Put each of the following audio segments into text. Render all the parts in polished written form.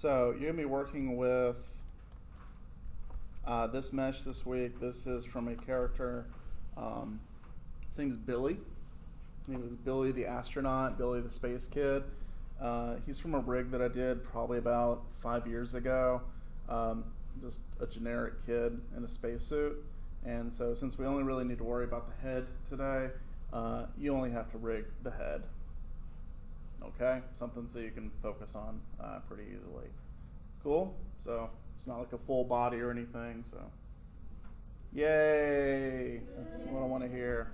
So you're going to be working with this mesh this week. This is from a character, his name's Billy. He was Billy the astronaut, Billy the space kid. He's from a rig that I did probably about 5 years ago. Just a generic kid in a spacesuit. And so since we only really need to worry about the head today, you only have to rig the head. Okay? Something so you can focus on pretty easily. Cool? So it's not like a full body or anything. So yay! That's what I want to hear.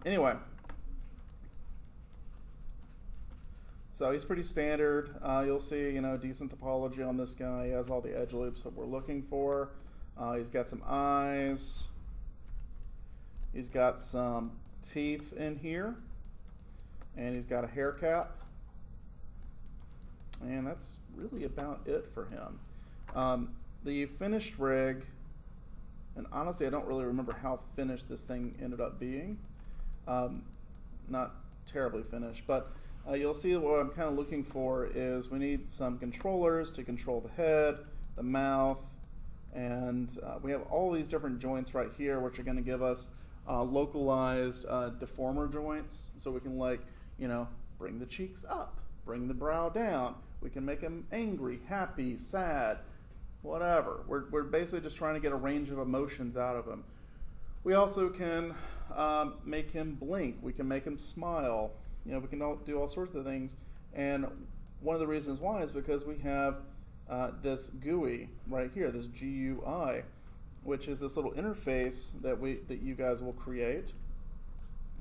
Anyway. So he's pretty standard. You'll see, decent topology on this guy. He has all the edge loops that we're looking for. He's got some eyes. He's got some teeth in here. And he's got a hair cap. And that's really about it for him. The finished rig, and honestly I don't really remember how finished this thing ended up being. Not terribly finished, but you'll see what I'm kind of looking for is we need some controllers to control the head, the mouth, and we have all these different joints right here which are going to give us localized deformer joints, so we can bring the cheeks up, bring the brow down. We can make him angry, happy, sad, whatever. We're basically just trying to get a range of emotions out of him. We also can make him blink. We can make him smile. We can do all sorts of things. And one of the reasons why is because we have this GUI right here, this GUI, which is this little interface that you guys will create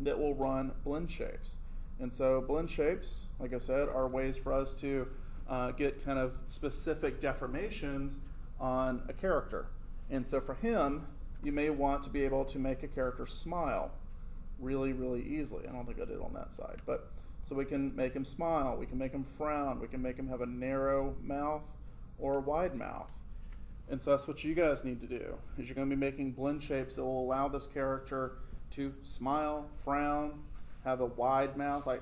that will run blend shapes. And so blend shapes, like I said, are ways for us to get kind of specific deformations on a character. And so for him, you may want to be able to make a character smile really, really easily. I don't think I did on that side. But so we can make him smile, we can make him frown, we can make him have a narrow mouth or a wide mouth. And so that's what you guys need to do, is you're going to be making blend shapes that will allow this character to smile, frown, have a wide mouth like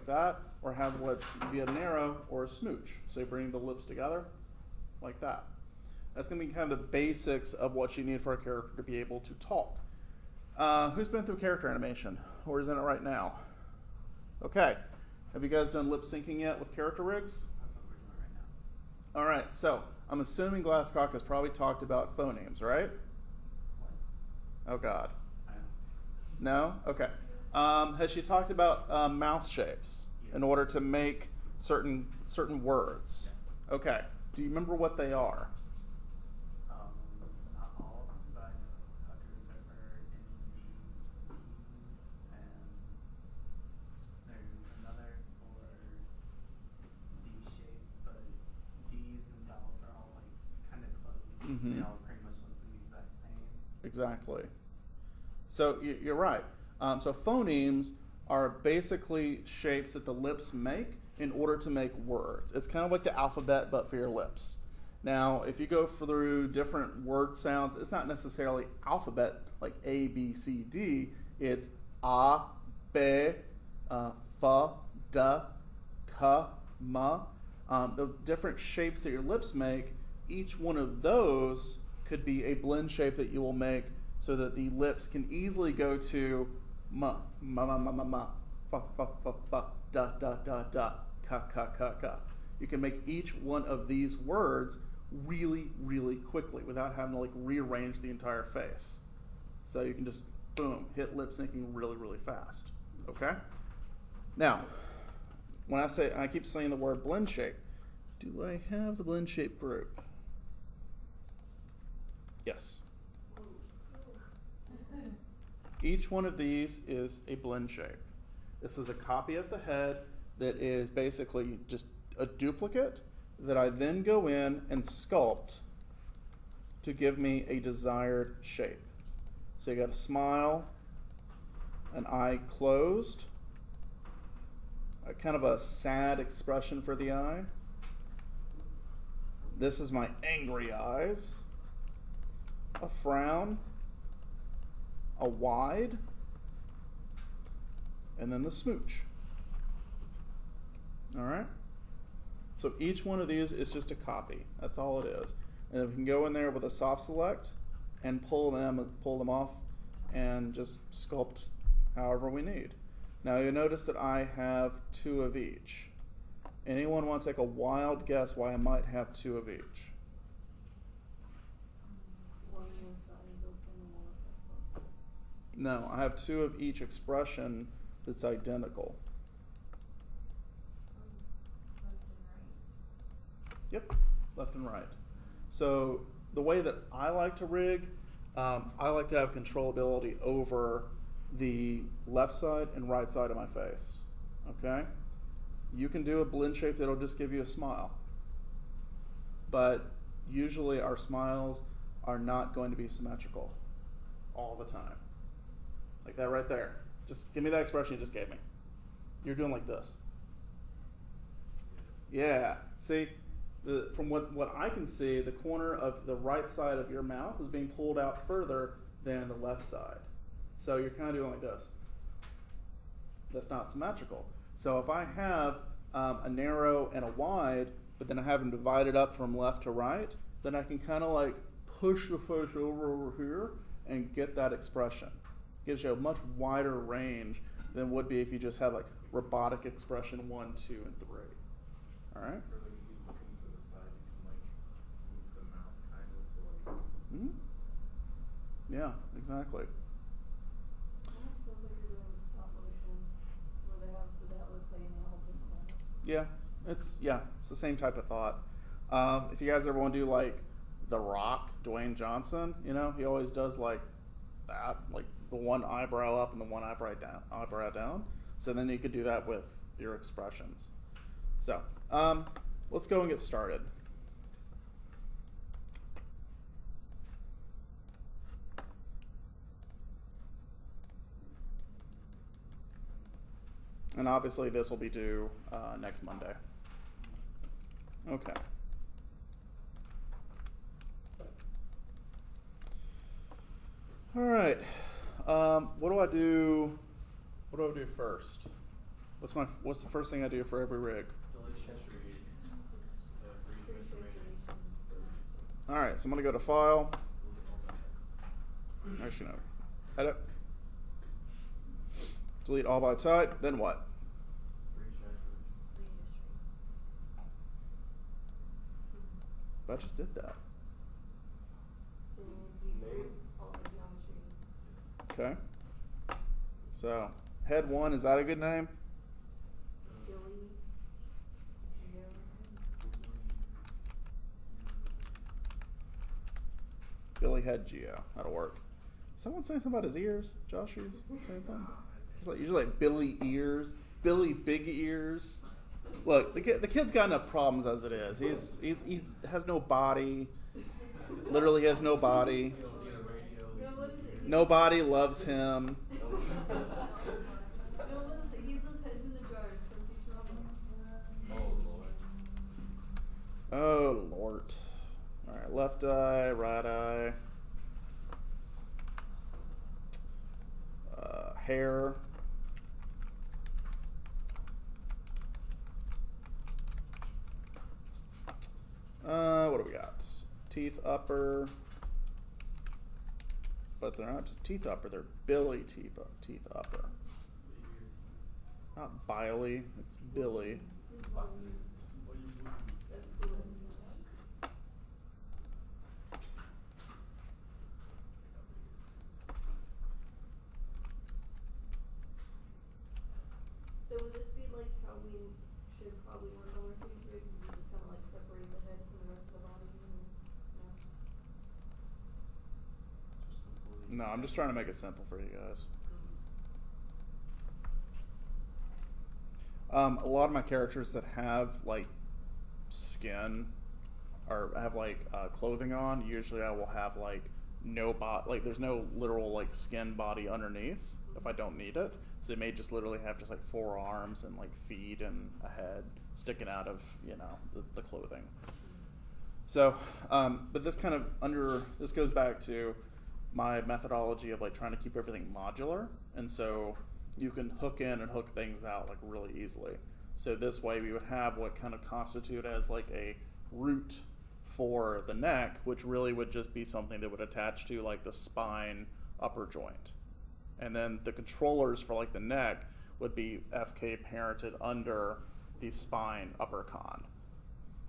that, or have what would be a narrow or a smooch. So you bring the lips together like that. That's going to be kind of the basics of what you need for a character to be able to talk. Who's been through character animation or is in it right now? Okay. Have you guys done lip syncing yet with character rigs? That's what we're doing right now. All right. So I'm assuming Glasscock has probably talked about phonemes, right? What? Oh, God. I don't think No? Okay. Has she talked about mouth shapes in order to make certain words? Yeah. Okay. Do you remember what they are? Not all of them, but I know puckers are for N's, and there's another for D shapes, but D's and vowels are all kind of close. Mm-hmm. They all pretty much look the exact same. Exactly. So you're right. So phonemes are basically shapes that the lips make in order to make words. It's kind of like the alphabet, but for your lips. Now, if you go through different word sounds, it's not necessarily alphabet like A, B, C, D. It's A, B, F, D, K, M. The different shapes that your lips make, each one of those could be a blend shape that you will make so that the lips can easily go to ma, ma, ma, ma, ma, ma, fa, fa, fa, fa, da, da, da, da, ka, ka, ka, ka. You can make each one of these words really, really quickly without having to rearrange the entire face. So you can just, boom, hit lip syncing really, really fast. Okay? Now, when I keep saying the word blend shape, do I have the blend shape group? Yes. Each one of these is a blend shape. This is a copy of the head that is basically just a duplicate that I then go in and sculpt to give me a desired shape. So you got a smile, an eye closed, a kind of a sad expression for the eye. This is my angry eyes, a frown, a wide, and then the smooch. All right? So each one of these is just a copy. That's all it is. And we can go in there with a soft select and pull them off and just sculpt however we need. Now you'll notice that I have 2 of each. Anyone want to take a wild guess why I might have 2 of each? No, I have 2 of each expression that's identical. Yep, left and right. So the way that I like to rig, I like to have controllability over the left side and right side of my face. Okay? You can do a blend shape that'll just give you a smile. But usually our smiles are not going to be symmetrical all the time. Like that right there. Just give me that expression you just gave me. You're doing like this. Yeah, see? From what I can see, the corner of the right side of your mouth is being pulled out further than the left side. So you're kind of doing like this. That's not symmetrical. So if I have a narrow and a wide, but then I have them divided up from left to right, then I can kind of like push the face over here and get that expression. Gives you a much wider range than would be if you just had like robotic expression 1, 2, and 3. All right? Mm-hmm. Yeah, exactly. Yeah, it's the same type of thought. If you guys ever want to do like The Rock, Dwayne Johnson, you know, he always does like that, like the one eyebrow up and the one eyebrow down. So then you could do that with your expressions. So let's go and get started. And obviously this will be due next Monday. Okay. All right. What do I do first? What's the first thing I do for every rig? All right, so I'm gonna go to File. Actually, no. Edit. Delete all by type. Then what? I just did that. Okay. So, head 1, is that a good name? Billy Head Geo. That'll work. Someone saying something about his ears? Josh is saying something? Usually like Billy Ears, Billy Big Ears. Look, the kid's got enough problems as it is. He's has no body. Literally has no body. Nobody loves him. Oh Lord. All right, left eye, right eye. Hair. What do we got? Teeth upper. But they're not just teeth upper, they're Billy teeth upper. Not Biley, it's Billy. So would this be like how we should probably work on our face rigs? We just kind of like separate the head from the rest of the body? No, I'm just trying to make it simple for you guys. A lot of my characters that have like skin or have like clothing on, usually I will have like no like there's no literal like skin body underneath if I don't need it. So they may just literally have just like 4 arms and like feet and a head sticking out of, you know, the clothing. So, but this kind of this goes back to my methodology of like trying to keep everything modular. And so you can hook in and hook things out like really easily. So this way we would have what kind of constitute as like a root for the neck, which really would just be something that would attach to like the spine upper joint. And then the controllers for like the neck would be FK parented under the spine upper con.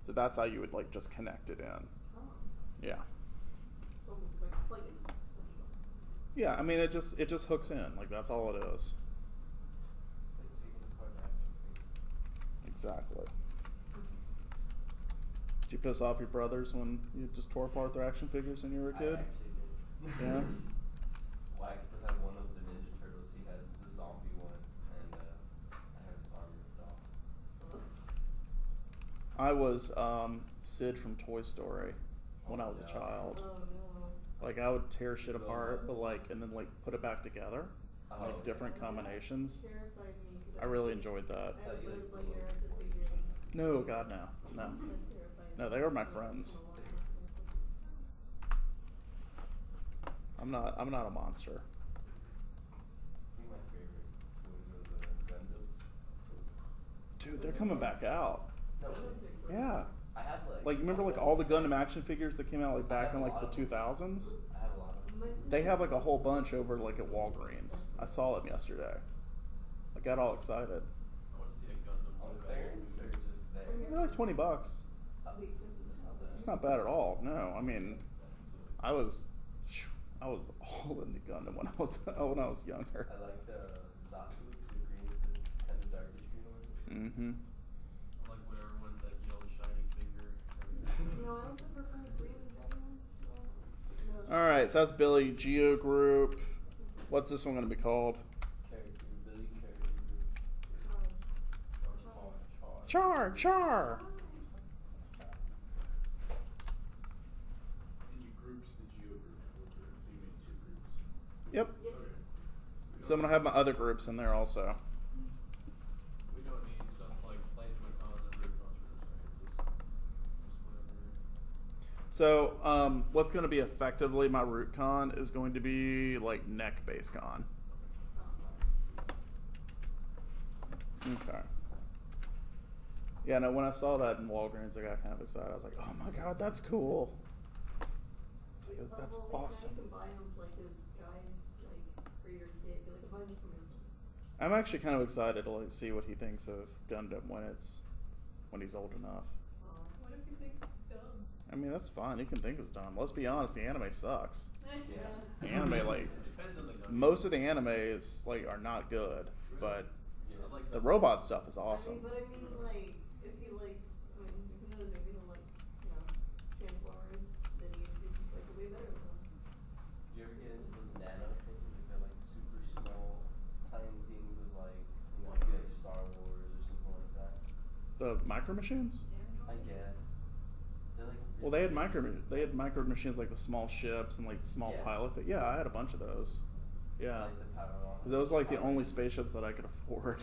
So that's how you would like just connect it in. Oh. Yeah. So, like plug-in, essentially. Yeah, I mean it just hooks in. Like that's all it is. It's like taking apart action figure. Exactly. Did you piss off your brothers when you just tore apart their action figures when you were a kid? I actually did. Yeah. Well, I still have one of the Ninja Turtles. He has the zombie one, and I have his arm ripped off. I was Sid from Toy Story when I was a child. Oh no. Like I would tear shit apart, but like and then like put it back together, Oh, like different combinations. Terrified me. 'Cause I really enjoyed that. I had thought you Buzz liked the Lightyear little action boys. figure. No, God, no, no. That terrified No, me. they were my friends. I'm not a monster. I think my favorite was the Gundams. Dude, they're coming back out. No, Yeah. I have Like you remember like all the Gundam action figures that came out like back in like the 2000s? I have a lot of them. They have like a whole bunch over like at Walgreens. I saw them yesterday. I got all excited. I want to see a Gundam On live clearance or just there? They're like $20. Be expensive as hell. It's not bad at all. No, I mean, I was all into Gundam when I was younger. I like the Zatu, the green with the kind of darkish green one. Mm-hmm. I like when everyone's that yellow shiny figure. No, I don't prefer green and brown. No. All right, so that's Billy Geo Group. What's this one going to be called? Character, Billy character group. Char, Char. And you grouped the geo group filter, so you made two groups. Yep. Yep. Okay. So I'm going to have my other groups in there also. We don't need stuff like placement cons and root cons for this, right? Just whatever. So what's going to be effectively my root con is going to be like neck base con. Okay. Yeah, no, when I saw that in Walgreens, I got kind of excited. I was like, oh my God, that's cool. It's like, that's Well, awesome. You can buy them like as guys, like for your kid. Like buy them from his. I'm actually kind of excited to like see what he thinks of Gundam when he's old enough. What if he thinks it's dumb? I mean, that's fine. He can think it's dumb. Let's be honest, the anime sucks. Yeah. The anime, like, It depends on the Gundam. most of the animes, like, are not good, but I like the that. robot stuff is awesome. But I mean, like, if he likes, I mean, who knows? Maybe he'll like, Transformers. Then he would do something like way better than us. Do you ever get into those nano things? Like they're like super small, tiny things of like, maybe like Star Wars or something like that. The micro machines? I guess. They're like. Well, they had micro machines like the small ships and like the small Yeah. pilot. Yeah, I had a bunch of those. Yeah, Like the power on. because those were like the only spaceships that I could afford.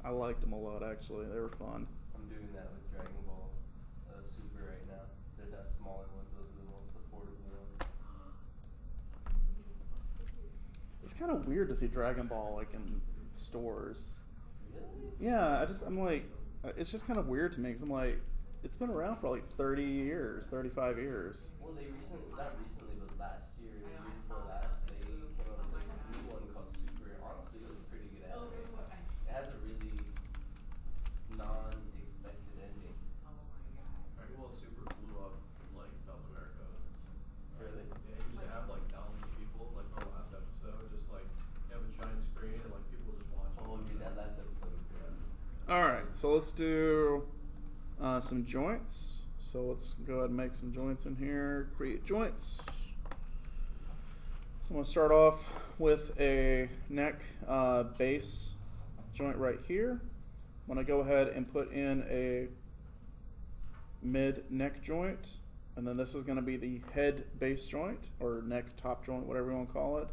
I liked them a lot actually. They were fun. I'm doing that with Dragon Ball Super right now. They're that smaller ones. Those are the most affordable ones. It's kind of weird to see Dragon Ball like in stores. Really? Yeah, I'm like, it's just kind of weird to me because I'm like, it's been around for like 30 years, 35 years. Well, they not recently, but last year, the year before last, they came out with this new one called Super. Honestly, it was a pretty good anime. It has a really non-expected ending. Dragon Ball Super blew up in like South America. Really? Yeah, you used to have like thousands of people, like our last episode, just like you have a giant screen and like people just watching. Oh, dude, that last episode was good. All right, so let's do some joints. So let's go ahead and make some joints in here. Create joints. So I'm going to start off with a neck base joint right here. I'm going to go ahead and put in a mid neck joint. And then this is going to be the head base joint or neck top joint, whatever you want to call it.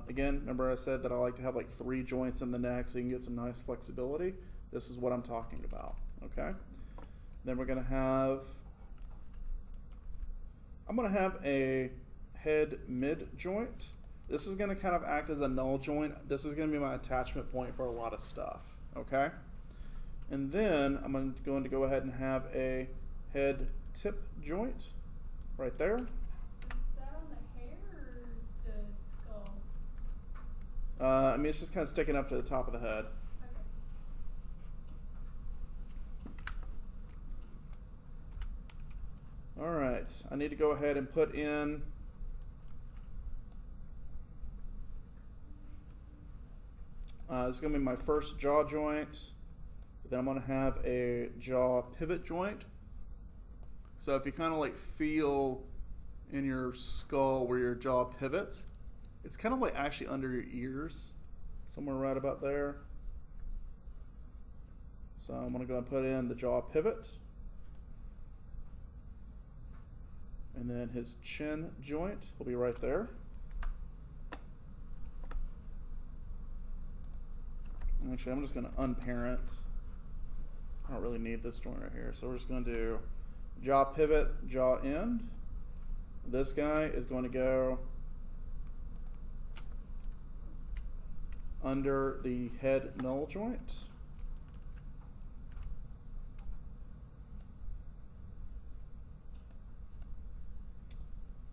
Again, remember I said that I like to have like 3 joints in the neck so you can get some nice flexibility. This is what I'm talking about, okay? Then we're going to have, I'm going to have a head mid joint. This is going to kind of act as a null joint. This is going to be my attachment point for a lot of stuff, okay? And then I'm going to go ahead and have a head tip joint right there. Is that on the hair or the skull? I mean, it's just kind of sticking up to the top of the head. Okay. All right, I need to go ahead and put in this is going to be my first jaw joint. Then I'm going to have a jaw pivot joint. So if you kind of like feel in your skull where your jaw pivots, it's kind of like actually under your ears, somewhere right about there. So I'm going to go and put in the jaw pivot. And then his chin joint will be right there. Actually, I'm just going to unparent. I don't really need this joint right here. So we're just going to do jaw pivot, jaw end. This guy is going to go under the head null joint.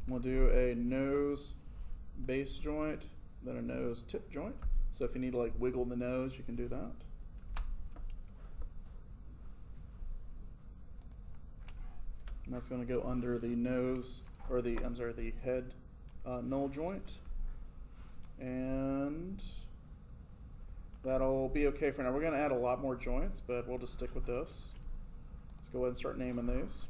We'll do a nose base joint, then a nose tip joint. So if you need to like wiggle the nose, you can do that. And that's going to go under the nose, or the head null joint. And that'll be okay for now. We're going to add a lot more joints, but we'll just stick with this. Let's go ahead and start naming these.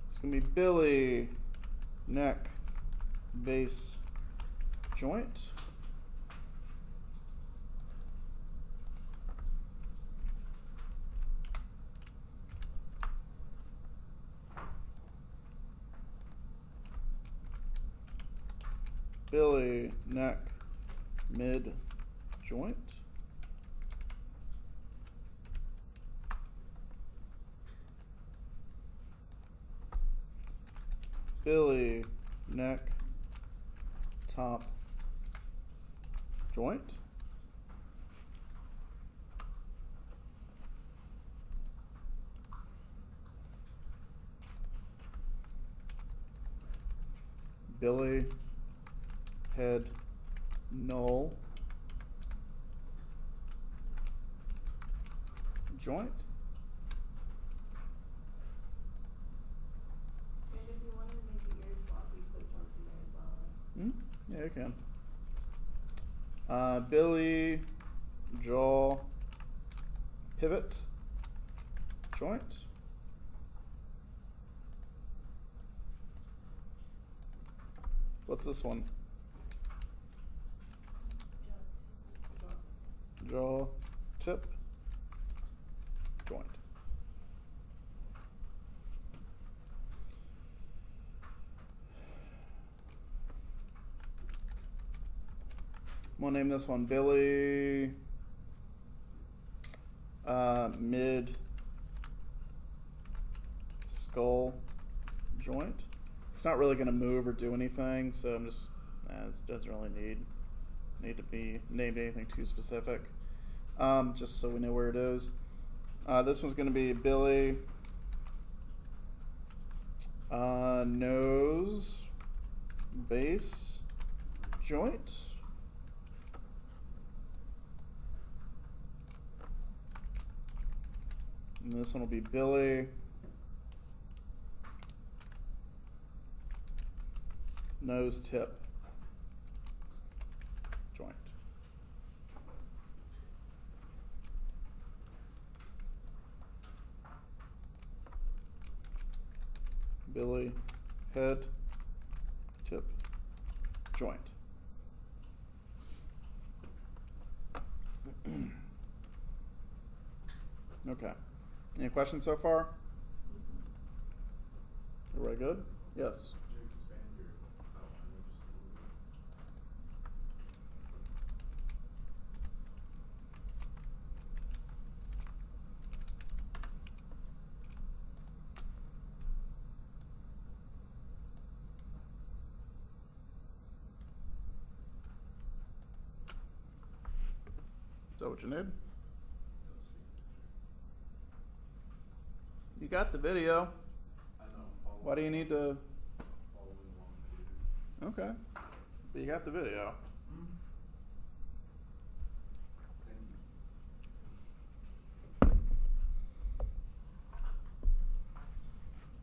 It's going to be Billy neck base joint. Billy neck mid joint. Billy neck top joint. Billy head null joint. And if you wanted to make the ears floppy, put joints in there as well. Yeah, you can. Billy jaw pivot joint. What's this one? Jaw tip joint. I'm gonna name this one Billy mid skull joint. It's not really gonna move or do anything, so I'm just it doesn't really need to be named anything too specific. Just so we know where it is. This one's gonna be Billy nose base joint. And this one will be Billy nose tip joint. Billy head tip joint. Okay. Any questions so far? Everybody good? Yes. Could you expand your outline just a little bit? Is that what you need? You got the video. I know. Following, Why do you need to? following along the video. Okay. But you got the video. Thank you.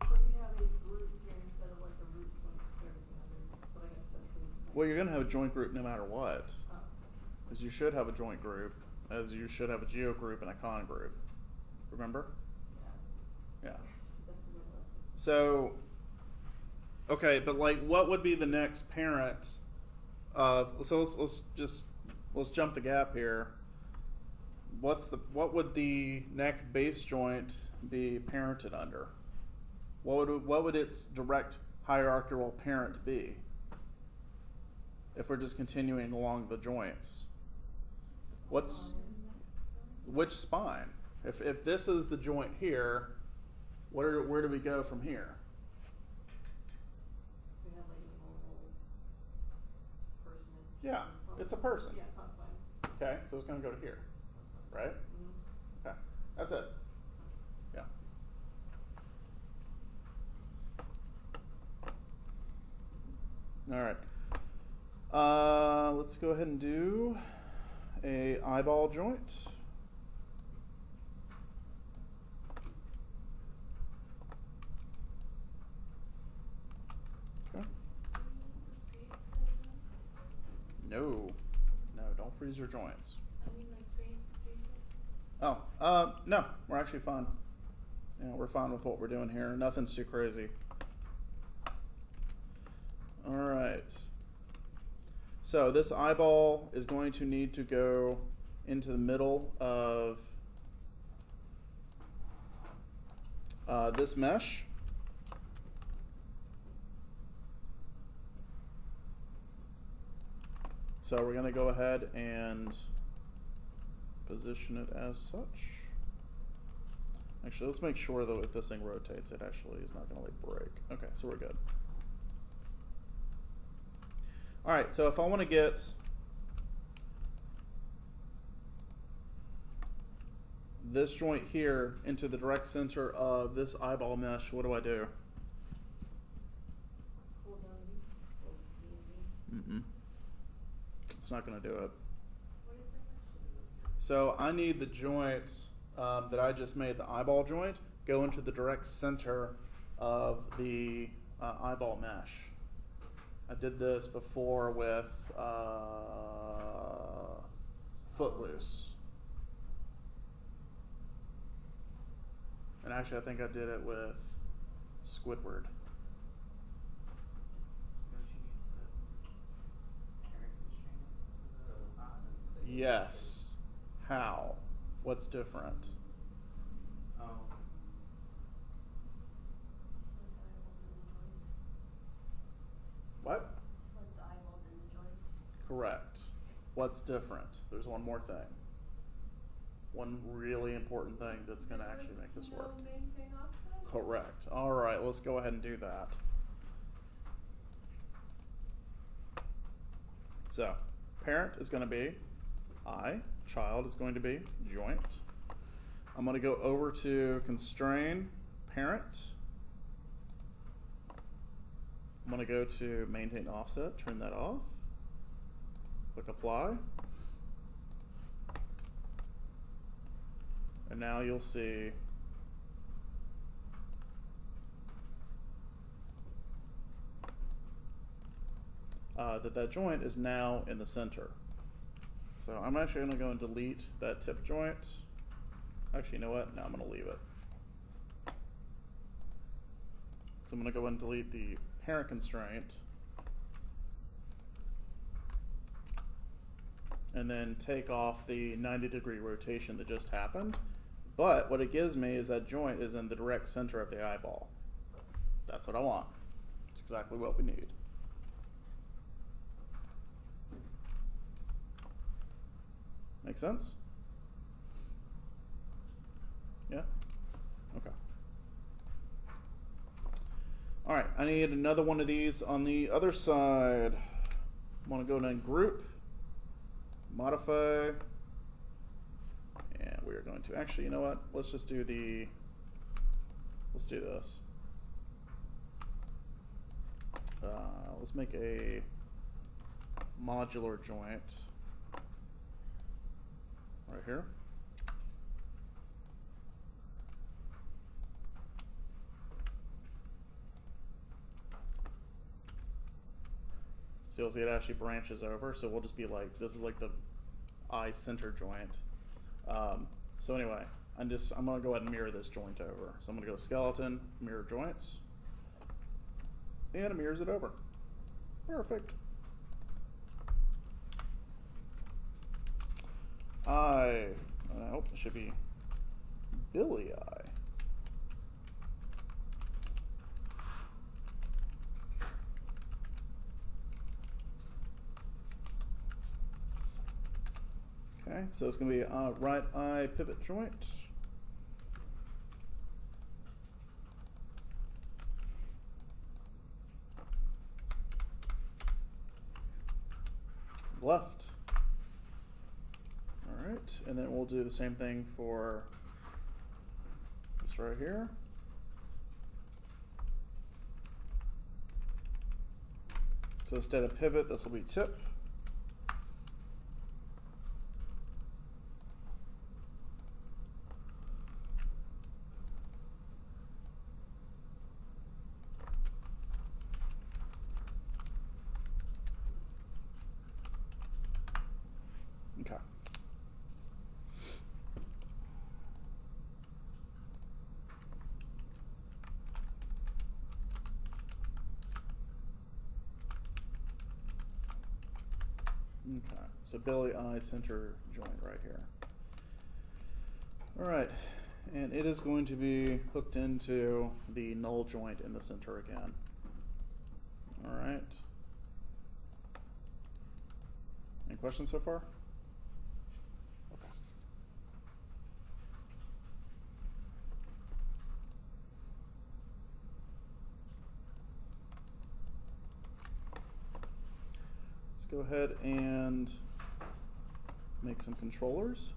So we have a group here instead of like a root joint for everything other, but I guess centrally. Well, you're gonna have a joint group no matter what. Oh. As you should have a joint group, as you should have a geo group and a con group. Remember? Yeah. Yeah. That's the lesson. So, okay, but like, what would be the next parent of? So let's jump the gap here. What would the neck base joint be parented under? What would its direct hierarchical parent be? If we're just continuing along the joints, which spine? If this is the joint here, where do we go from here? We have like a normal person. Yeah, it's a person. Yeah, top spine. Okay, so it's going to go to here, right? Mm-hmm. Okay, that's it. Yeah. All right. Let's go ahead and do a eyeball joint. Okay. No, don't freeze your joints. I mean, like trace it. Oh, no, we're actually fine. Yeah, we're fine with what we're doing here. Nothing's too crazy. All right. So this eyeball is going to need to go into the middle of this mesh. So we're going to go ahead and position it as such. Actually, let's make sure though if this thing rotates, it actually is not going to like break. Okay, so we're good. All right, so if I want to get this joint here into the direct center of this eyeball mesh, what do I do? Hold down V. Mm-mm. It's not going to do it. What is it? So I need the joint that I just made, the eyeball joint, go into the direct center of the eyeball mesh. I did this before with Footloose. And actually I think I did it with Squidward. Don't you need to parent constrain it to the bottom? Yes. How? What's different? Oh. What? It's like the eyeball in the joint. Correct. What's different? There's one more thing. One really important thing that's going to actually make this work. No maintain offset? Correct. All right, let's go ahead and do that. So, parent is going to be I, child is going to be joint. I'm going to go over to constrain parent. I'm going to go to maintain offset, turn that off. Click apply. And now you'll see that joint is now in the center. So I'm actually going to go and delete that tip joint. Actually, you know what? Now I'm going to leave it. So I'm going to go and delete the parent constraint. And then take off the 90-degree rotation that just happened. But what it gives me is that joint is in the direct center of the eyeball. That's what I want. That's exactly what we need. Make sense? Yeah? Okay. All right, I need another one of these on the other side. I want to go to group, modify, we're going to, actually, you know what? Let's just do let's do this. Let's make a modular joint right here. So you'll see it actually branches over. So we'll just be like, this is like the eye center joint. So anyway, I'm gonna go ahead and mirror this joint over. So I'm gonna go skeleton, mirror joints, and it mirrors it over. Perfect. I hope it should be Billy eye. Okay, so it's going to be right eye pivot joint. Left. All right, and then we'll do the same thing for this right here. So instead of pivot, this will be tip. Okay. Okay, so Billy eye center joint right here. All right, and it is going to be hooked into the null joint in the center again. All right. Any questions so far? Okay. Let's go ahead and make some controllers.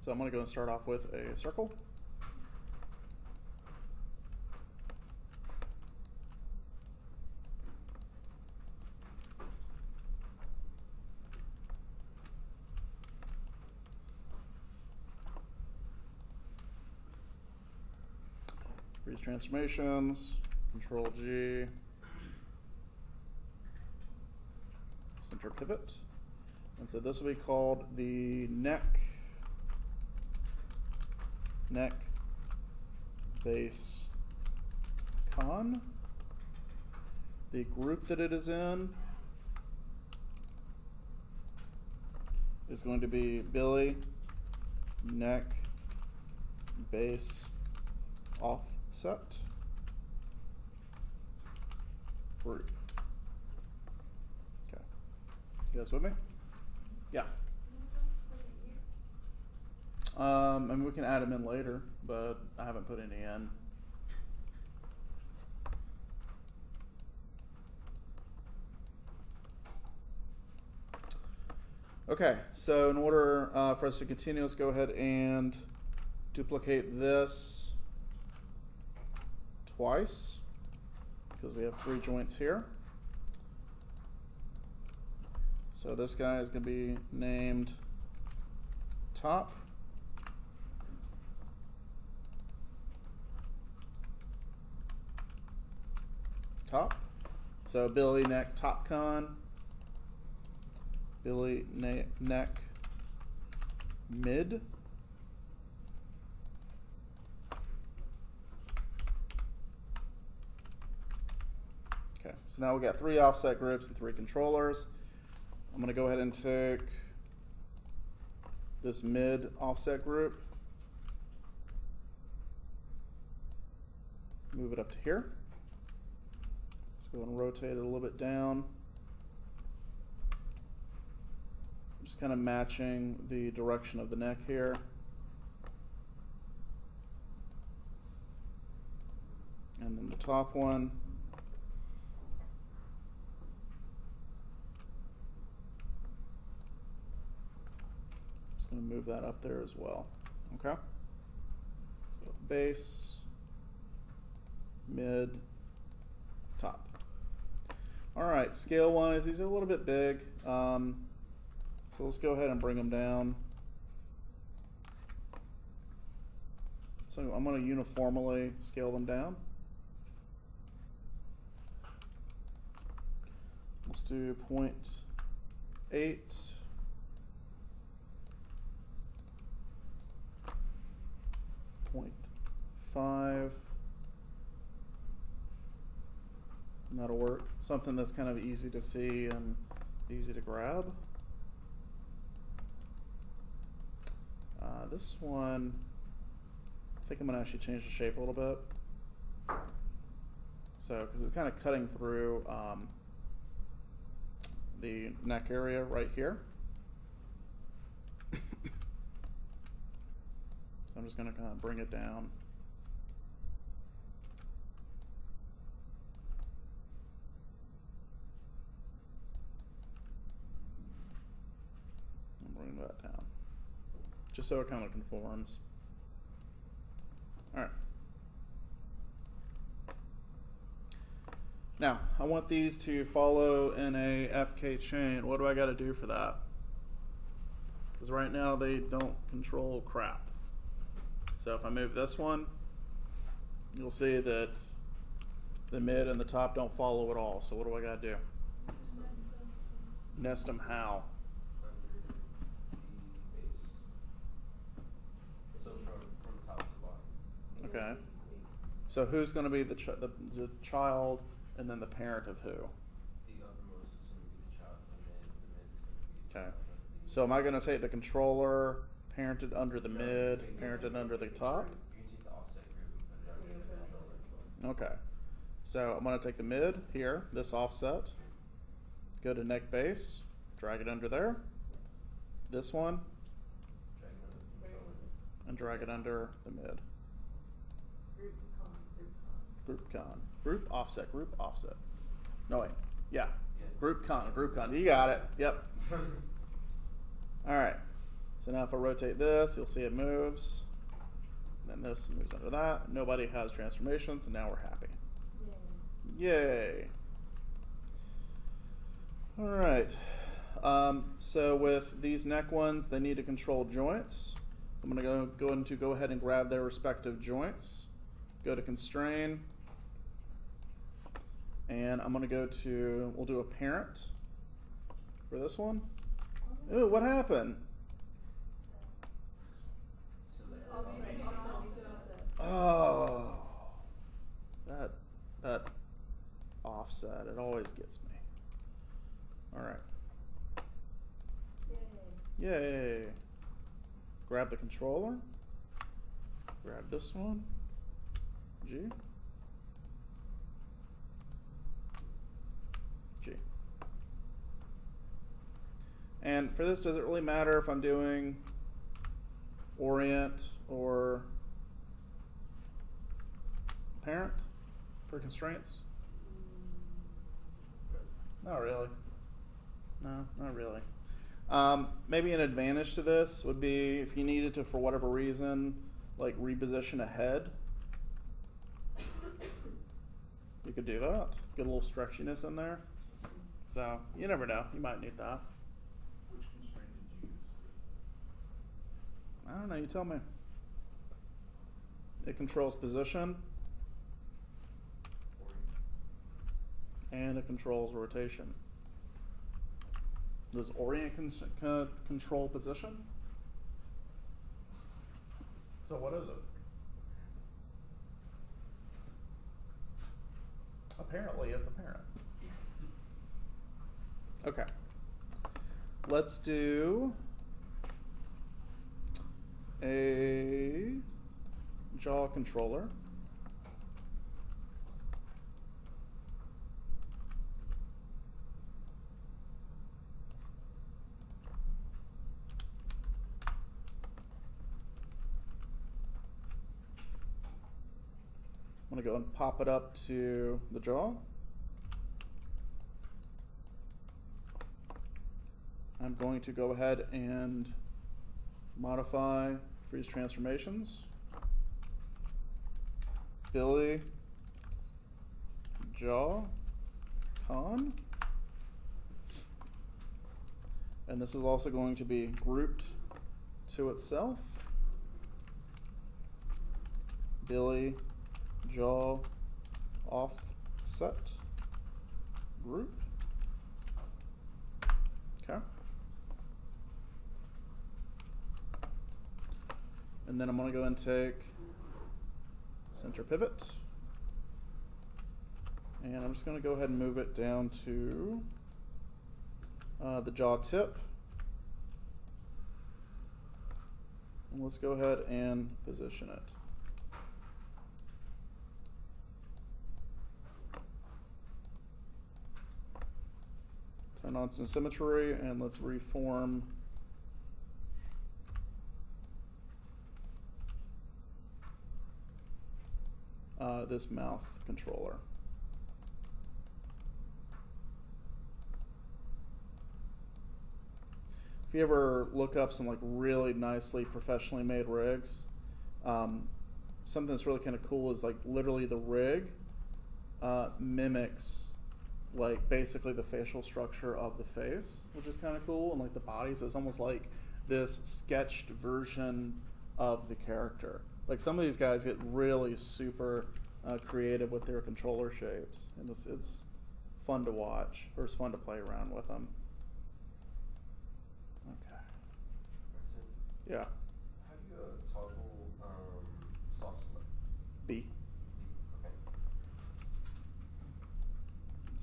So I'm going to go and start off with a circle. Freeze transformations, Control G, center pivot. And so this will be called the neck base con. The group that it is in is going to be Billy neck base offset group. Okay, you guys with me? Yeah. I mean, we can add them in later, but I haven't put any in. Okay, so in order for us to continue, let's go ahead and duplicate this twice, because we have 3 joints here. So this guy is going to be named top. Top. So Billy neck top con. Billy neck mid. Okay, so now we got 3 offset groups and 3 controllers. I'm going to go ahead and take this mid offset group, move it up to here. Go and rotate it a little bit down. Just kind of matching the direction of the neck here. top one. Just going to move that up there as well. Okay? So base, mid, top. All right, scale-wise, these are a little bit big. So let's go ahead and bring them down. So I'm going to uniformly scale them down. Let's do 0.8. 0.5. And that'll work. Something that's kind of easy to see and easy to grab. This one, I think I'm going to actually change the shape a little bit. So, because it's kind of cutting through the neck area right here. So I'm just going to kind of bring it down. And bring that down. Just so it kind of conforms. All right. Now, I want these to follow in a FK chain. What do I got to do for that? Because right now they don't control crap. So if I move this one, you'll see that the mid and the top don't follow at all. So what do I got to do? Nest them how? Okay. So who's going to be the child and then the parent of who? The uppermost is going to be the child, and then the mid is going to be the Okay. child. So am I going to take the controller, parented under the mid, parented under the top? You can take the offset group and put it under the controller. Okay. So I'm going to take the mid here, this offset, go to neck base, drag it under there, this one, Drag it under the controller. and drag it under the mid. Group con. Group offset, group offset. No, wait. Yeah. Yeah. Group con. You got it. Yep. All right. So now if I rotate this, you'll see it moves. Then this moves under that. Nobody has transformations, and now we're happy. Yay. All right. So with these neck ones, they need to control joints. So I'm going to go ahead and grab their respective joints. Go to constrain. And I'm going to go to, we'll do a parent for this one. Ooh, what happened? Oh, that offset, it always gets me. All right. Yay. Grab the controller. Grab this one. G. G. And for this, does it really matter if I'm doing orient or parent for constraints? Not really. No, not really. Maybe an advantage to this would be if you needed to, for whatever reason, like reposition a head. You could do that. Get a little stretchiness in there. So you never know. You might need that. Which constraint did you use? I don't know. You tell me. It controls position and it controls rotation. Does orient control position? So what is it? Apparently it's apparent. Okay. Let's do a jaw controller. I'm going to go and pop it up to the jaw. I'm going to go ahead and modify freeze transformations. Billy, jaw, con. And this is also going to be grouped to itself. Billy, jaw, offset, group. Okay. And then I'm going to go and take center pivot. And I'm just going to go ahead and move it down to the jaw tip. And let's go ahead and position it. Turn on some symmetry and let's reform this mouth controller. If you ever look up some like really nicely professionally made rigs, something that's really kind of cool is like literally the rig mimics like basically the facial structure of the face, which is kind of cool, and like the body, so it's almost like this sketched version of the character. Like some of these guys get really super creative with their controller shapes, and it's fun to watch, or it's fun to play around with them. Okay. Yeah. How do you toggle soft select? B. Okay.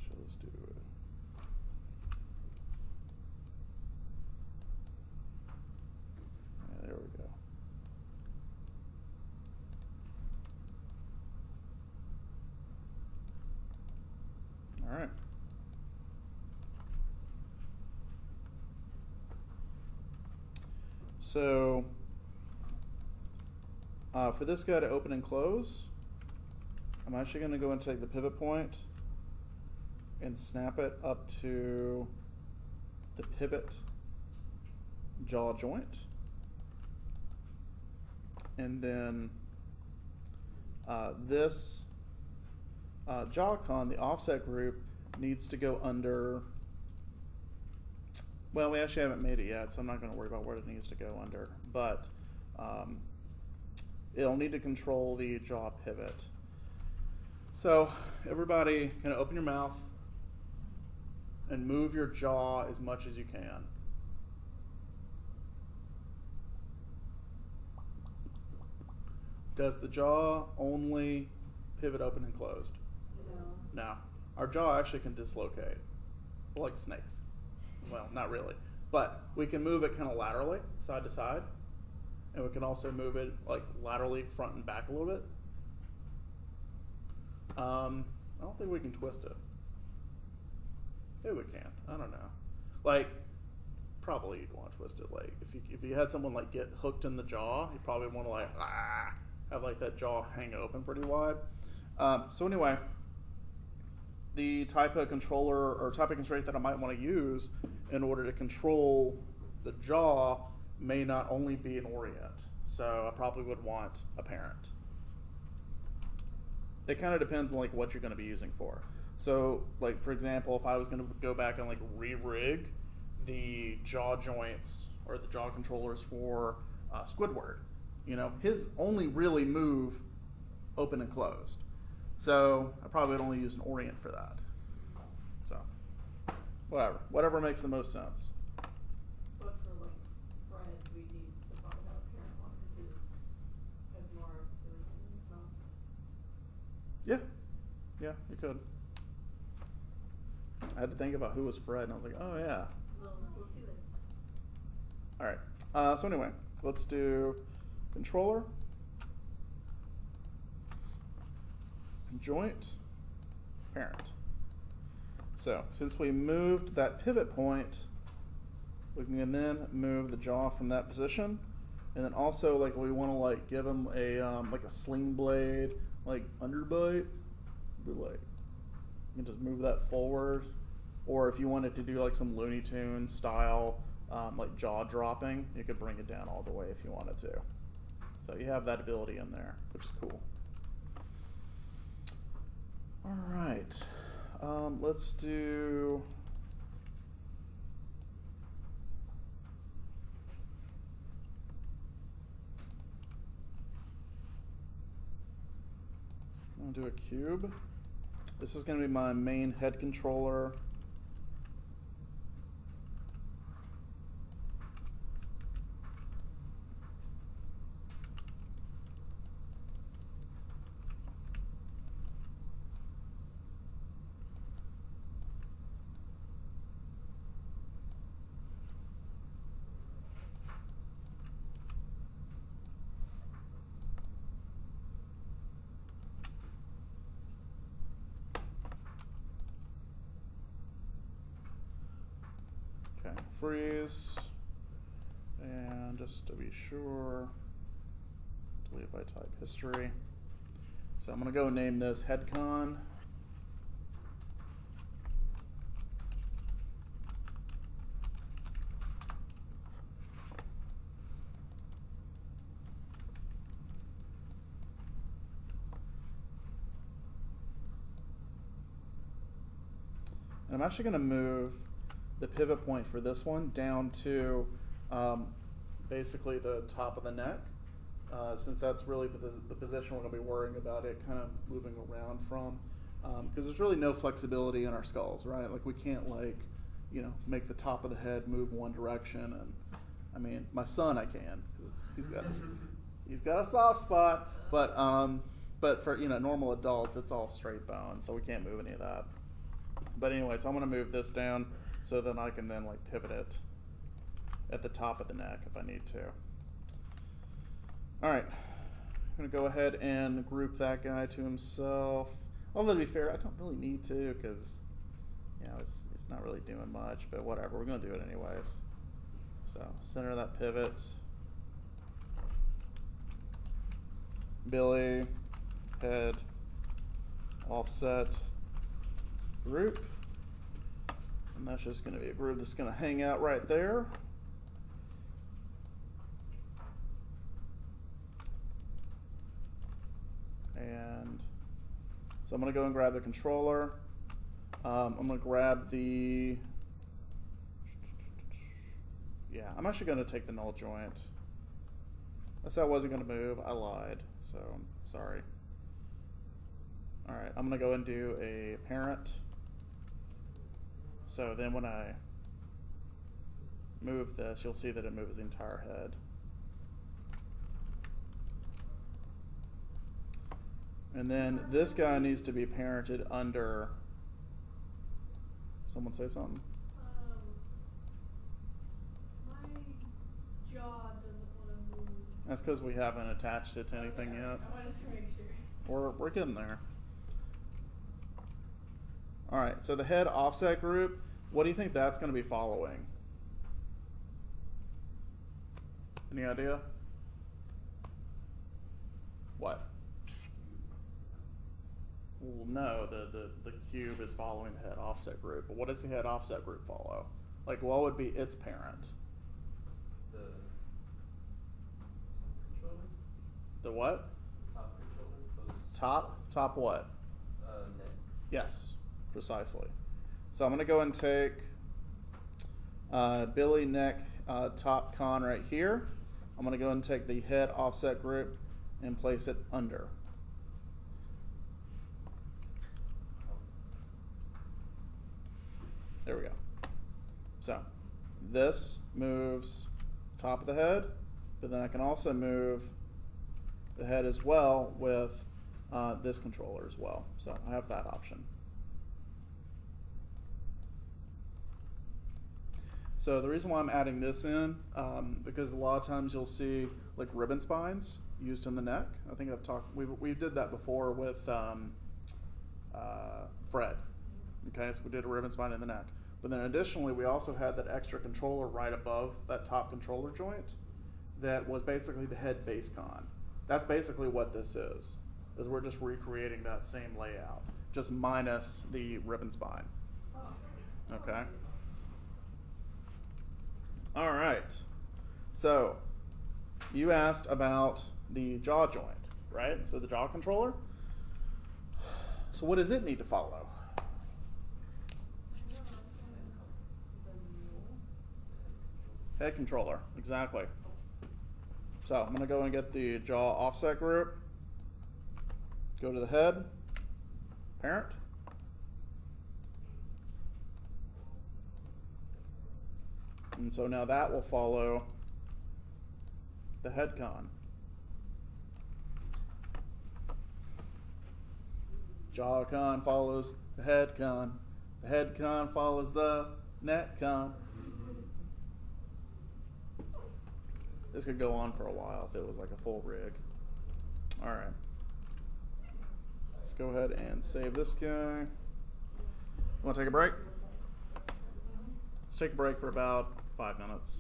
So let's do it. Yeah, there we go. All right. So for this guy to open and close, I'm actually going to go and take the pivot point and snap it up to the pivot jaw joint. And then this jaw con, the offset group, needs to go under, well, we actually haven't made it yet, so I'm not going to worry about where it needs to go under, but it'll need to control the jaw pivot. So everybody kind of open your mouth and move your jaw as much as you can. Does the jaw only pivot open and closed? No. No. Our jaw actually can dislocate, like snakes. Well, not really. But we can move it kind of laterally, side to side. And we can also move it like laterally front and back a little bit. I don't think we can twist it. Maybe we can. I don't know. Like, probably you'd want to twist it. Like, if you had someone like get hooked in the jaw, you probably want to like have like that jaw hang open pretty wide. So anyway, the type of controller or type of constraint that I might want to use in order to control the jaw may not only be an orient. So I probably would want a parent. It kind of depends on like what you're going to be using for. So like for example, if I was going to go back and like re-rig the jaw joints or the jaw controllers for Squidward, you know, his only really move open and closed. So I probably would only use an orient for that. So whatever makes the most sense. But for like Fred, we need to probably have a parent one because his has more of everything in his mouth. Yeah, you could. I had to think about who was Fred, and I was like, oh yeah. Little two bits. All right. So anyway, let's do controller, joint, parent. So since we moved that pivot point, we can then move the jaw from that position, and then also like we want to like give him a like a sling blade like underbite, but like you can just move that forward. Or if you wanted to do like some Looney Tunes style, like jaw dropping, you could bring it down all the way if you wanted to. So you have that ability in there, which is cool. All right, let's do. I'm gonna do a cube. This is gonna be my main head controller. Freeze, and just to be sure, delete by type history. So I'm gonna go name this headcon. And I'm actually gonna move the pivot point for this one down to basically the top of the neck, since that's really the position we're going to be worrying about it kind of moving around from, because there's really no flexibility in our skulls, right? Like we can't make the top of the head move one direction, and I mean my son I can, because he's got a soft spot, but for normal adults it's all straight bone, so we can't move any of that. But anyway, so I'm going to move this down. So then I can then like pivot it at the top of the neck if I need to. All right, I'm gonna go ahead and group that guy to himself. Although to be fair, I don't really need to because it's not really doing much, but whatever, we're gonna do it anyways. So center that pivot. Billy, head, offset, group. And that's just going to be a groove that's going to hang out right there. And so I'm going to go and grab the controller. I'm going to grab the, I'm actually going to take the null joint. I said I wasn't going to move. I lied, so I'm sorry. All right, I'm going to go and do a parent. So then when I move this, you'll see that it moves the entire head. And then this guy needs to be parented under, someone say something? My jaw doesn't want to move. That's because we haven't attached it to anything yet. I wanted to make sure. We're getting there. All right, so the head offset group, what do you think that's going to be following? Any idea? What? Well, no, the cube is following the head offset group. But what does the head offset group follow? Like, what would be its parent? The controller? The what? Top controller? Top what? Neck. Yes, precisely. So I'm going to go and take Billy neck top con right here. I'm going to go and take the head offset group and place it under. There we go. So this moves top of the head, but then I can also move the head as well with this controller as well. So I have that option. So the reason why I'm adding this in, because a lot of times you'll see like ribbon spines used in the neck. I think we did that before with Fred. Okay, so we did a ribbon spine in the neck. But then additionally, we also had that extra controller right above that top controller joint that was basically the head base con. That's basically what this is. is we're just recreating that same layout, just minus the ribbon spine. Okay. All right. So you asked about the jaw joint, right? So the jaw controller. So what does it need to follow? Head controller, exactly. So I'm going to go and get the jaw offset group. Go to the head, parent. And so now that will follow the head con. Jaw con follows the head con. The head con follows the neck con. This could go on for a while if it was like a full rig. All right. Let's go ahead and save this guy. Want to take a break? Let's take a break for about 5 minutes.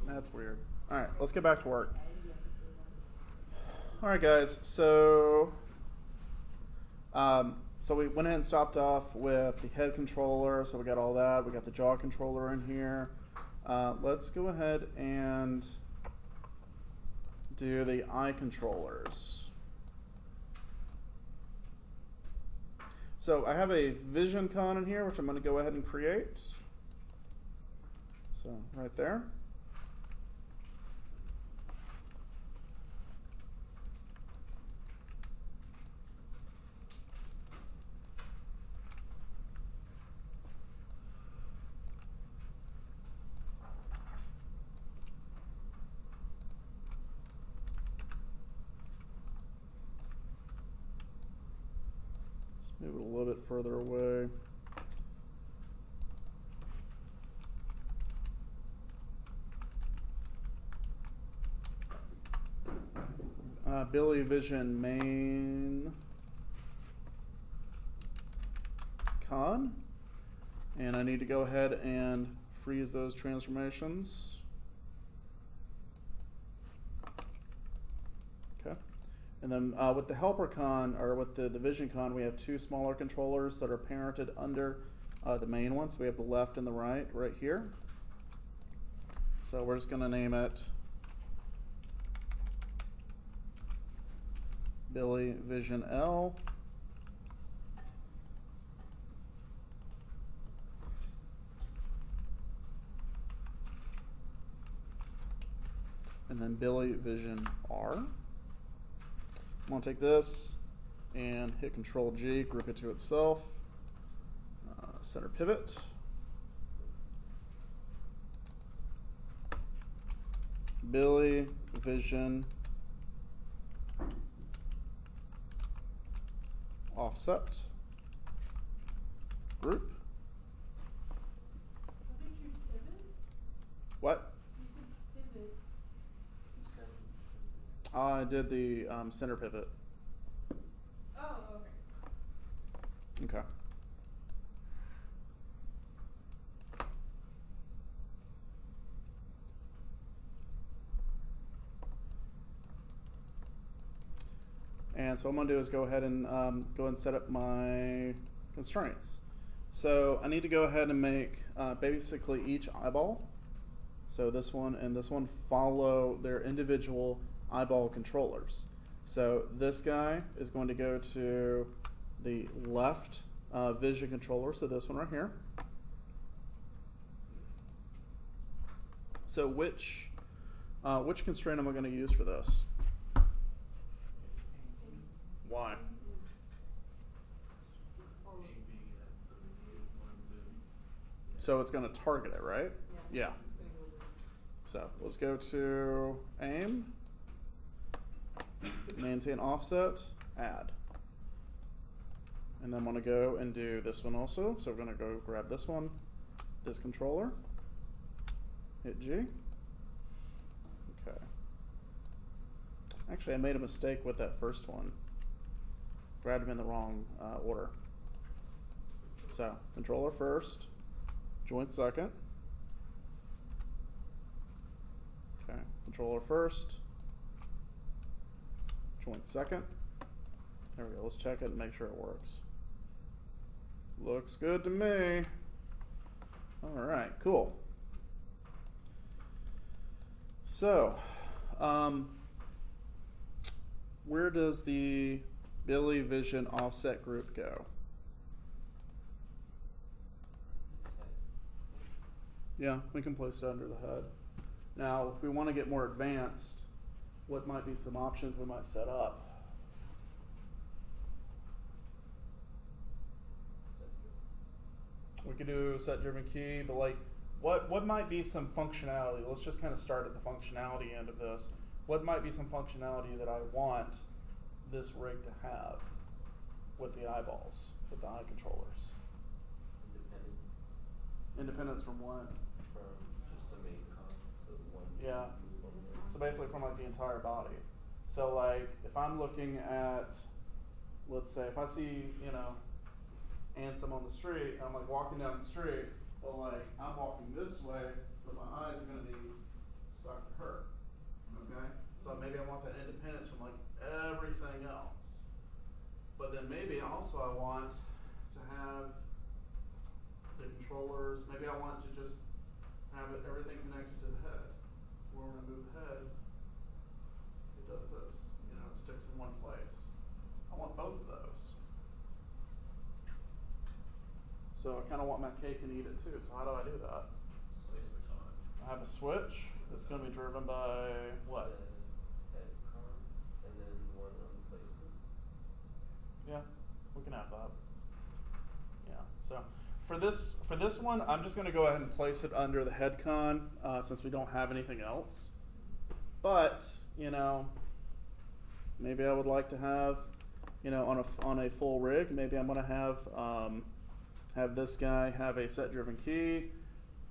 That's weird. All right, let's get back to work. All right, guys. So we went ahead and stopped off with the head controller. So we got all that. We got the jaw controller in here. Let's go ahead and do the eye controllers. So I have a vision con in here, which I'm going to go ahead and create. So right there. Move it a little bit further away. Billy Vision main con. And I need to go ahead and freeze those transformations. Okay. And then with the helper con, or with the vision con, we have two smaller controllers that are parented under the main one. So we have the left and the right here. So we're just going to name it Billy Vision L. And then Billy Vision R. I'm going to take this and hit Control G, group it to itself, center pivot. Billy Vision offset group. What did you pivot? What? You said pivot. I did the center pivot. Oh, okay. Okay. And so what I'm going to do is go ahead and set up my constraints. So I need to go ahead and make basically each eyeball, so this one and this one, follow their individual eyeball controllers. So this guy is going to go to the left vision controller, so this one right here. So which constraint am I going to use for this? Why? So it's going to target it, right? Yeah. So let's go to aim, maintain offset, add. And then I'm going to go and do this one also. So we're going to go grab this one, this controller, hit G. Okay. Actually, I made a mistake with that first one. Grabbed them in the wrong order. So controller first, joint second. Okay, controller first, joint second. There we go. Let's check it and make sure it works. Looks good to me. All right, cool. So, where does the Billy Vision offset group go? Yeah, we can place it under the head. Now, if we want to get more advanced, what might be some options we might set up? We could do a set driven key, but like, what might be some functionality? Let's just kind of start at the functionality end of this. What might be some functionality that I want this rig to have with the eyeballs, with the eye controllers? Independence from what? From just the main con, so one. Yeah. Move on the So basically from like the entire body. So like if I'm looking at, let's say if I see, you know, Ansem on the street, I'm like walking down the street, but like I'm walking this way, but my eyes are gonna be stuck to her. Okay? So maybe I want that independence from like everything else. But then maybe also I want to have the controllers, maybe I want to just have everything connected to the head. Where when I move the head, it does this. You know, it sticks in one place. I want both of those. So I kind of want my cake and eat it too. So how do I do that? Switch on. I have a switch that's going to be driven by what? The head con, and then one on placement. Yeah, we can have that. Yeah. So for this one, I'm just going to go ahead and place it under the head con since we don't have anything else. But you know, maybe I would like to have, you know, on a full rig. Maybe I'm going to have this guy have a set driven key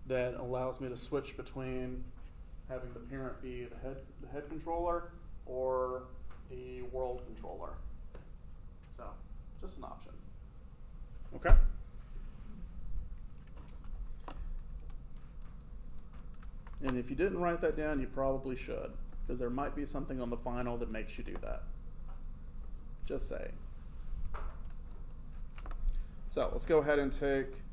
that allows me to switch between having the parent be the head controller or the world controller. So just an option. Okay. And if you didn't write that down, you probably should, because there might be something on the final that makes you do that. Just saying. So let's go ahead and take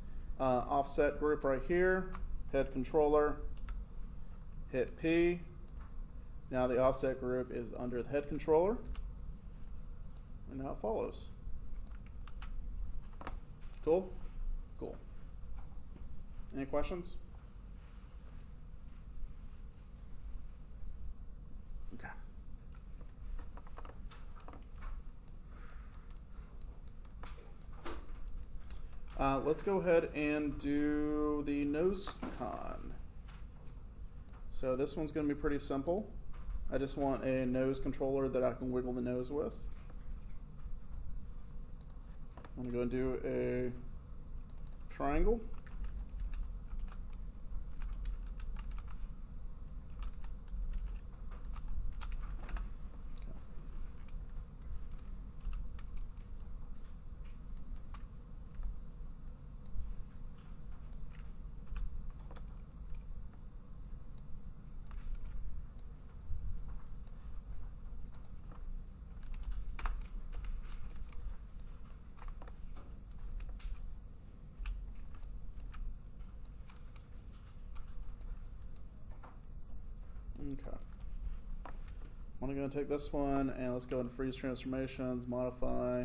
offset group right here, head controller, hit P. Now the offset group is under the head controller, and now it follows. Cool? Cool. Any questions? Okay. Let's go ahead and do the nose con. So this one's going to be pretty simple. I just want a nose controller that I can wiggle the nose with. I'm going to go and do a triangle. Okay. I'm going to take this one and let's go into freeze transformations, modify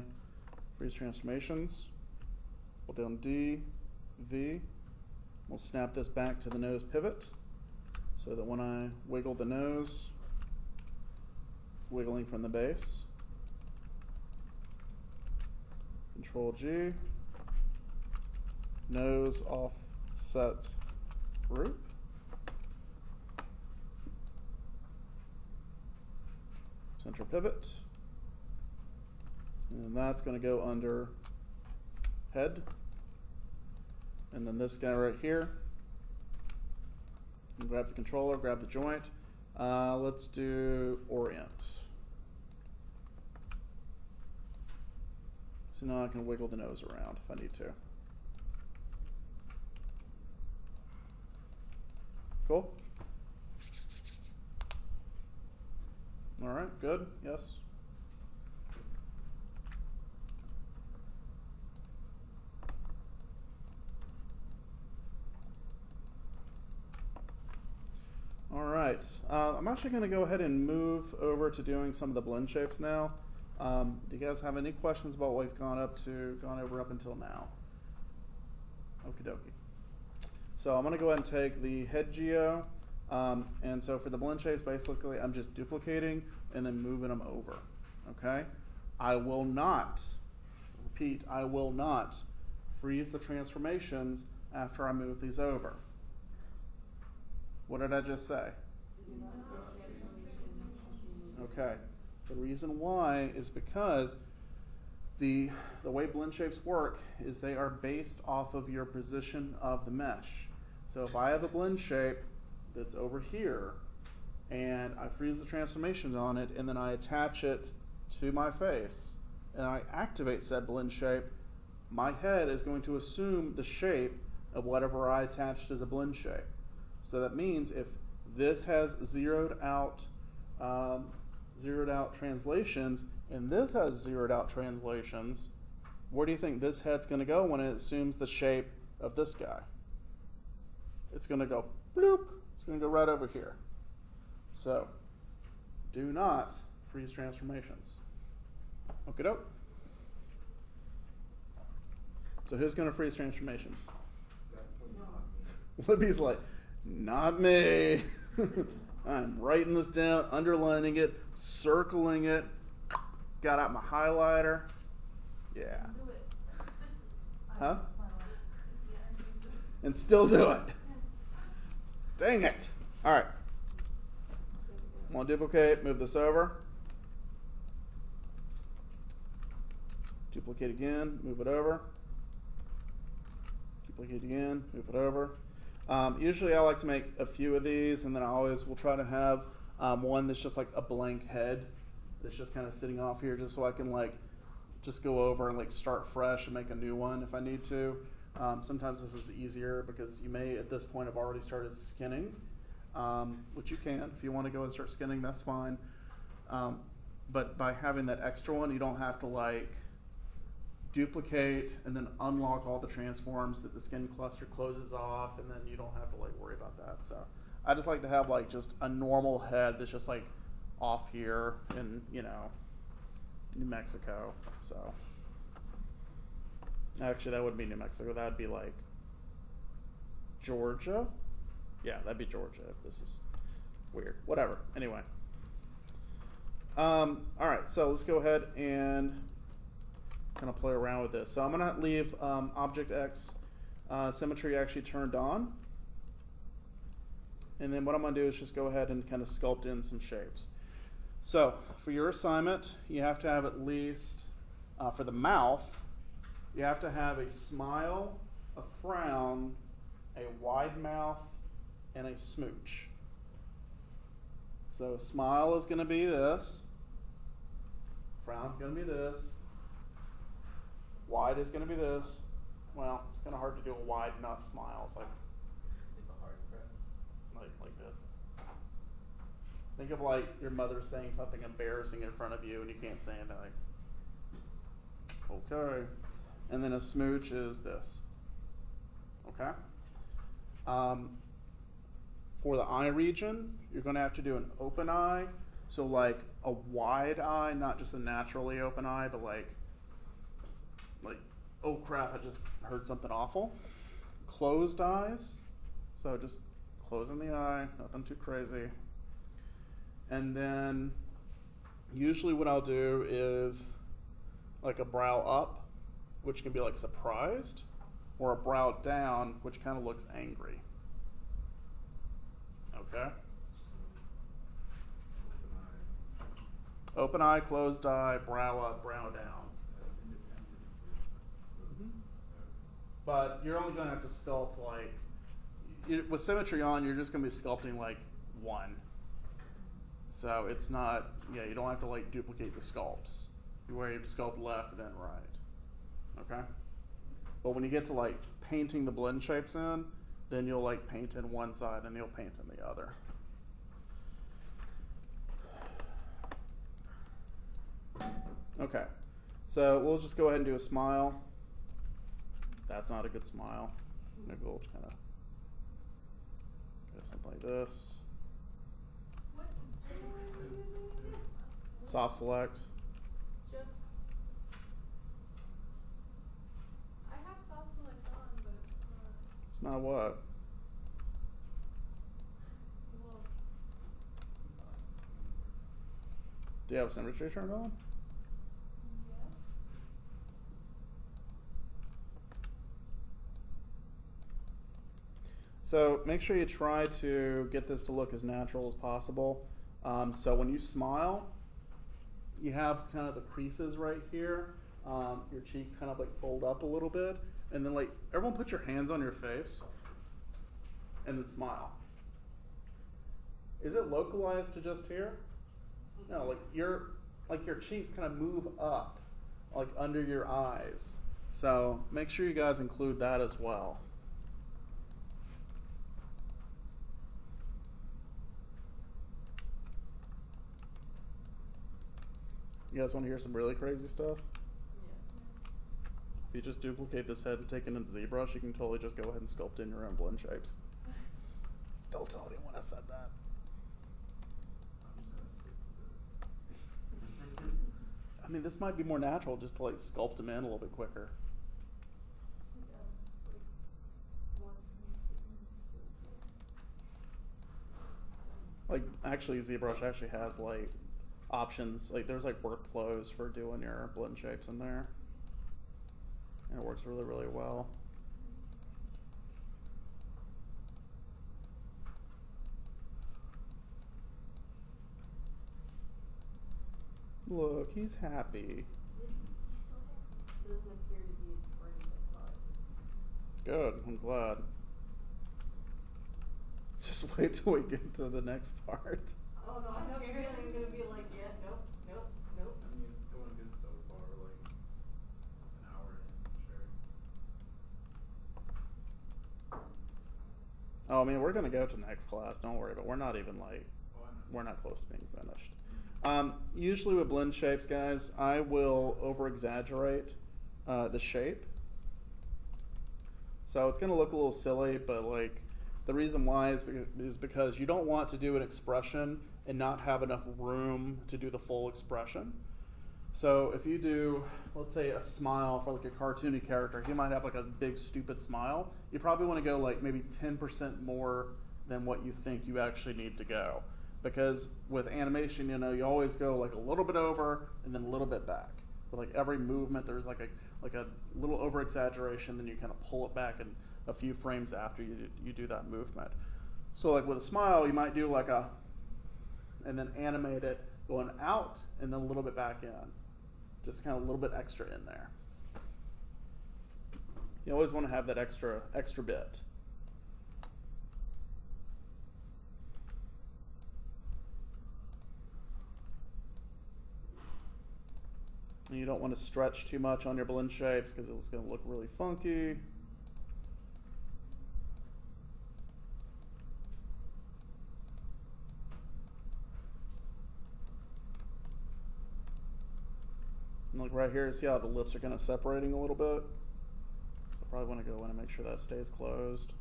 freeze transformations. Hold down D, V. We'll snap this back to the nose pivot so that when I wiggle the nose, it's wiggling from the base. Control G, nose offset group. Center pivot, and that's going to go under head, and then this guy right here, and grab the controller, grab the joint. Let's do orient. So now I can wiggle the nose around if I need to. Cool. All right, good, yes. right, I'm actually going to go ahead and move over to doing some of the blend shapes now. Do you guys have any questions about what we've gone over up until now? Okie dokie. So I'm going to go ahead and take the head geo, and so for the blend shapes, basically I'm just duplicating and then moving them over. Okay? I will not, repeat, I will not freeze the transformations after I move these over. What did I just say? Okay. The reason why is because the way blend shapes work is they are based off of your position of the mesh. So if I have a blend shape that's over here and I freeze the transformations on it and then I attach it to my face and I activate said blend shape, my head is going to assume the shape of whatever I attached as a blend shape. So that means if this has zeroed out translations and this has zeroed out translations, where do you think this head's going to go when it assumes the shape of this guy? It's going to go bloop. It's going to go right over here. So do not freeze transformations. Okie doke. So who's going to freeze transformations? Libby's like, not me. I'm writing this down, underlining it, circling it, got out my highlighter. Yeah. Huh? And still do it. Dang it. All right. I'm going to duplicate, move this over. Duplicate again, move it over. Duplicate again, move it over. Usually I like to make a few of these, and then I always will try to have one that's just like a blank head that's just kind of sitting off here, just so I can like just go over and like start fresh and make a new one if I need to. Sometimes this is easier because you may at this point have already started skinning, which you can. If you want to go and start skinning, that's fine. But by having that extra one, you don't have to like duplicate and then unlock all the transforms that the skin cluster closes off, and then you don't have to like worry about that. So I just like to have like just a normal head that's just like off here in, you know, New Mexico. So actually that wouldn't be New Mexico, that'd be like Georgia. Yeah, that'd be Georgia if this is weird. Whatever. Anyway. All right, so let's go ahead and kind of play around with this. So I'm going to leave Object X symmetry actually turned on. And then what I'm going to do is just go ahead and kind of sculpt in some shapes. So for your assignment, you have to have at least, for the mouth, you have to have a smile, a frown, a wide mouth, and a smooch. So a smile is going to be this. Frown's going to be this. Wide is going to be this. Well, it's kind of hard to do a wide, not smile. It's like a hard press. Like this. Think of like your mother saying something embarrassing in front of you and you can't say anything. Like, okay. And then a smooch is this. Okay. For the eye region, you're going to have to do an open eye. So like a wide eye, not just a naturally open eye, but like, oh crap, I just heard something awful. Closed eyes, so just closing the eye, nothing too crazy. And then usually what I'll do is like a brow up, which can be like surprised, or a brow down, which kind of looks angry. Okay? Open eye, closed eye, brow up, brow down. But you're only going to have to sculpt like, with symmetry on, you're just going to be sculpting like one. So it's not, yeah, you don't have to like duplicate the sculpts. Where you have to sculpt left then right. Okay? But when you get to like painting the blend shapes in, then you'll like paint in one side and you'll paint in the other. Okay, so we'll just go ahead and do a smile. That's not a good smile. Maybe we'll kind of do something like this. Soft select. Just. I have soft select on, but It's not what? well, Do you have symmetry turned on? yes. So make sure you try to get this to look as natural as possible. So when you smile, you have kind of the creases right here. Your cheeks kind of like fold up a little bit. And then like everyone put your hands on your face and then smile. Is it localized to just here? No, like your cheeks kind of move up like under your eyes. So make sure you guys include that as well. You guys want to hear some really crazy stuff? Yes. If you just duplicate this head and take it into ZBrush, you can totally just go ahead and sculpt in your own blend shapes. Don't tell anyone I said that. I'm just gonna stick to the. I mean, this might be more natural just to like sculpt them in a little bit quicker. Like, actually, ZBrush actually has like options. Like, there's like workflows for doing your blend shapes in there, and it works really, really well. Look, he's happy. Doesn't appear to be as hard as I thought. Good, I'm glad. Just wait till we get to the next part. Oh no, I have a feeling I'm gonna be like, yeah, nope, nope, nope. I mean, it's going good so far, like an hour in, sure. Oh, I mean, we're gonna go to next class. Don't worry, but we're not even like, Oh, I know. we're not close to being finished. Usually with blend shapes, guys, I will over-exaggerate the shape. So it's gonna look a little silly, but like the reason why is because you don't want to do an expression and not have enough room to do the full expression. So if you do, let's say, a smile for like a cartoony character, he might have like a big stupid smile. You probably want to go like maybe 10% more than what you think you actually need to go. Because with animation, you know, you always go like a little bit over and then a little bit back. But like every movement, there's like a little over exaggeration, then you kind of pull it back and a few frames after you do that movement. So like with a smile, you might do like and then animate it going out and then a little bit back in. Just kind of a little bit extra in there. You always want to have that extra bit. And you don't want to stretch too much on your blend shapes because it's going to look really funky. And like right here, see how the lips are kind of separating a little bit? So I probably want to go in and make sure that stays closed.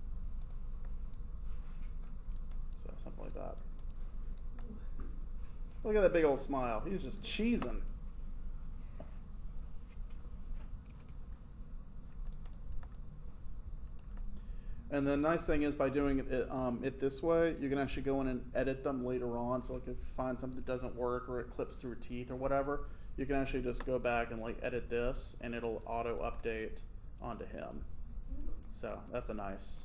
So something like that. Look at that big old smile. He's just cheesing. And the nice thing is by doing it this way, you can actually go in and edit them later on. So like if you find something that doesn't work or it clips through teeth or whatever, you can actually just go back and like edit this and it'll auto update onto him. So that's a nice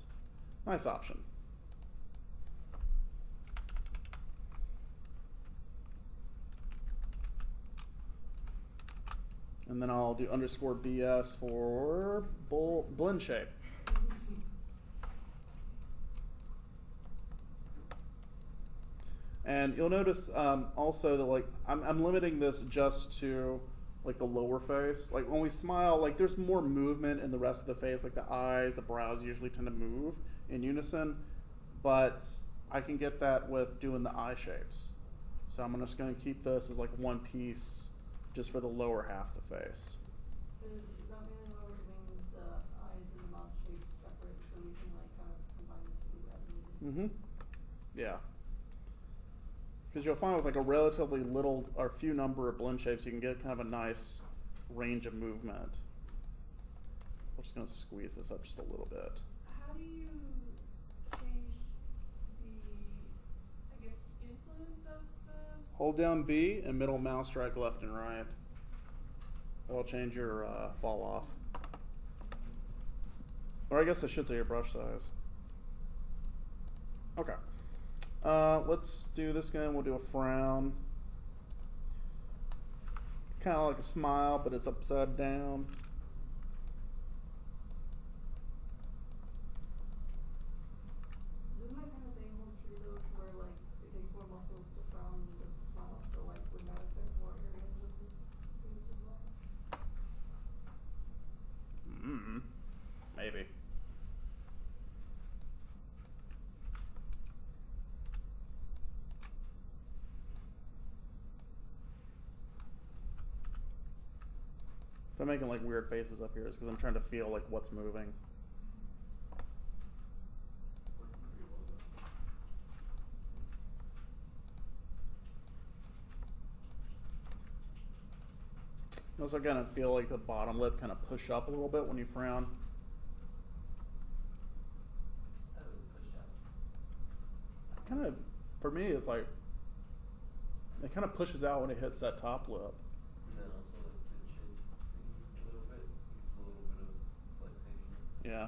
option. And then I'll do underscore BS for blend shape. And you'll notice also that like I'm limiting this just to like the lower face. Like when we smile, like there's more movement in the rest of the face, like the eyes, the brows usually tend to move in unison, but I can get that with doing the eye shapes. So I'm just going to keep this as like one piece just for the lower half of the face. Is that meaning why we're doing the eyes and the mouth shapes separate so we can like kind of combine the two as needed? Mm-hmm. Yeah. Because you'll find with like a relatively little or few number of blend shapes, you can get kind of a nice range of movement. I'm just going to squeeze this up just a little bit. How do you change the, I guess, influence of the? Hold down B and middle mouse drag left and right. That'll change your fall off. Or I guess I should say your brush size. Okay. Let's do this again. We'll do a frown. It's kind of like a smile, but it's upside down. Doesn't that kind of thing hold true though, to where like it takes more muscles to frown than just to smile? So like would that affect more areas of the face as well? Maybe. If I'm making like weird faces up here, it's because I'm trying to feel like what's moving. Working pretty well though. You also kind of feel like the bottom lip kind of push up a little bit when you frown. That would push out. Kind of, for me, it's like, it kind of pushes out when it hits that top lip. And then also like the chin thing a little bit. A little bit of flexation. Yeah.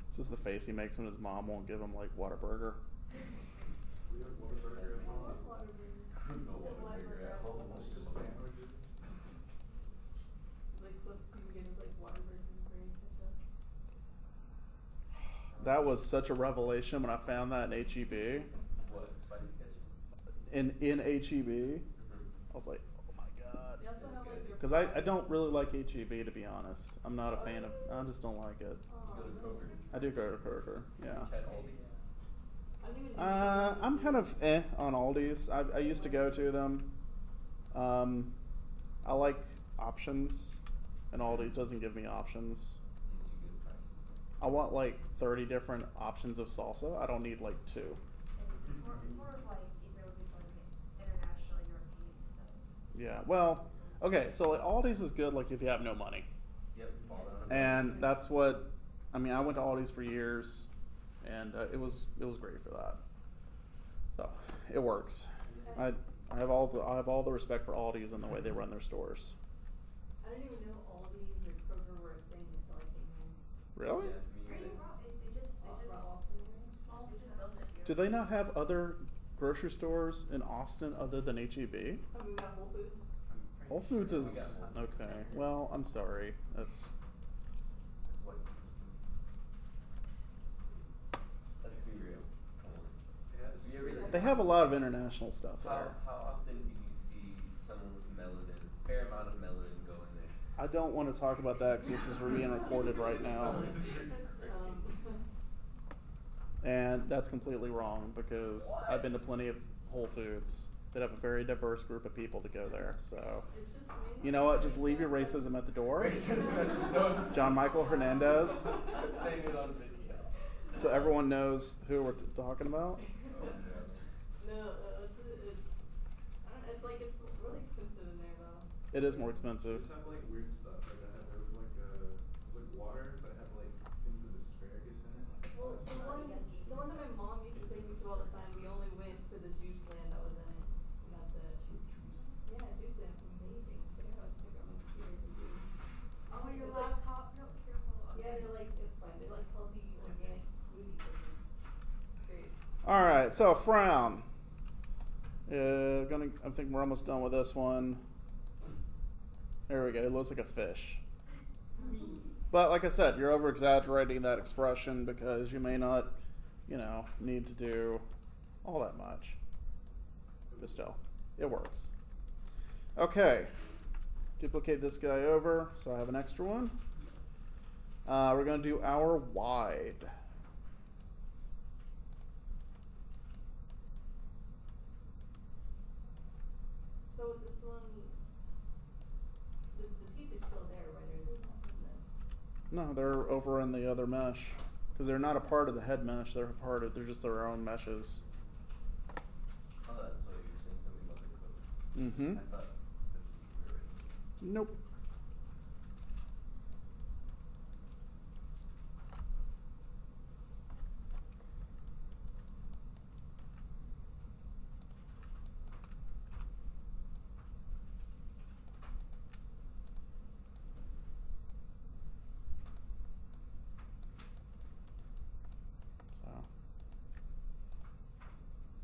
This is the face he makes when his mom won't give him like Whataburger. We have Whataburger at home. No Whataburger at home. It's just sandwiches. Like closest you can get is like Waterburger and ketchup. That was such a revelation when I found that in HEB. What? Spicy ketchup? In HEB, I was like, oh my god. They also have like your. Because I don't really like HEB, to be honest. I'm not a fan of, I just don't like it. Oh, You go to Kroger? I do go to Kroger, yeah. Tried Aldi's? I don't even know. I'm kind of on Aldi's. I used to go to them. I like options, and Aldi doesn't give me options. Gives you good prices. I want like 30 different options of salsa. I don't need like 2. It's more of like if you're looking for like international European stuff. Yeah, well, okay, so like Aldi's is good like if you have no money. Yep, fall down. And that's what, I mean, I went to Aldi's for years, and it was great for that. So it works. I have all the respect for Aldi's and the way they run their stores. I didn't even know Aldi's or Kroger were a thing until I came here. Really? Yeah, me Pretty either. well, they just Austin area. small, they just built it here. Do they not have other grocery stores in Austin other than HEB? I mean, we got Whole Foods. Whole Foods We is got Whole Foods. okay. Well, I'm sorry. That's That's what. Let's be real. Come on. Yeah, Have you ever seen- they have a lot of international stuff How there. often do you see someone with melanin, fair amount of melanin go in there? I don't want to talk about that because this is being recorded right now, and that's completely wrong because I've been to plenty of Whole Foods that have a very diverse group of people that go there. So, It's just me. you know what? Just leave your racism at the door. Racism at the door. John Michael Hernandez, Saying it on video. so everyone knows who we're talking about. Oh, yeah. No, it's I don't know, it's like it's really expensive in there though. It is more They expensive. just have like weird stuff. Like there was like water, but it had like things with asparagus in it. Like, Well, that's the not- one that my mom used to take me to all the time, we only went for the juice land that was in it. And that's it. Yeah, juice land, amazing. They have a sticker on my computer for juice. Oh, your It's like- laptop, no, careful. Yeah, they're like, it's fine. They're like healthy organic smoothie business. Great. All right, so Frown. I think we're almost done with this one. There we go. It looks like a fish. But like I said, you're over exaggerating that expression because you may not, need to do all that much. But still, it works. Okay. Duplicate this guy over so I have an extra one. We're going to do our wide. So with this one, the teeth are still there, right? Or they're not in this? No, they're over in the other mesh. because they're not a part of the head mesh. They're just their own meshes. Oh, that's why you're saying something about the equipment. Mm-hmm. I thought that you were Nope.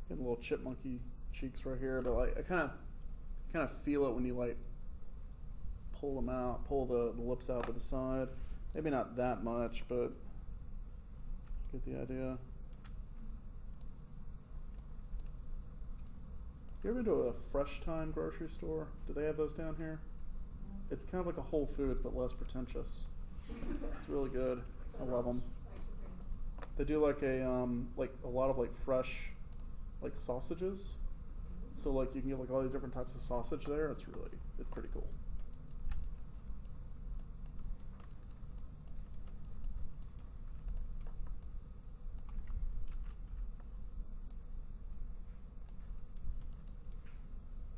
Getting a little chipmunky cheeks right here, but like I kind of feel it when you like pull them out, pull the lips out to the side. Maybe not that much, but get the idea. You ever go to a Fresh Time grocery store? Do they have those down here? It's kind of like a Whole Foods, but less pretentious. It's really good. I love them. They do like a lot of like fresh, like sausages. So like you can get like all these different types of sausage there. It's pretty cool.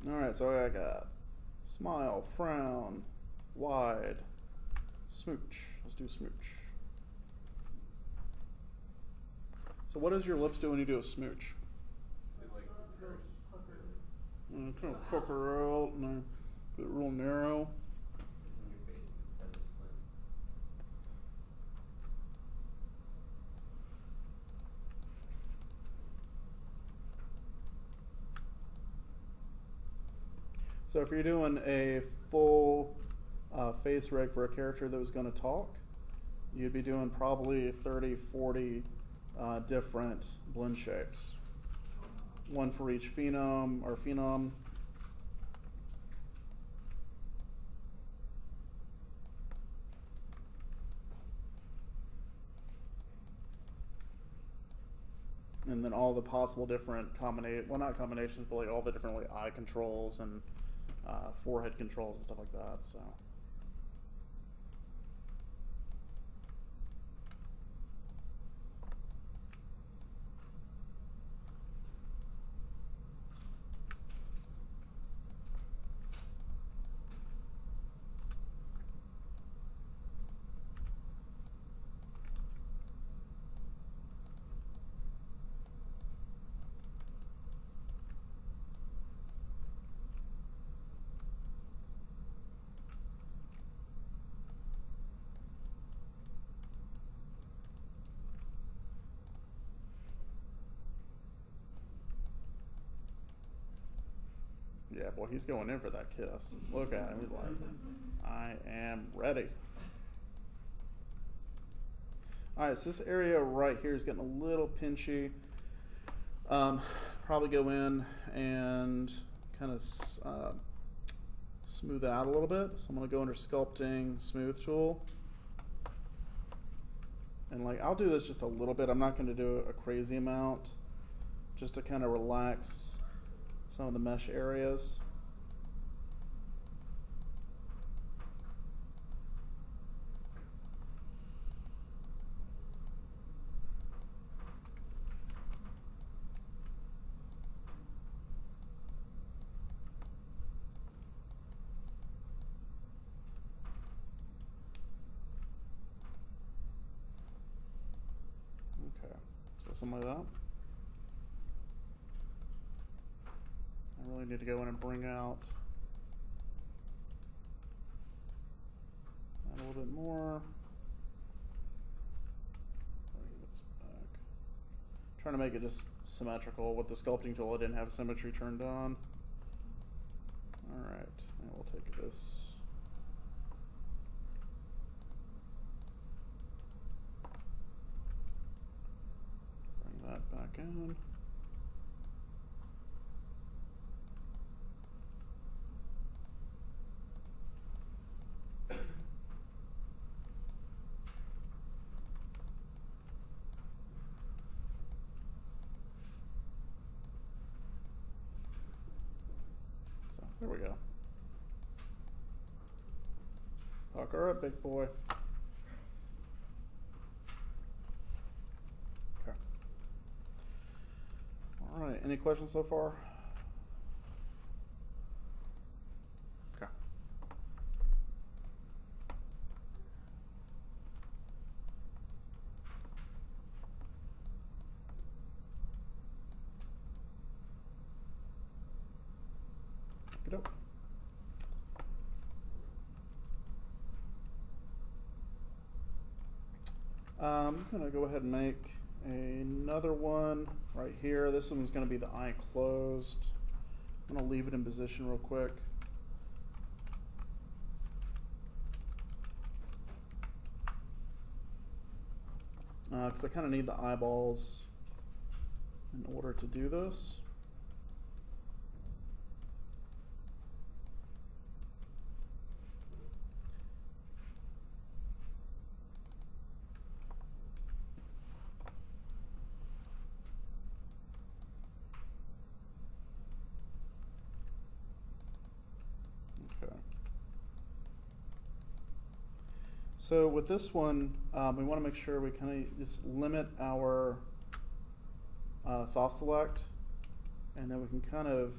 Alright, so I got smile, frown, wide, smooch. Let's do smooch. So what does your lips do when you do a smooch? They like purse. Kind of pucker out and get it real narrow. in your face, it's kind of slim. So if you're doing a full face rig for a character that was going to talk, you'd be doing probably 30, 40 different blend shapes. One for each phenom or phenom. And then all the possible different not combinations, but like all the different like eye controls and forehead controls and stuff like that. So. Yeah, boy, he's going in for that kiss. Look at him. He's like, I am ready. All right, so this area right here is getting a little pinchy. Probably go in and kind of smooth it out a little bit. So I'm going to go under Sculpting, Smooth Tool. And like, I'll do this just a little bit. I'm not going to do a crazy amount, just to kind of relax some of the mesh areas. Okay, so something like that. I really need to go in and bring out that a little bit more. Bring this back. Trying to make it just symmetrical. With the sculpting tool, I didn't have symmetry turned on. All right, and we'll take this. Bring that back in. There we go. Pucker up, big boy. any questions so far? Okay. Get up. I'm going to go ahead and make another one right here. This one's going to be the eye closed. I'm going to leave it in position real quick. Because I kind of need the eyeballs in order to do this. So with this one, we want to make sure we kind of just limit our soft select, and then we can kind of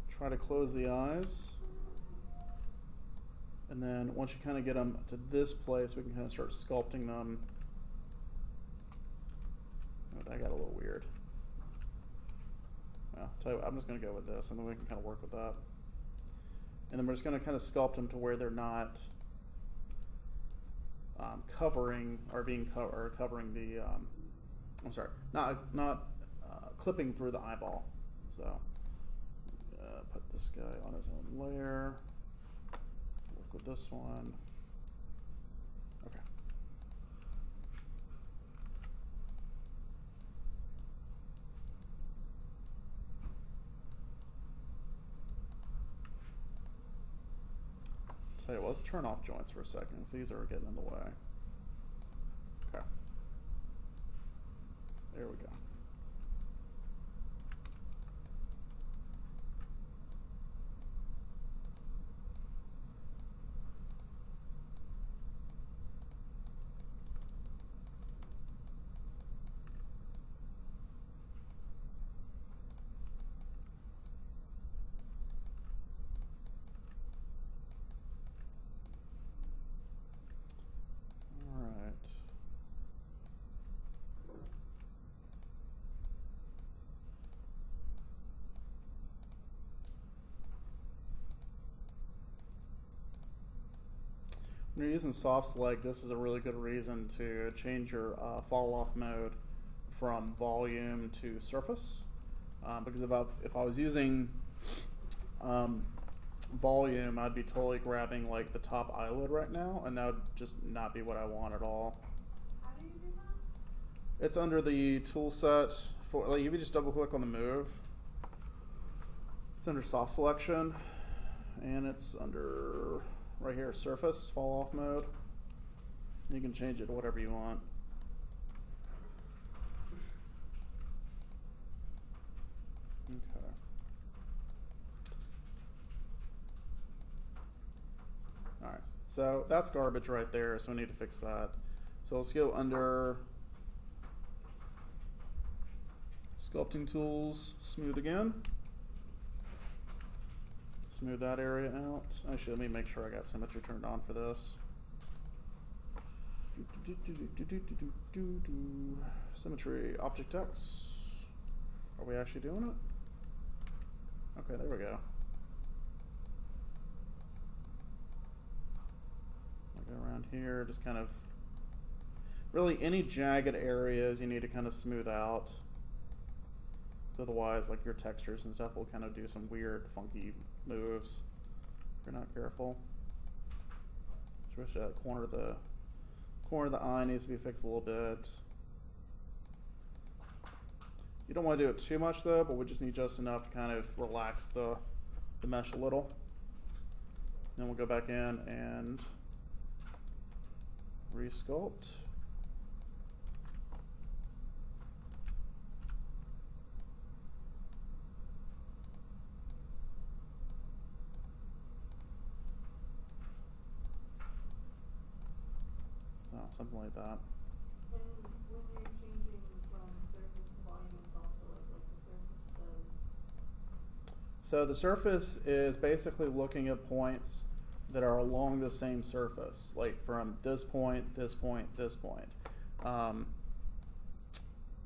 try to close the eyes. And then once you kind of get them to this place, we can kind of start sculpting them. Oh, that got a little weird. Well, I'll tell you what, I'm just going to go with this, and then we can kind of work with that. And then we're just going to kind of sculpt them to where they're not covering or covering the I'm sorry, not clipping through the eyeball. So put this guy on his own layer. Work with this one. Okay. Tell you what, let's turn off joints for a second, because these are getting in the way. Okay. There we go. When you're using soft select, this is a really good reason to change your fall off mode from volume to surface. Because if I was using volume, I'd be totally grabbing like the top eyelid right now, and that would just not be what I want at all. How do you do that? It's under the tool set for, like, if you just double click on the move, it's under soft selection, and it's under right here, surface, fall off mode. You can change it to whatever you want. Okay. All right, so that's garbage right there, so we need to fix that. So let's go under sculpting tools, smooth again. Smooth that area out. Actually, let me make sure I got symmetry turned on for this. Symmetry, object X. Are we actually doing it? Okay, there we go. I'll go around here, just kind of, really any jagged areas you need to kind of smooth out. So otherwise, like your textures and stuff will kind of do some weird, funky moves if you're not careful. Especially that corner of the eye needs to be fixed a little bit. You don't want to do it too much though, but we just need just enough to kind of relax the mesh a little. Then we'll go back in and resculpt. Something like that. And when you're changing from surface to volume and soft select, So the surface is basically looking at points that are along the same surface, like from this point, this point, this point.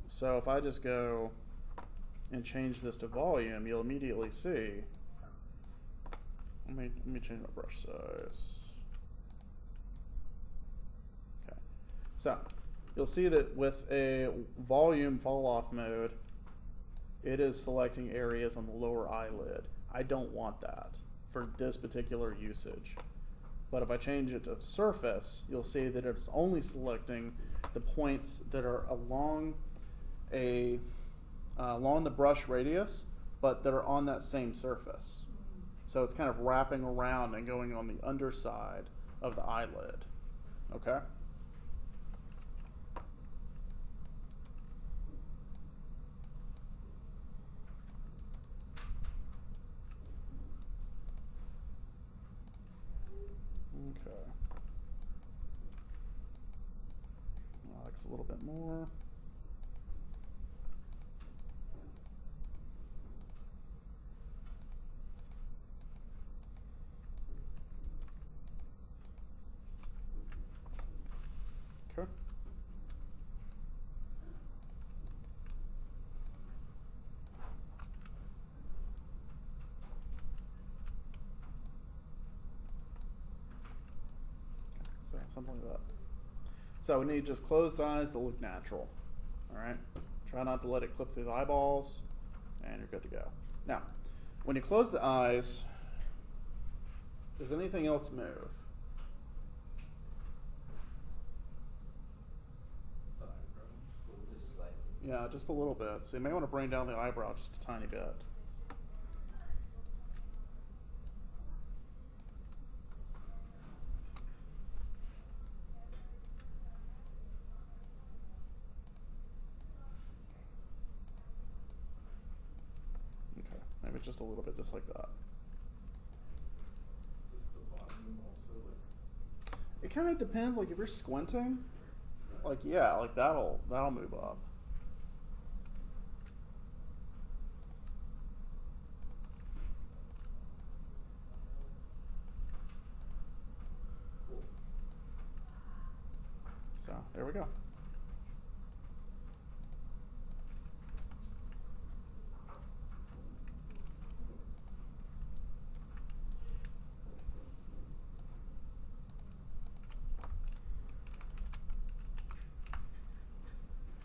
So if I just go and change this to volume, you'll immediately see. Let me change my brush size. Okay. So you'll see that with a volume fall off mode, it is selecting areas on the lower eyelid. I don't want that for this particular usage. But if I change it to surface, you'll see that it's only selecting the points that are along along the brush radius, but that are on that same surface. So it's kind of wrapping around and going on the underside of the eyelid. Okay? Okay. Relax a little bit more. Okay. So something like that. So we need just closed eyes that look natural. All right. Try not to let it clip through the eyeballs, and you're good to go. Now, when you close the eyes, does anything else move? Just slightly. Yeah, just a little bit. So you may want to bring down the eyebrow just a tiny bit. Okay, maybe just a little bit, just like that. Does the volume also like? It kind of depends. Like if you're squinting, like yeah, like that'll move up. Cool. So there we go.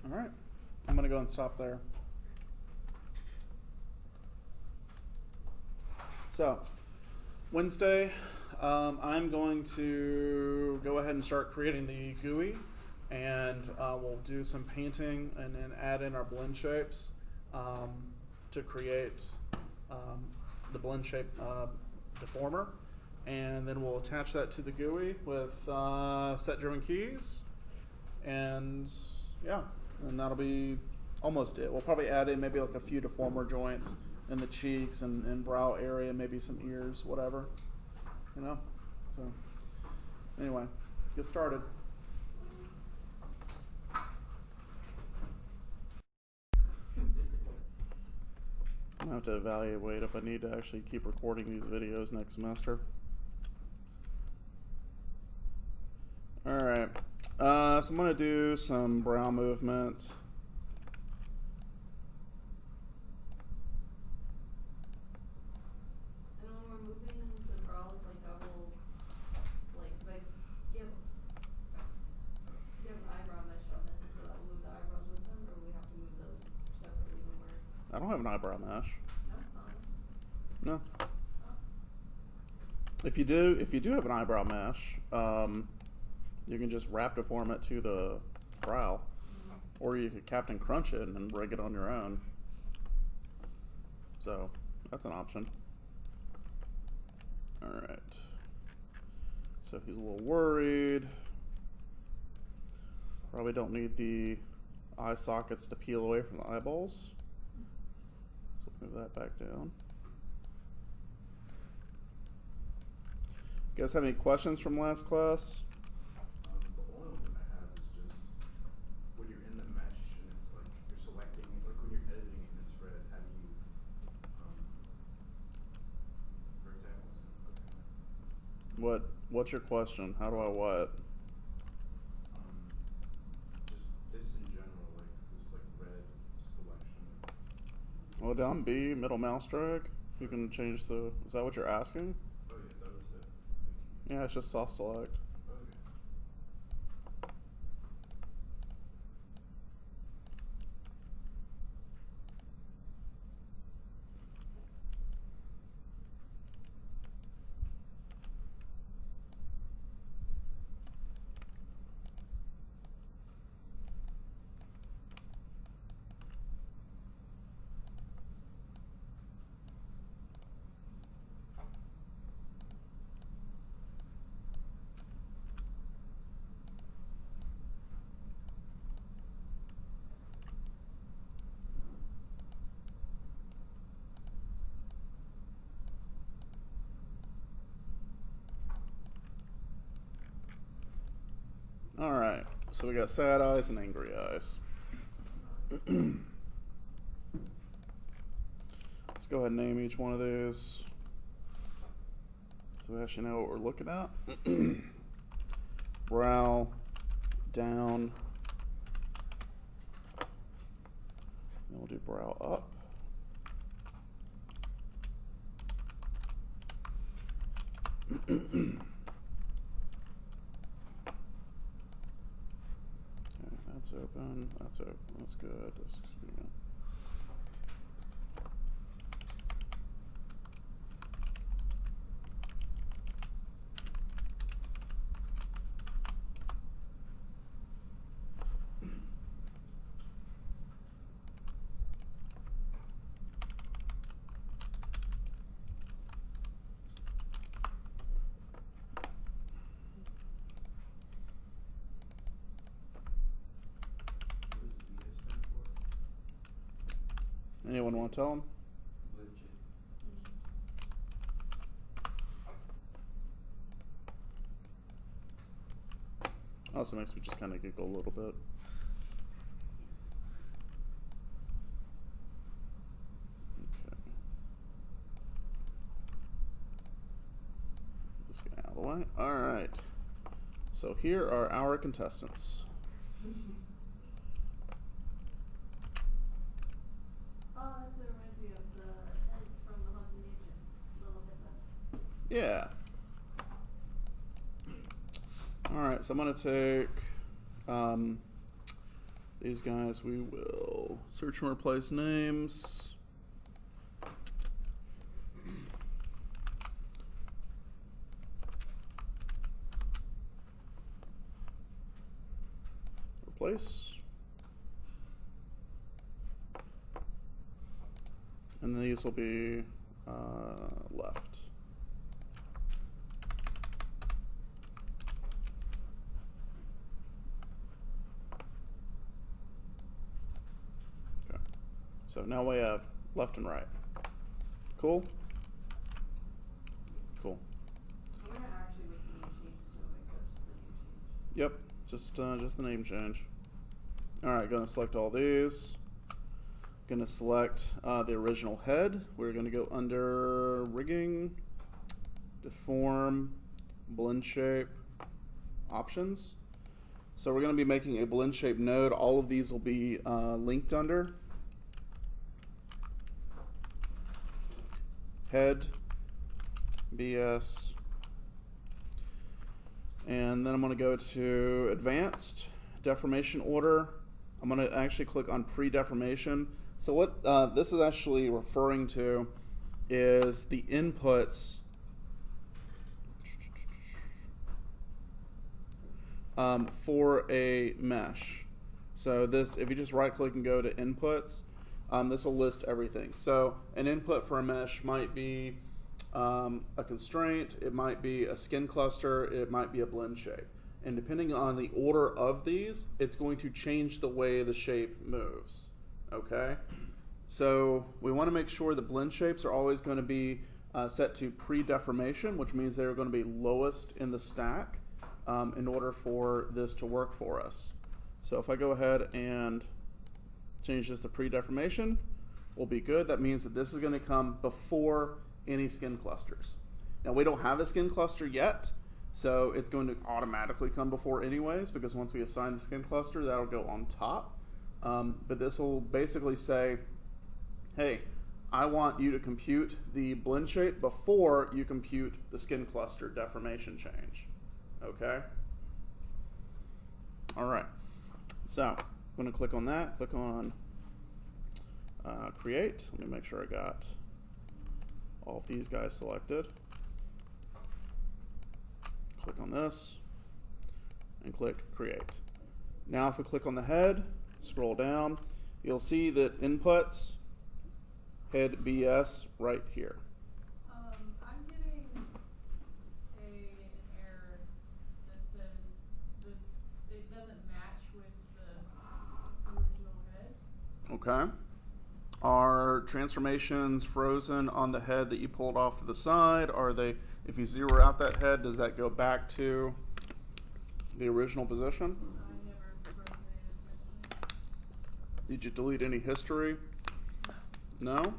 All right, I'm gonna go and stop there. So, Wednesday, I'm going to go ahead and start creating the GUI, and we'll do some painting and then add in our blend shapes to create the blend shape deformer, and then we'll attach that to the GUI with set-driven keys, and yeah, and that'll be almost it. We'll probably add in maybe like a few deformer joints in the cheeks and brow area, maybe some ears, whatever, you know. So anyway, get started. I'm gonna have to evaluate if I need to actually keep recording these videos next semester. All right, so I'm gonna do some brow movement. And when we're moving the brows, like I will, like, cause you have an eyebrow mesh on this, so that will move the eyebrows with them, or we have to move those separately when we're, I don't have an eyebrow mesh. no? No. If you do have an eyebrow mesh, you can just wrap deform it to the brow, or you could Captain Crunch it and rig it on your own. So that's an option. All right. So he's a little worried. Probably don't need the eye sockets to peel away from the eyeballs. So move that back down. You guys have any questions from last class? The only one I have is just when you're in the mesh and it's like you're selecting, like when you're editing and it's red, how do you What's your question? How do I what? Just this in general, like this like red selection. Well, down B, middle mouse drag. You can change the. Is that what you're asking? Oh yeah, that was it. Thank you. Yeah, it's just soft select. Okay. All right. So we got sad eyes and angry eyes. Let's go ahead and name each one of these, so we actually know what we're looking at. Brow, down. Then we'll do brow up. Okay, that's open. That's open. That's good. That's, yeah. What does ES stand for? Anyone want to tell them? Legit. Also makes me just kind of giggle a little bit. Okay. This guy out of the way. All right. So here are our contestants. Oh, that's what reminds me of the heads from the Haunted Mansion. Little Hippos. Yeah. All right, so I'm going to take these guys. We will search and replace names. Replace. And these will be left. Okay. So now we have left and right. Cool? Cool. I'm gonna actually make the name change to myself, just the name change. Yep, just the name change. All right, gonna select all these. Gonna select the original head. We're gonna go under rigging, deform, blend shape, options. So we're gonna be making a blend shape node. All of these will be linked under head, BS, and then I'm gonna go to advanced, deformation order. I'm gonna actually click on pre-deformation. So what this is actually referring to is the inputs for a mesh. So this, if you just right click and go to inputs, this will list everything. So an input for a mesh might be a constraint, it might be a skin cluster, it might be a blend shape. And depending on the order of these, it's going to change the way the shape moves. Okay? So we want to make sure the blend shapes are always going to be set to pre-deformation, which means they're going to be lowest in the stack in order for this to work for us. So if I go ahead and change this to pre-deformation, we'll be good. That means that this is going to come before any skin clusters. Now we don't have a skin cluster yet, so it's going to automatically come before anyways, because once we assign the skin cluster, that'll go on top. But this will basically say, hey, I want you to compute the blend shape before you compute the skin cluster deformation change. Okay? All right. So I'm going to click on that. Click on Create. Let me make sure I got all of these guys selected. Click on this and click Create. Now if we click on the head, scroll down, you'll see that inputs, head BS right here. I'm getting an error that says it doesn't match with the original head. Okay. Are transformations frozen on the head that you pulled off to the side? Are they, if you zero out that head, does that go back to the original position? I never froze it. Did you delete any history? No? Well,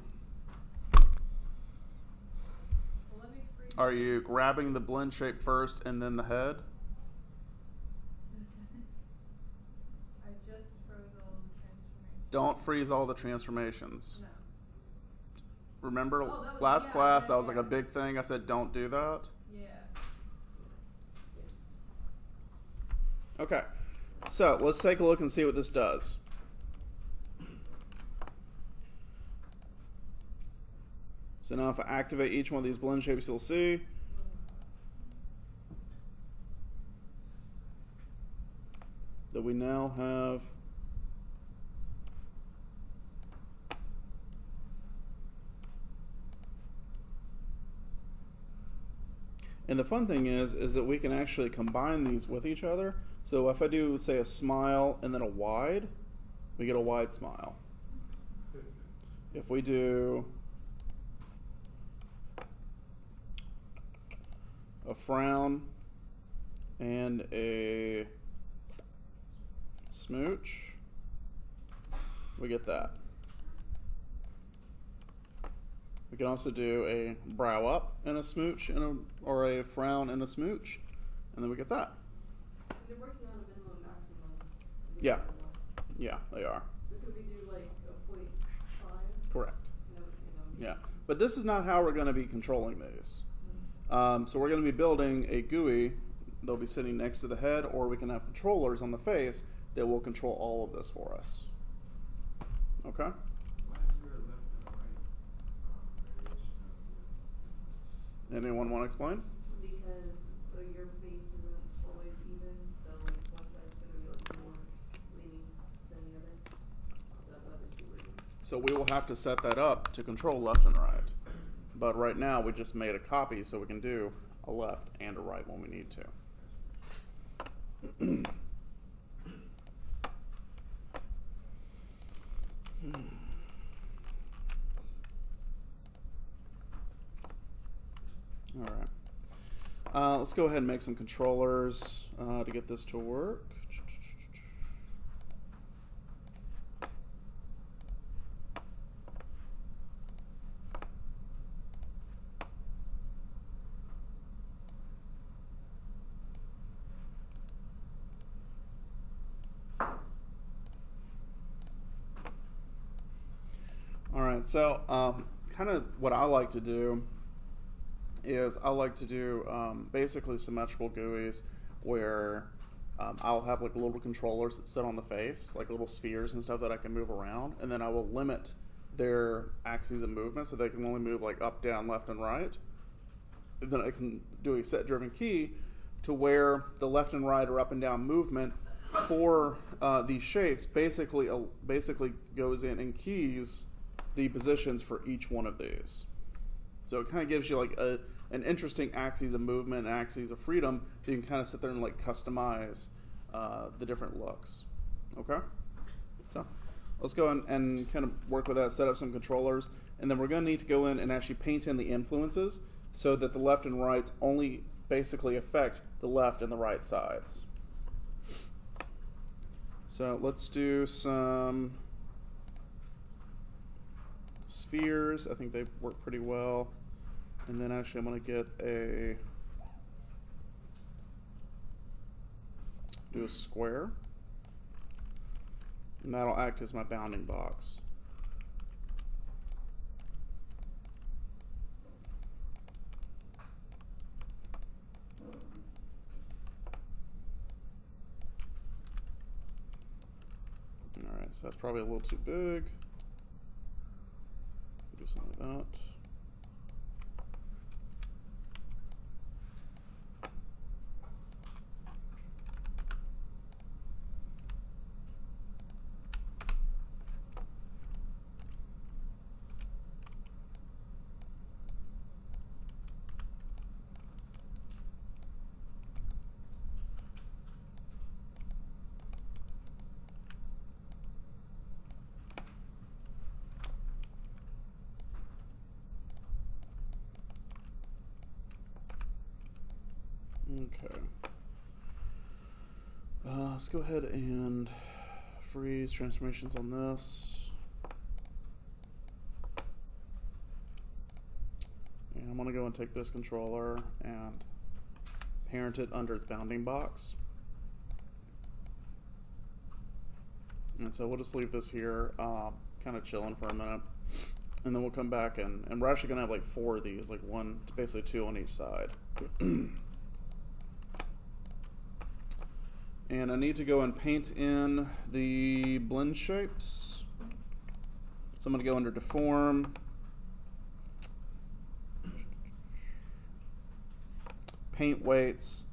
let me freeze Are you grabbing the blend shape first and then the head? I just froze all the transformations. Don't freeze all the transformations. No. Remember Oh, that was- last yeah, class, yeah, that was like yeah. a big thing. I said don't do that. Yeah. Okay, so let's take a look and see what this does. So now if I activate each one of these blend shapes, you'll see that we now have and the fun thing is that we can actually combine these with each other. So if I do, say, a smile and then a wide, we get a wide smile. If we do a frown and a smooch, we get that. We can also do a brow up and a smooch or a frown and a smooch, and then we get that. They're working on a minimum maximum. Yeah. Yeah, they are. So could we do like a 0.5? Correct. No, Yeah. But this is not how we're going to be controlling these. So we're going to be building a GUI that'll be sitting next to the head, or we can have controllers on the face that will control all of this for us. Okay? Why is there a left and a right variation of Anyone want to explain? Because so your face isn't always even, so like one side's gonna be like more leaning than the other. So that's why there's two reasons. So we will have to set that up to control left and right. But right now we just made a copy so we can do a left and a right when we need to. All right. Let's go ahead and make some controllers to get this to work. All right, so kind of what I like to do is I like to do basically symmetrical GUIs where I'll have like little controllers that sit on the face, like little spheres and stuff that I can move around, and then I will limit their axes of movement so they can only move like up, down, left, and right. And then I can do a set driven key to where the left and right or up and down movement for these shapes basically goes in and keys the positions for each one of these. So it kind of gives you like an interesting axes of movement, axes of freedom that you can kind of sit there and like customize the different looks. Okay? So let's go and kind of work with that, set up some controllers, and then we're going to need to go in and actually paint in the influences so that the left and rights only basically affect the left and the right sides. So let's do some spheres. I think they work pretty well. And then actually I'm going to get do a square. And that'll act as my bounding box. Alright, so that's probably a little too big. Do something like that. Okay. Let's go ahead and freeze transformations on this. And I'm going to go and take this controller and parent it under its bounding box. And so we'll just leave this here kind of chilling for a minute. And then we'll come back and we're actually going to have like 4 of these, like one, basically 2 on each side. And I need to go and paint in the blend shapes. So I'm going to go under Deform, Paint Weights,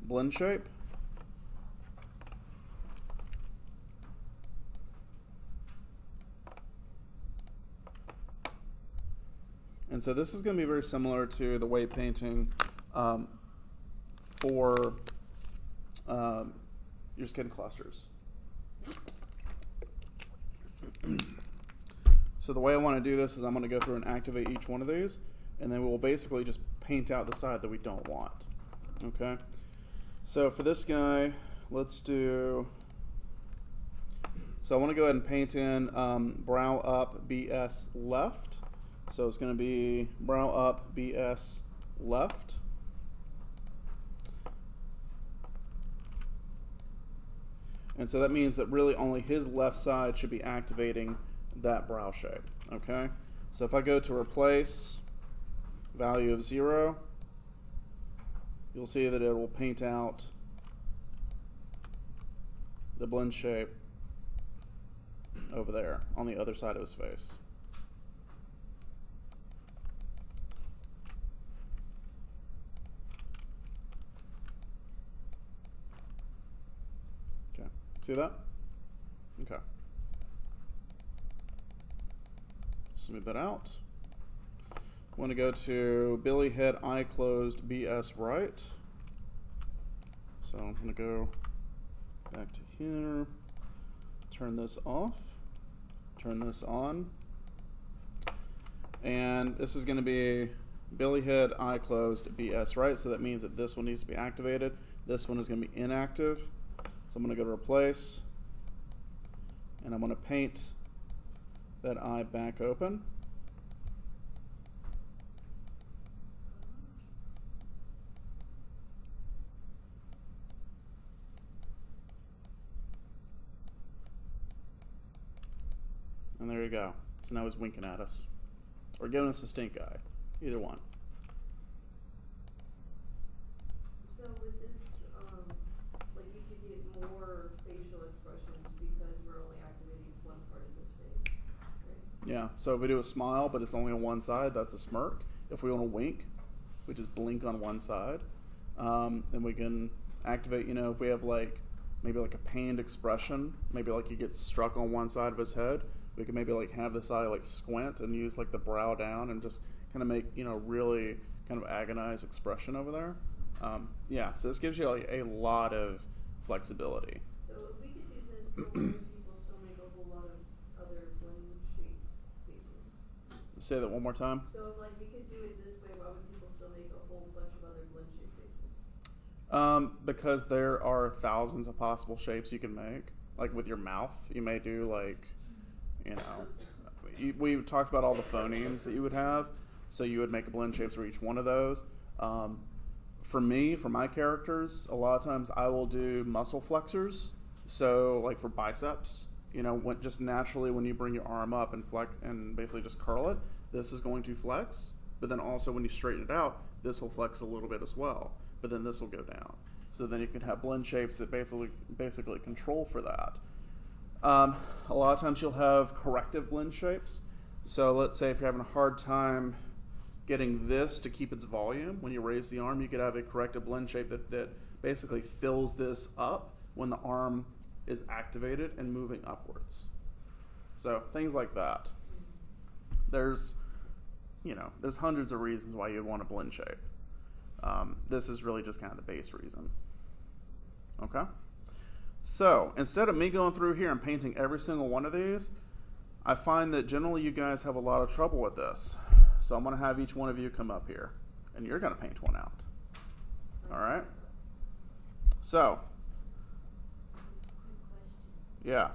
Blend Shape. And so this is going to be very similar to the weight painting for your skin clusters. So the way I want to do this is I'm going to go through and activate each one of these, and then we'll basically just paint out the side that we don't want. Okay? So for this guy, let's do... So I want to go ahead and paint in brow up, BS left. So it's going to be brow up, BS left. And so that means that really only his left side should be activating that brow shape. Okay? So if I go to replace, value of 0, you'll see that it will paint out the blend shape over there on the other side of his face. Okay, see that? Okay. Smooth that out. I want to go to Billy Head, Eye Closed, BS right. So I'm going to go back to here, turn this off, turn this on, and this is going to be Billy Head, Eye Closed, BS right. So that means that this one needs to be activated. This one is going to be inactive. So I'm going to go to replace, and I'm going to paint that eye back open. And there you go. So now he's winking at us. Or giving us a stink eye. Either one. So with this, like you could get more facial expressions because we're only activating one part of this face, right? Yeah, so if we do a smile, but it's only on one side, that's a smirk. If we want to wink, we just blink on one side. Then we can activate, you know, if we have like, maybe like a pained expression, maybe like he gets struck on one side of his head, we can maybe like have this eye like squint and use like the brow down and just kind of make, you know, really kind of agonized expression over there. Yeah, so this gives you like a lot of flexibility. So if we could do this, then why would people still make a whole lot of other blend shape faces? Say that one more time. So if like we could do it this way, why would people still make a whole bunch of other blend shape faces? Because there are thousands of possible shapes you can make. Like with your mouth, you may do like, you know, we talked about all the phonemes that you would have. So you would make a blend shapes for each one of those. For me, for my characters, a lot of times I will do muscle flexors. So like for biceps, you know, just naturally when you bring your arm up and flex and basically just curl it, this is going to flex. But then also when you straighten it out, this will flex a little bit as well. But then this will go down. So then you can have blend shapes that basically control for that. A lot of times you'll have corrective blend shapes. So let's say if you're having a hard time getting this to keep its volume, when you raise the arm, you could have a corrective blend shape that basically fills this up when the arm is activated and moving upwards. So things like that. There's hundreds of reasons why you'd want a blend shape. This is really just kind of the base reason. Okay? So instead of me going through here and painting every single one of these, I find that generally you guys have a lot of trouble with this. So I'm going to have each one of you come up here, and you're going to paint one out. All right? So, yeah.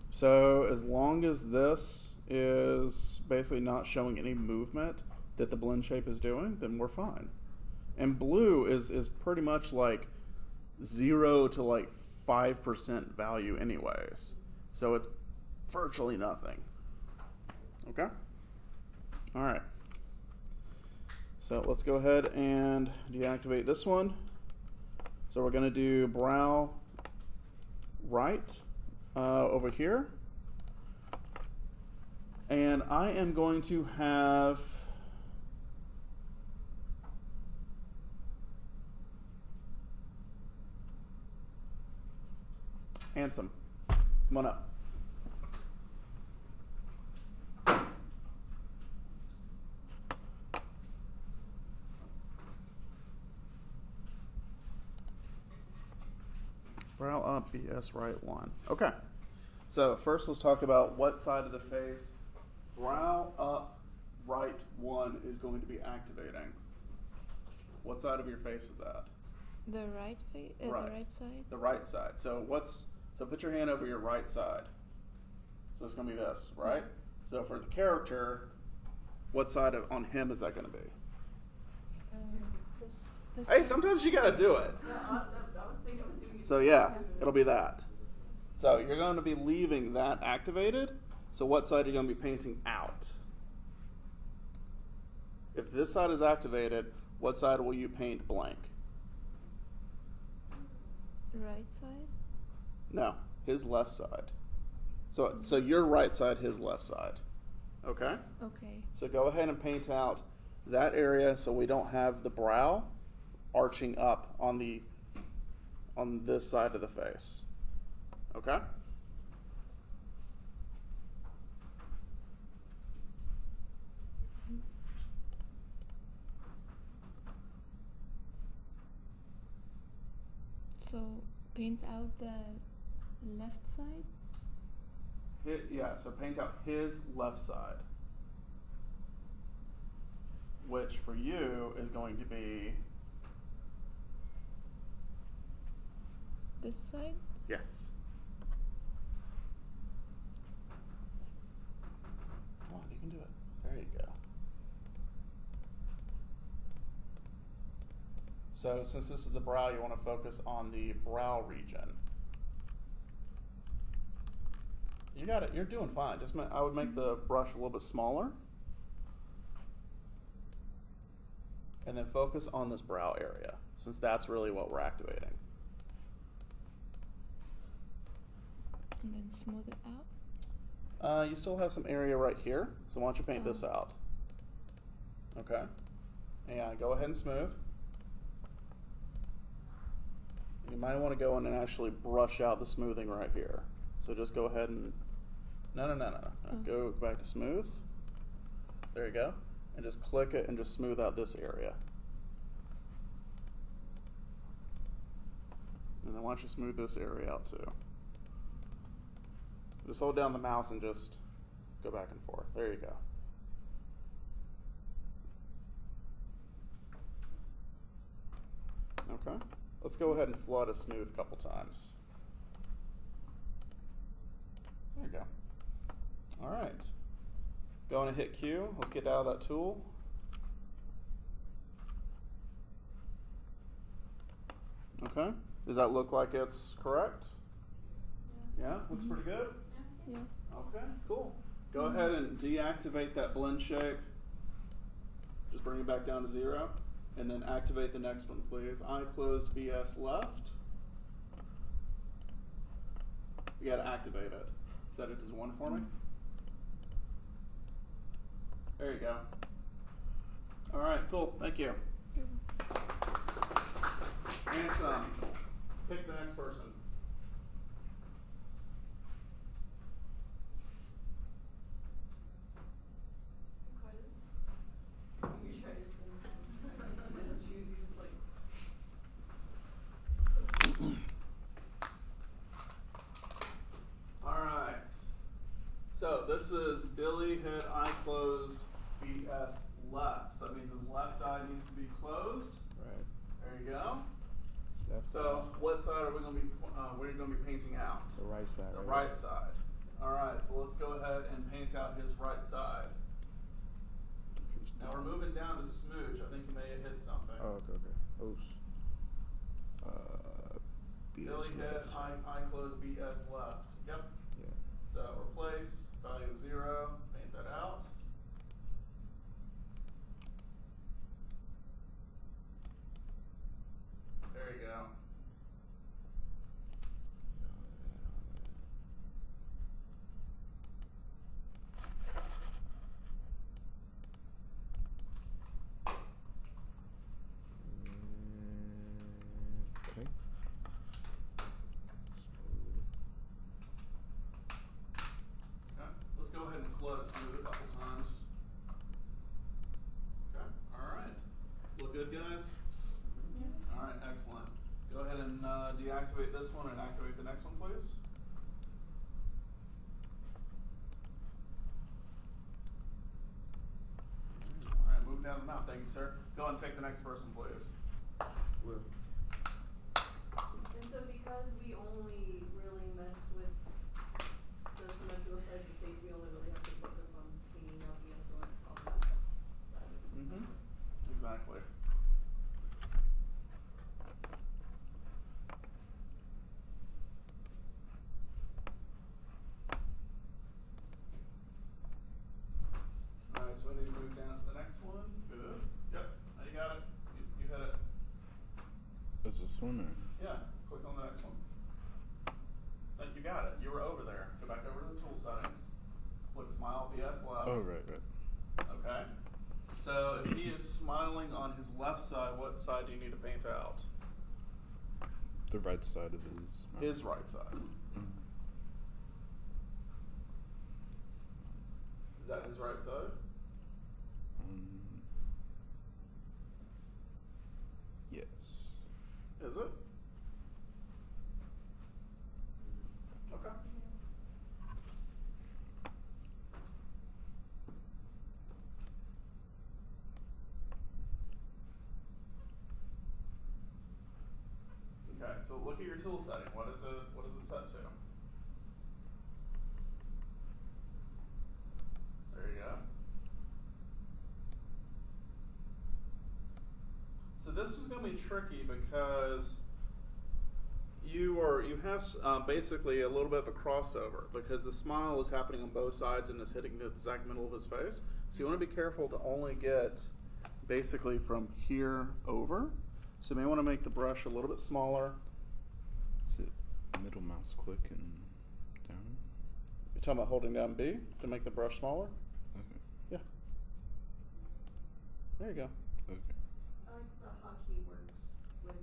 So as long as this is basically not showing any movement that the blend shape is doing, then we're fine. And blue is pretty much like 0 to like 5% value anyways. So it's virtually nothing. Okay? All right. So let's go ahead and deactivate this one. So we're going to do brow right over here. And I am going to have Handsome. Come on up. Brow up, BS right 1. Okay. So first let's talk about what side of the face brow up right 1 is going to be activating. What side of your face is that? The right face, Right. the right side. The right side. So put your hand over your right side. So it's going to be this, right? So for the character, what side on him is that going to be? This Hey, side. sometimes you got to do it. I was thinking of doing So yeah, it'll be that. So you're going to be leaving that activated. So what side are you going to be painting out? If this side is activated, what side will you paint blank? Right side. No, his left side. So your right side, his left side. Okay? Okay. So go ahead and paint out that area so we don't have the brow arching up on this side of the face. Okay? So paint out the left side. Yeah, so paint out his left side, which for you is going to be This side. yes. Come on, you can do it. There you go. So since this is the brow, you want to focus on the brow region. You got it. You're doing fine. I would make the brush a little bit smaller. And then focus on this brow area, since that's really what we're activating. And then smooth it out. You still have some area right here, so why don't you paint this out? Okay. And go ahead and smooth. You might want to go in and actually brush out the smoothing right here. So just go ahead and no. Go back to smooth. There you go. And just click it and just smooth out this area. And then why don't you smooth this area out too? Just hold down the mouse and just go back and forth. There you go. Okay. Let's go ahead and flood a smooth a couple times. There you go. All right. Going to hit Q. Let's get out of that tool. Okay. Does that look like it's correct? Yeah, looks pretty good. Yeah. Okay, cool. Go ahead and deactivate that blend shape. Just bring it back down to 0. And then activate the next one, please. I closed BS left. You gotta activate it. Set it as 1 for me. There you go. All right, cool. Thank you. Handsome. Pick the next person. You try to spin and choose, you just like. All right. So this is Billy hit I closed BS left. So that means his left eye needs to be closed. Right. There you go. Left So side. what side are we going to be? We're going to be painting out The right side. the right side. All right. So let's go ahead and paint out his right side. Now we're moving down to smooch. I think you may have hit something. Oh, okay, okay. Oops. Billy BS hit left. I close BS left. Yep. Yeah. So replace value 0. Paint that out. There you go. Okay. Okay. Let's go ahead and flood a smooth a couple times. Okay. All right. Look good, guys? All right. Excellent. Go ahead and deactivate this one and activate the next one, please. All right. Moving down the map. Thank you, sir. Go ahead and pick the next person, please. Will. And so because we only really mess with the symmetrical side of the face, we only really have to focus on cleaning out the influence on that side of the Mm-hmm. Exactly. All right, so we need to move down to the next one. Good. Yep. Now you got it. You hit it. Is this one or? Yeah. Click on the next one. You got it. You were over there. Go back over to the tool settings. Click smile BS left. Oh, right, right. Okay. So if he is smiling on his left side, what side do you need to paint out? The right side of his mouth. His right side. Mhm. Is that his right side? Yes. Is it? Okay. Okay, so look at your tool setting. What is it set to? There you go. So this was going to be tricky because you have basically a little bit of a crossover because the smile is happening on both sides and is hitting the exact middle of his face. So you want to be careful to only get basically from here over. So you may want to make the brush a little bit smaller. Is it middle mouse click and down? You're talking about holding down B to make the brush smaller? Okay. Yeah. There you go. Okay. I like the hotkey works with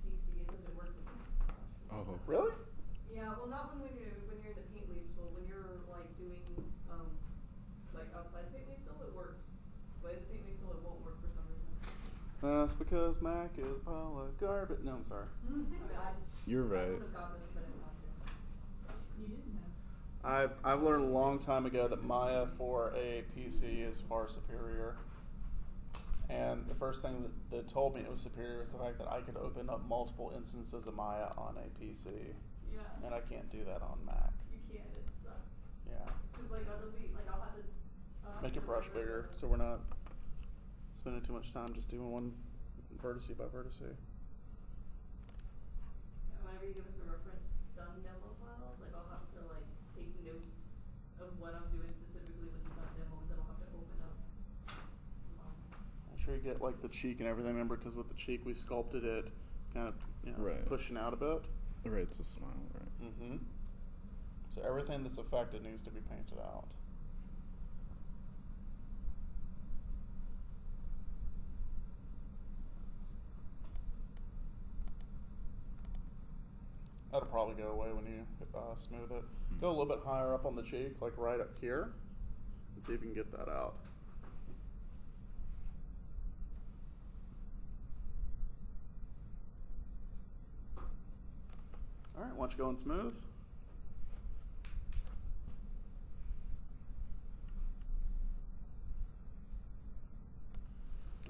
PC. It doesn't work with Oh. Really? Yeah, well, not when you're in the paint leaf tool. When you're like doing like outside paint leaf tool, it works. But in the paint leaf tool, it won't work for some reason. That's because Mac is a pile of garbage. No, I'm sorry. You're I right. would have got this, but I didn't want to. You didn't have. I've learned a long time ago that Maya for a PC is far superior. And the first thing that told me it was superior was the fact that I could open up multiple instances of Maya on a PC. Yeah. And I can't do that on Mac. You can't. It sucks. like other week, like I'll have to. Make it brush bigger so we're not spending too much time just doing one vertice by vertice. Whenever you give us the reference done demo files, like I'll have to like take notes of what I'm doing specifically with the done demo, then I'll have to open up. I'm sure you get like the cheek and everything. Remember, because with the cheek we sculpted it, kind of Right. pushing out a bit. Right, it's a smile, right? Mm-hmm. So everything that's affected needs to be painted out. That'll probably go away when you smooth it. Go a little bit higher up on the cheek, like right up here, and see if you can get that out. All right, why don't you go and smooth?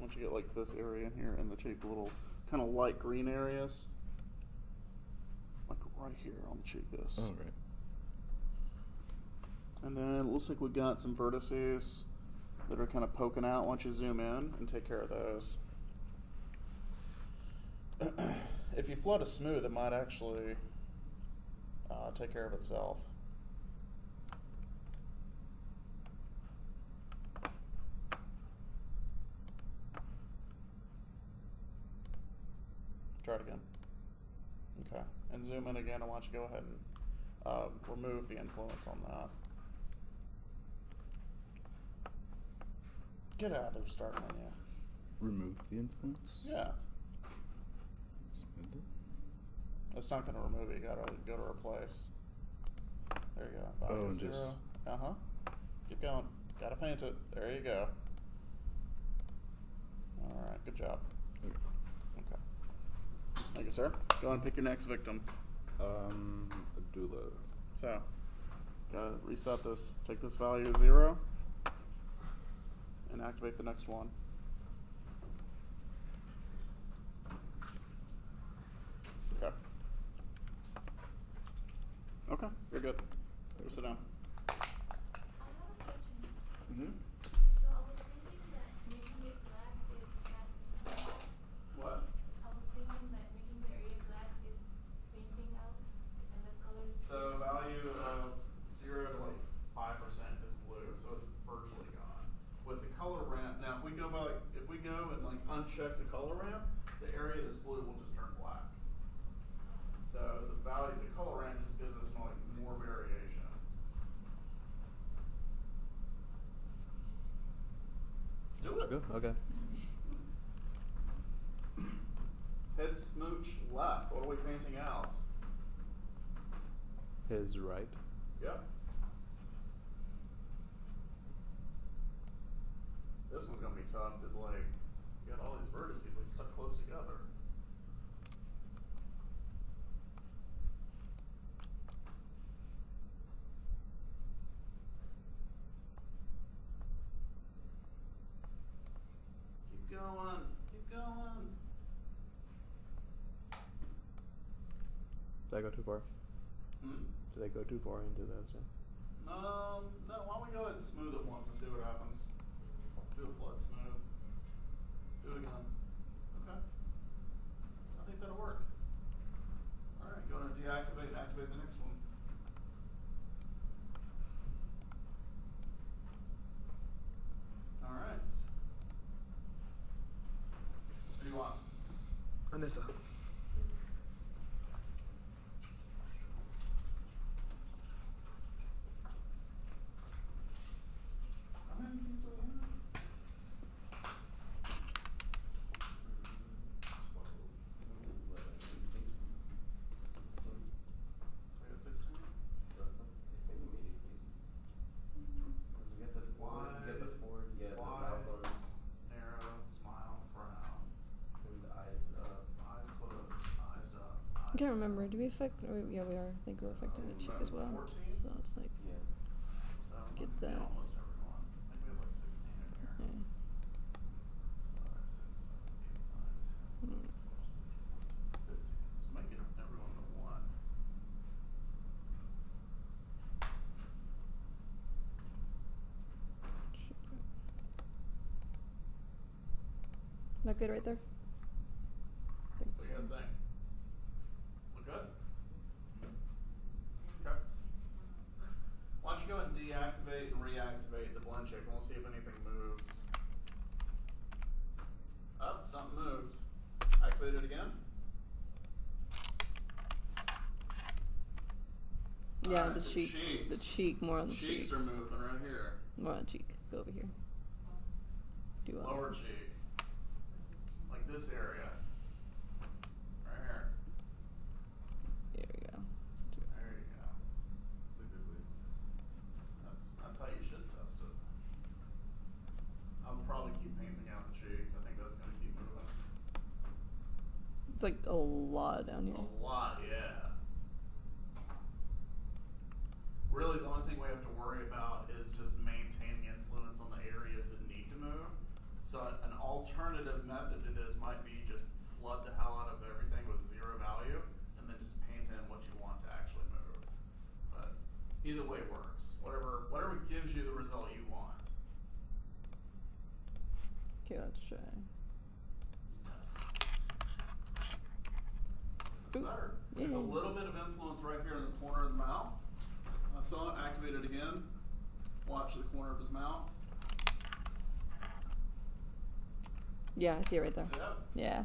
Once you get like this area in here in the cheek, little kind of light green areas, like right here on the cheek, this. Oh, right. And then it looks like we got some vertices that are kind of poking out. Why don't you zoom in and take care of those? If you flood a smooth, it might actually take care of itself. Try it again. Okay. And zoom in again. I want you to go ahead and remove the influence on that. Get out of there, start menu. Remove the influence? Yeah. Smooth it. It's not going to remove it. You got to go to replace. There you go. Oh, Value and 0. just- Uh-huh. Keep going. Got to paint it. There you go. All right. Good job. Okay. Okay. Thank you, sir. Go ahead and pick your next victim. Abdullah. So, gotta reset this. Take this value 0 and activate the next one. Okay. Okay, you're good. Go sit down. I have a question. Mm-hmm. So I was thinking that making it black is that. What? I was thinking that making the area black is painting out, and the colors. So value of 0 to like 5% is blue, so it's virtually gone. With the color ramp, now if we go and like uncheck the color ramp, the area that's blue will just turn black. So the color ramp just gives us more variation. Do it. Good. Okay. Head smooch left. What are we painting out? His right. Yep. This one's gonna be tough because like you got all these vertices like stuck close together. Keep going. Keep going. Did I go too far? Did I go too far into that? So? No, why don't we go ahead and smooth it once and see what happens. Do a flood smooth. Do it again. Okay. I think that'll work. Alright, go ahead and deactivate and activate the next one. Alright. Who do you want? Anissa. How many keys do we have? I got 16. Wide, narrow, smile, frown. Eyes closed, eyes up. I can't remember. Do we affect? Yeah, we are. I think we're affecting the cheek as well. 14? So it's like, So Get we that. almost everyone. I think we have like 16 in here. yeah. 5, 6, 7, 8, 9, 10, 11, 12, 13, 14, 15. So make it everyone to 1. Not good right there? What do you guys think? Look good? Okay. Why don't you go and deactivate and reactivate the blend shape, and we'll see if anything moves. Oh, something moved. Activate it again. Yeah, Alright, the cheek. The cheeks. cheek, more on the Cheeks cheeks. are moving right here. More on the cheek. Go over here. Do Lower cheek. Like this area. Right here. There we go. There you go. It's a good way to test it. That's how you should test it. I'll probably keep painting out the cheek. I think that's gonna keep moving. It's like a lot down here. A lot, yeah. Really, the only thing we have to worry about is just maintaining influence on the areas that need to move. So an alternative method to this might be just flood the hell out of everything with zero value, and then just paint in what you want to actually move. But either way works. Whatever gives you the result you want. Okay, let's try. Just test. That's Ooh, better. There's a yeah. little bit of influence right here in the corner of the mouth. I saw it. Activate it again. Watch the corner of his mouth. Yeah, I see it right there. See that? Yeah.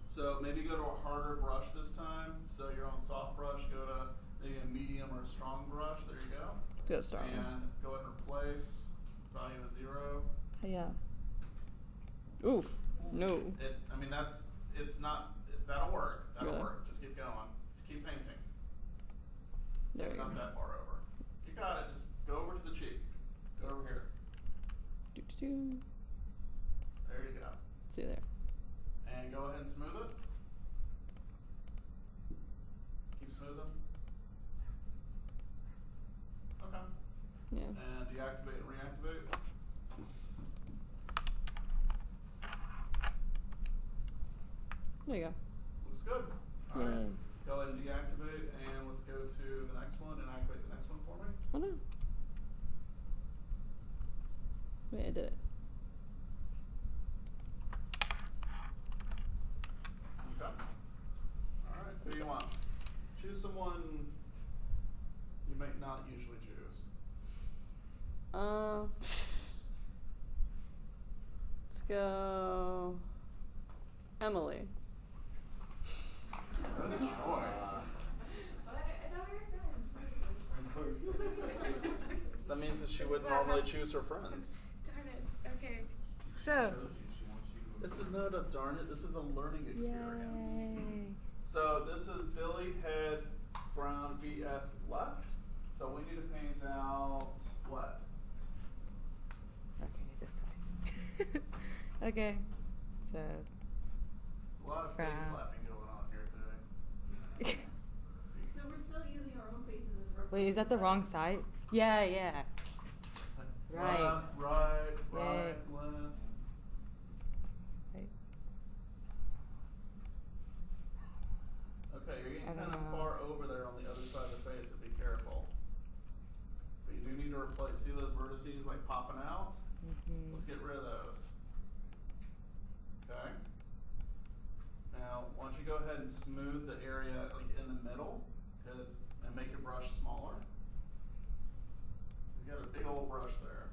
So maybe go to a harder brush this time. So you're on soft brush, go to maybe a medium or a strong brush. There you go. Do a star. And go ahead and replace value of 0. Yeah. Oof. No. I mean, it's not, that'll work. That'll Really? work. Just keep going. Just keep painting. There you go. Not that far over. You got it. Just go over to the cheek. Go over here. Do, do, do. There you go. See there. And go ahead and smooth it. Keep smoothing. Okay. Yeah. And deactivate and reactivate. There you go. Looks good. All right. Yay. Go ahead and deactivate, and let's go to the next one and activate the next one for me. Oh no. Wait, I did it. Okay. All right. Who do you want? Choose someone you might not usually choose. Let's go. Emily. Good choice. That means that she wouldn't normally choose her friends. Darn it. Okay. So. Shows you she wants you to This is not a darn it. This is a learning experience. Yay. So this is Billy, head, Frown, BS, left. So we need to paint out what? Okay, this side. Okay. So. There's a lot of face Frown. slapping going on here today. So we're still using our own faces as reference. Wait, is that the wrong side? Yeah, yeah. Right. Left, right, Yay. right, left. Right. Okay, you're getting I kind don't of know. far over there on the other side of the face, so be careful. But you do need to replace, see those vertices like popping out? Mm-hmm. Let's get rid of those. Okay. Now, why don't you go ahead and smooth the area like in the middle, and make your brush smaller. You got a big old brush there.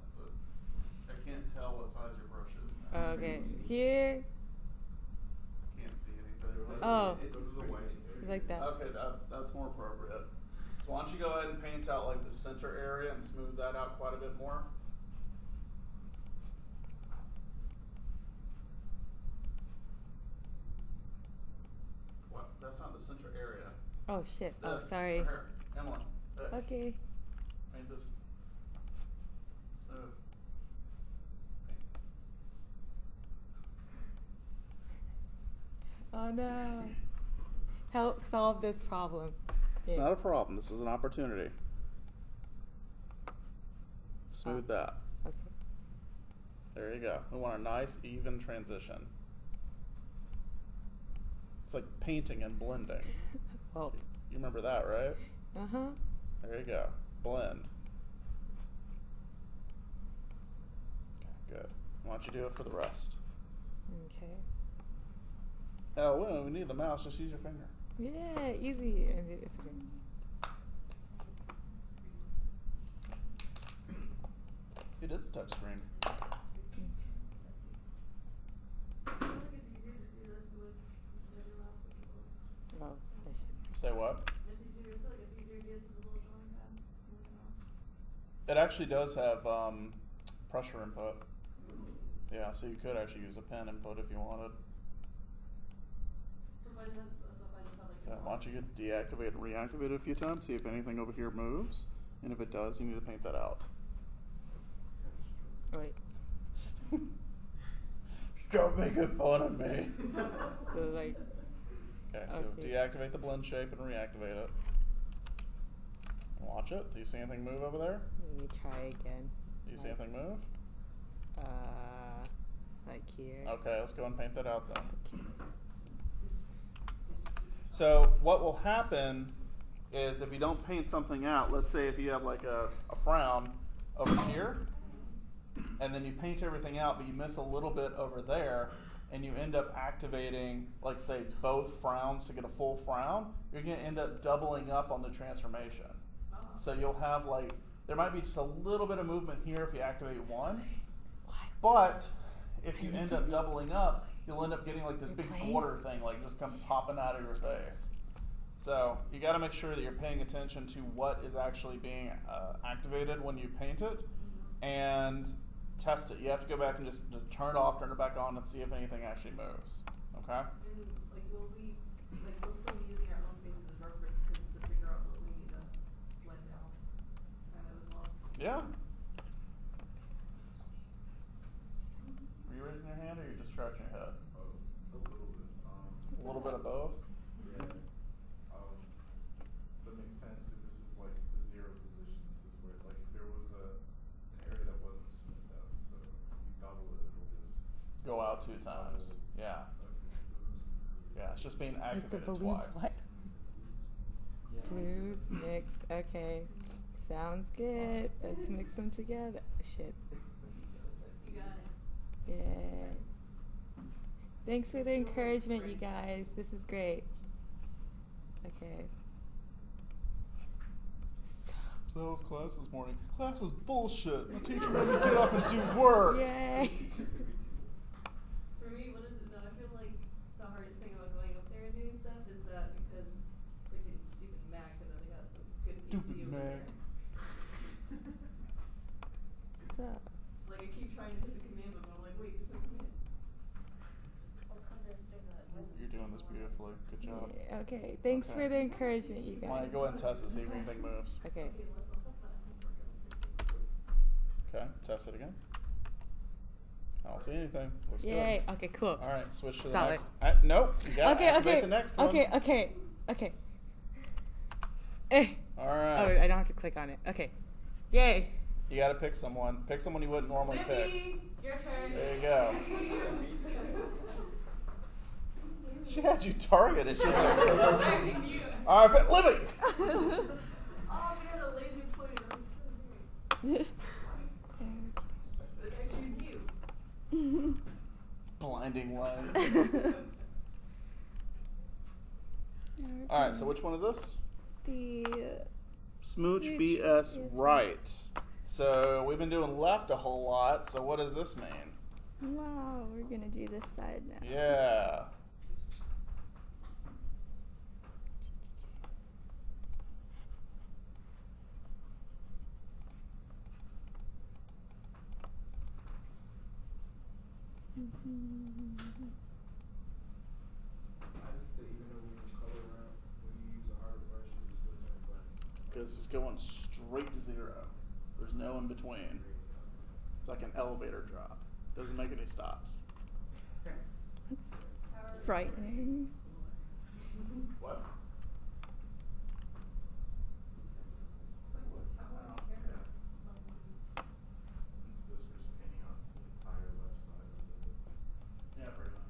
That's it. I can't tell what size your brush is now. Okay, here. Can't see anything. Oh. Go to the white area. Like that. Okay, that's more appropriate. So why don't you go ahead and paint out like the center area and smooth that out quite a bit more. What? That's not the center area. Oh shit. Oh, This, sorry. right here. Emily. Okay. Paint this smooth. Oh no. Help solve this problem. It's Yeah. not a problem. This is an opportunity. Smooth that. Okay. There you go. We want a nice, even transition. It's like painting and blending. Well. You remember that, right? Uh huh. There you go. Blend. Why don't you do it for the rest? Okay. Oh, well, we need the mouse. Just use your finger. Yeah, easy. And it's okay. It is a touch screen. I feel like it's easier to do this with whatever mouse control. Oh, I should. Say what? It's easier. I feel like it's easier to do this with a little drawing pad than with a mouse. It actually does have pressure input. Yeah, so you could actually use a pen input if you wanted. So if I just have like So why don't you deactivate and reactivate it a few times, see if anything over here moves, and if it does, you need to paint that out. Wait. Stop making fun of me. So like. Okay, so Okay. deactivate the blend shape and reactivate it. Watch it. Do you see anything move over there? Let me try again. Do you see anything move? Like here. Okay, let's go and paint that out then. So what will happen is if you don't paint something out, let's say if you have like a frown over here, and then you paint everything out, but you miss a little bit over there, and you end up activating, like say, both frowns to get a full frown, you're going to end up doubling up on the transformation. So you'll have like, there might be just a little bit of movement here if you activate one, but if you end up doubling up, you'll end up getting like this big border thing, like just comes popping out of your face. So you got to make sure that you're paying attention to what is actually being activated when you paint it, and test it. You have to go back and just turn it off, turn it back on, and see if anything actually moves. Okay? And like we'll still be using our own faces as reference to figure out what we need to blend out kind of as well. Yeah. Are you raising your hand or are you just scratching your head? A little bit. A little bit of both? Yeah. That makes sense because this is like the zero position. This is where, like, if there was an area that wasn't smoothed out, so you double it, it'll just Go out 2 times. Yeah. Yeah, it's just being Like the activated balloons, twice. what? Blues mix. Okay. Sounds good. Let's mix them together. Shit. You got it. Yeah. Thanks for the encouragement, you guys. This is great. Okay. So that was class this morning. Class is bullshit. The teacher made me get up and do work. Yay. For me, what is it now? I feel like the hardest thing about going up there and doing stuff is that because freaking stupid Mac, and then they got the good PC Stupid over Mac. there. So. It's like I keep trying to hit the command button, I'm like, wait, there's no command. Well, it's 'cause there's a You're doing this beautifully. Good job. Yeah, okay. Thanks Okay. for the encouragement, you guys. Why don't you go ahead and test it, see if anything moves. Okay. Let's talk about homework. Okay, test it again. I don't see anything. Looks Yay. good. Okay, cool. All right, switch to the Solid. next. Nope, you gotta Okay, activate okay. the next one. Okay, okay, okay. Eh. All right. Oh, I don't have to click on it. Okay. Yay. You gotta pick someone. Pick someone you wouldn't normally pick. Libby, your turn. There you go. She had you targeted. She's like, all right, but Libby. Oh, we had a laser pointer. That was so great. But actually, it's you. Blinding light. All right, so which one is this? The Smooch Smooch BS is right. So we've been doing left a whole lot. So what does this mean? wow, we're gonna do this side now. Yeah. Why is it that even though when you color around, when you use a harder brush, it still turns black? Because it's going straight to 0. There's no in between. It's like an elevator drop. Doesn't make any stops. It's frightening. What? It's just we're just painting on the entire left side of the. Yeah, pretty much.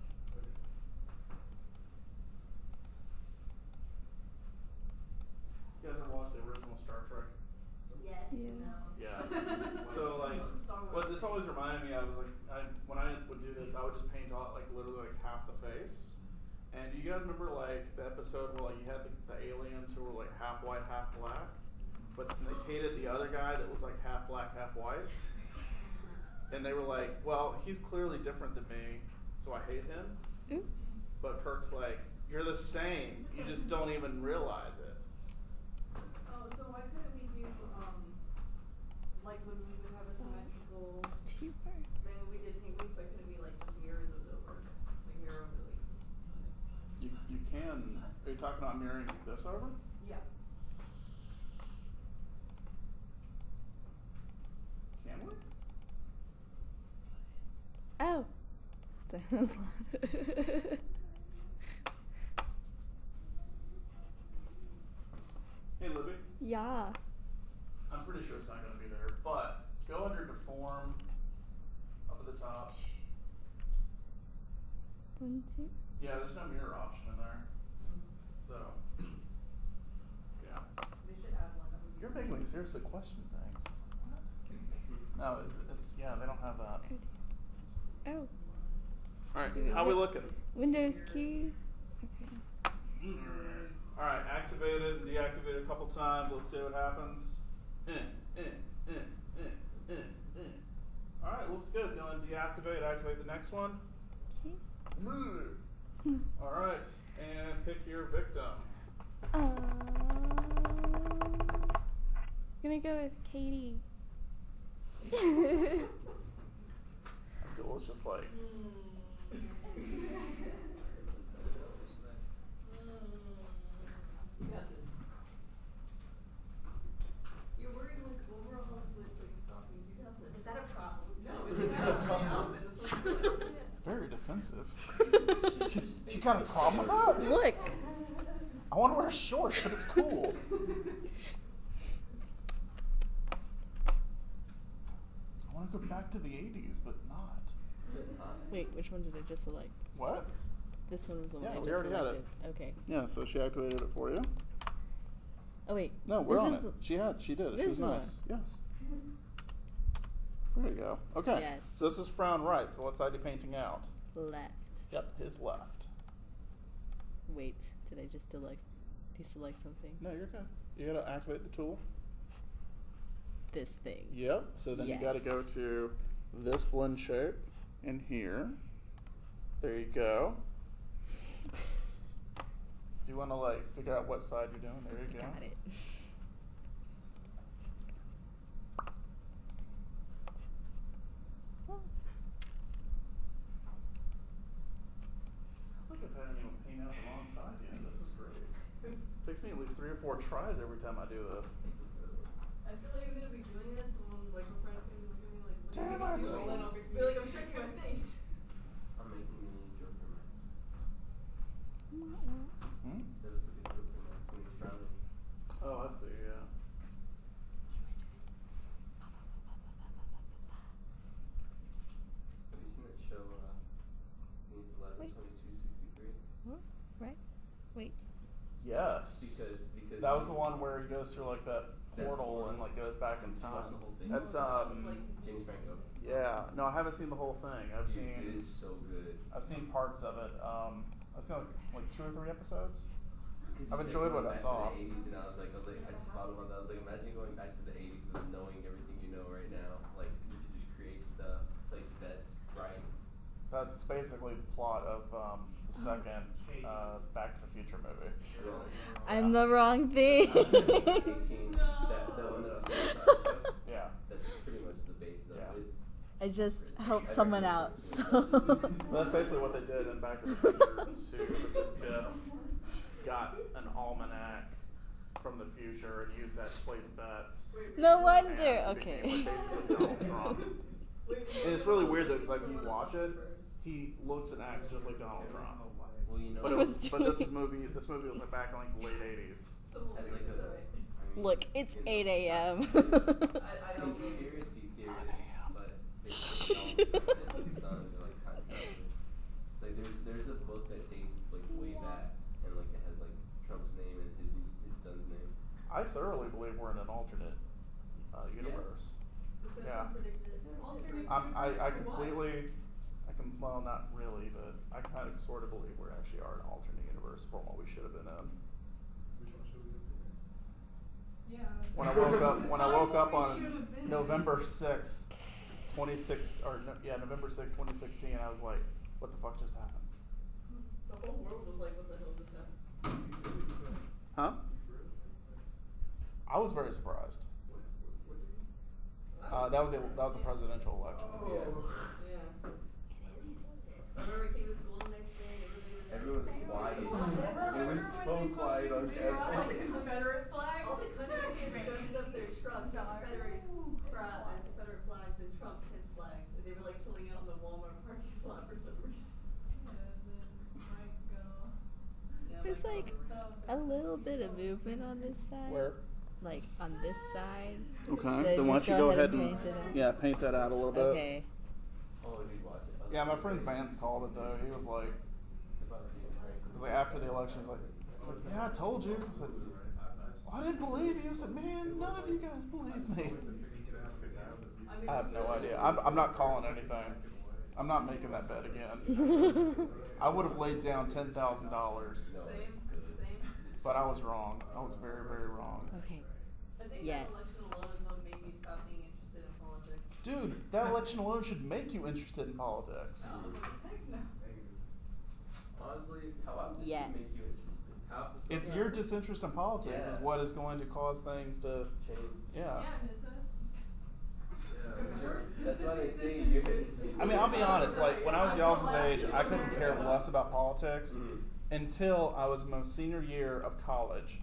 You guys ever watch the original Star Trek? Yes. Yes. No. Yeah. So like, Star Wars. what this always just reminded me, I was like, when I would do this, I would just paint out like literally like half the face. And do you guys remember like the episode where like you had the aliens who were like half white, half black, but they hated the other guy that was like half black, half white, and they were like, well, he's clearly different than me, so I hate him. Ooh. But Kirk's like, you're the same, you just don't even realize it. Oh, so why couldn't we do, like when we would have a symmetrical, Too far. then when we did pink wings, why couldn't we like just mirror those over? Like mirror over the wings? You can, are you talking about mirroring this over? Yeah. Can we? Oh. Sounds loud. Hey Libby, Yeah. I'm pretty sure it's not going to be there, but go under Deform, up at the top. 1, 2. Yeah, there's no mirror option in there. So, yeah. We should add one that would be. You're making me seriously question things. It's like, what? No, it's yeah, they don't have that. Oh. Alright, Do we how we hit looking? Windows key. Okay. Alright, activate it and deactivate it a couple times. Let's see what happens. Alright, looks good. Go and deactivate, activate the next one. Okay. Alright, and pick your victim. Gonna go with Katie. Abdul's just like, You got this. You're worried like overalls with like stockings. You got this. Is that a problem? No, it's not a problem. very defensive. You got a problem with that? Look. I want to wear shorts, but it's cool. I want to go back to the 80s, but not. Wait, which one did I just select? What? This one was the one Yeah, I we just already had selected. it. Okay. Yeah, so she activated it for you. Oh wait. No, we're this on is it. the- She did it. She this was one. nice. Yes. There you go. Okay. Yes. So this is Frown right. So what side are you painting out? Left. Yep, his left. Wait, did I just deselect something? No, you're good. You gotta activate the tool. This thing. Yep. So then you gotta Yes. go to this blend shape in here. There you go. Do you want to like figure out what side you're doing? There you go. Got it. Look at that, you paint out the wrong side yet. This is great. Takes me at least 3 or 4 tries every time I do this. I feel like I'm gonna be doing this when like my friend's gonna be looking at me like, Damn look at it. this roll and I'll be like, I'm checking my face. I'm making mini Joker max. Hmm? That is like a Joker max when he's frowning. Oh, I see. Yeah. Have you seen that show, Needs 11 Wait. 2263? What? Right? Wait. Yes. Because that was the one where he goes through like that portal and like goes back in time. the whole thing. That's James Franco. yeah. No, I haven't seen the whole thing. I've It seen is so good. I've seen parts of it. I've seen like 2 or 3 episodes. 'Cause I've you said enjoyed what going I back saw. To the 80s, and I just thought about that. I was like, imagine going back to the 80s with knowing everything you know right now. Like, you could just create stuff, place bets, right? That's basically the plot of the second Back to the Future movie. I'm the wrong thing. 18. That one that I was talking about. Yeah. That's pretty much the basis of Yeah. it. I just helped someone out, so. Well, that's basically what they did in Back to the Future 2, because Biff got an almanac from the future and used that to place bets. No and wonder. he Okay. became basically Donald Trump. And it's really weird though, because like you watch it, he looks and acts just like Donald Trump. Well, you know, But, I was but this doing- movie was like back in like the late 80s. as like a, Look, it's 8 a.m. I don't conspiracy theories, but they don't sons are like kind of like there's a book that dates like way back and like it has like Trump's name and his son's name. I thoroughly believe we're in an alternate universe. The Simpsons Yeah. predicted it. Alternate I universe for what? completely, well, not really, but I kind of sort of believe we actually are an alternate universe from what we should have been in. Which one should we have been in? Yeah. When I woke up, Define what we on should've been in. November 6th, 2016, I was like, what the fuck just happened? The whole world was like, what the hell just happened? Huh? I was very surprised. That was a presidential election. Oh, yeah. I remember I came to school the next day and Everyone was quiet. Everyone It was so quiet on They were all like campus. Confederate flags. all the country kids dressed up their trucks, Confederate flags and Trump kids flags, and they were like chilling out in the Walmart parking lot for some reason. Yeah, There's my like God. a little bit of movement on this side. Where? Like on this side. Okay, So then why don't just you go ahead and paint it out? yeah, paint that out a little bit. Okay. Oh, you watch it. Yeah, my friend Vance called it though. He was like, after the election, he's like, yeah, I told you. I said, well, I didn't believe you. I said, man, none of you guys believe me. I have no idea. I'm not calling anything. I'm not making that bet again. I would have laid down $10,000, Same. but I was wrong. I was very, very wrong. Okay. I think Yes. that election alone is what made me stop being interested in politics. Dude, that election alone should make you interested in politics. I was like, heck no. Honestly, how often does Yes. it make you interested? Half the stuff It's your disinterest in politics is Yeah. what is going to cause things to, change. yeah. Nissa. That's why they say you're. I mean, I'll be honest, like, when I was y'all's age, I couldn't care less about politics Mhm. until I was in my senior year of college,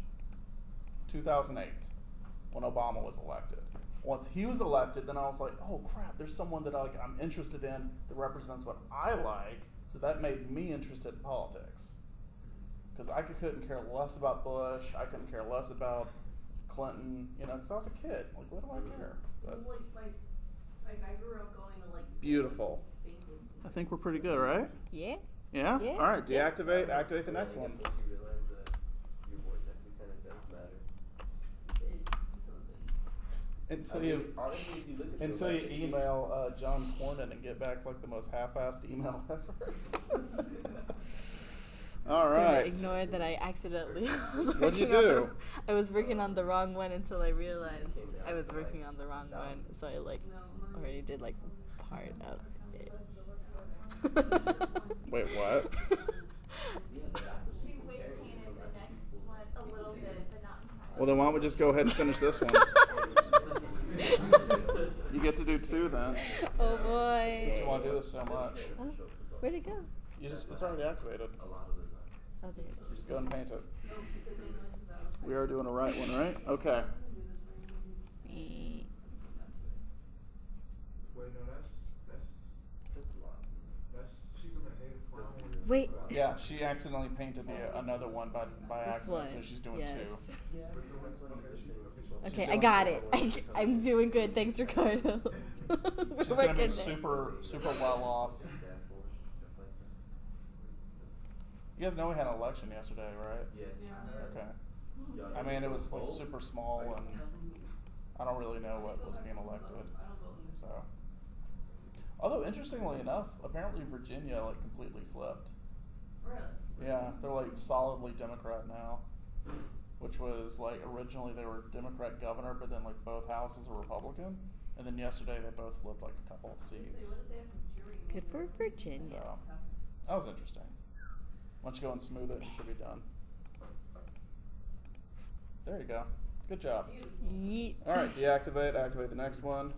2008, when Obama was elected. Once he was elected, then I was like, oh crap, there's someone that I'm interested in that represents what I like, so that made me interested in politics. Because I couldn't care less about Bush, I couldn't care less about Clinton, because I was a kid. Like, what do I care? But Like I grew up going to like beautiful. I think we're pretty good, right? Yeah. Yeah? Yeah. All right, deactivate, activate the next I guess one. once you realize that your voice actually kind of does matter. Until I mean, you honestly, if you look at the until you election email John Cornyn and get back like the most half-assed email ever. All Gonna right. ignore that I accidentally was What'd you working on do? I was working on the wrong one until I realized I was working on the wrong one. So I like already did like part of it. Wait, what? She weight painted the next one a little bit, but not entirely. Well, then why don't we just go ahead and finish this one? You get to do two then, Oh boy. since you want to do this so much. Oh, where'd it go? It's already activated. A lot of the time. Oh, there it is. Just go ahead and paint it. We are doing a right one, right? Okay. Eh. Wait, no, that's a lot. she's gonna hate Frown. Wait. Yeah, she accidentally painted another one by This accident, one. so she's doing yes. two. Okay, She's I doing got two. it. I'm doing good. Thanks, Ricardo. She's gonna be super well off. You guys know we had an election yesterday, right? Yes. Okay. Y'all I mean, it was like vote? super small, and I don't really know what was being elected. So, although interestingly enough, apparently Virginia like completely flipped. Really? Yeah, they're like solidly Democrat now, which was like originally they were Democrat governor, but then like both houses were Republican, and then yesterday they both flipped like a couple of seats. Good for Virginia. So, that was interesting. Once you go and smooth it, you should be done. There you go. Good job. Yeet. All right, deactivate, activate the next one,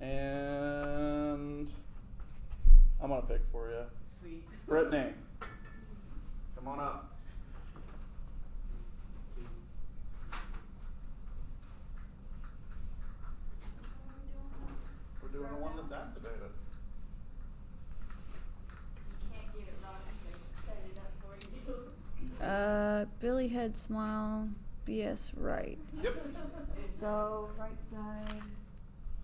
and I'm gonna pick for you. Sweet. Brittany, come on up. We're doing the one that's activated. You can't get it wrong if they set it up for you. Billy head smile, BS right. Yep. So right side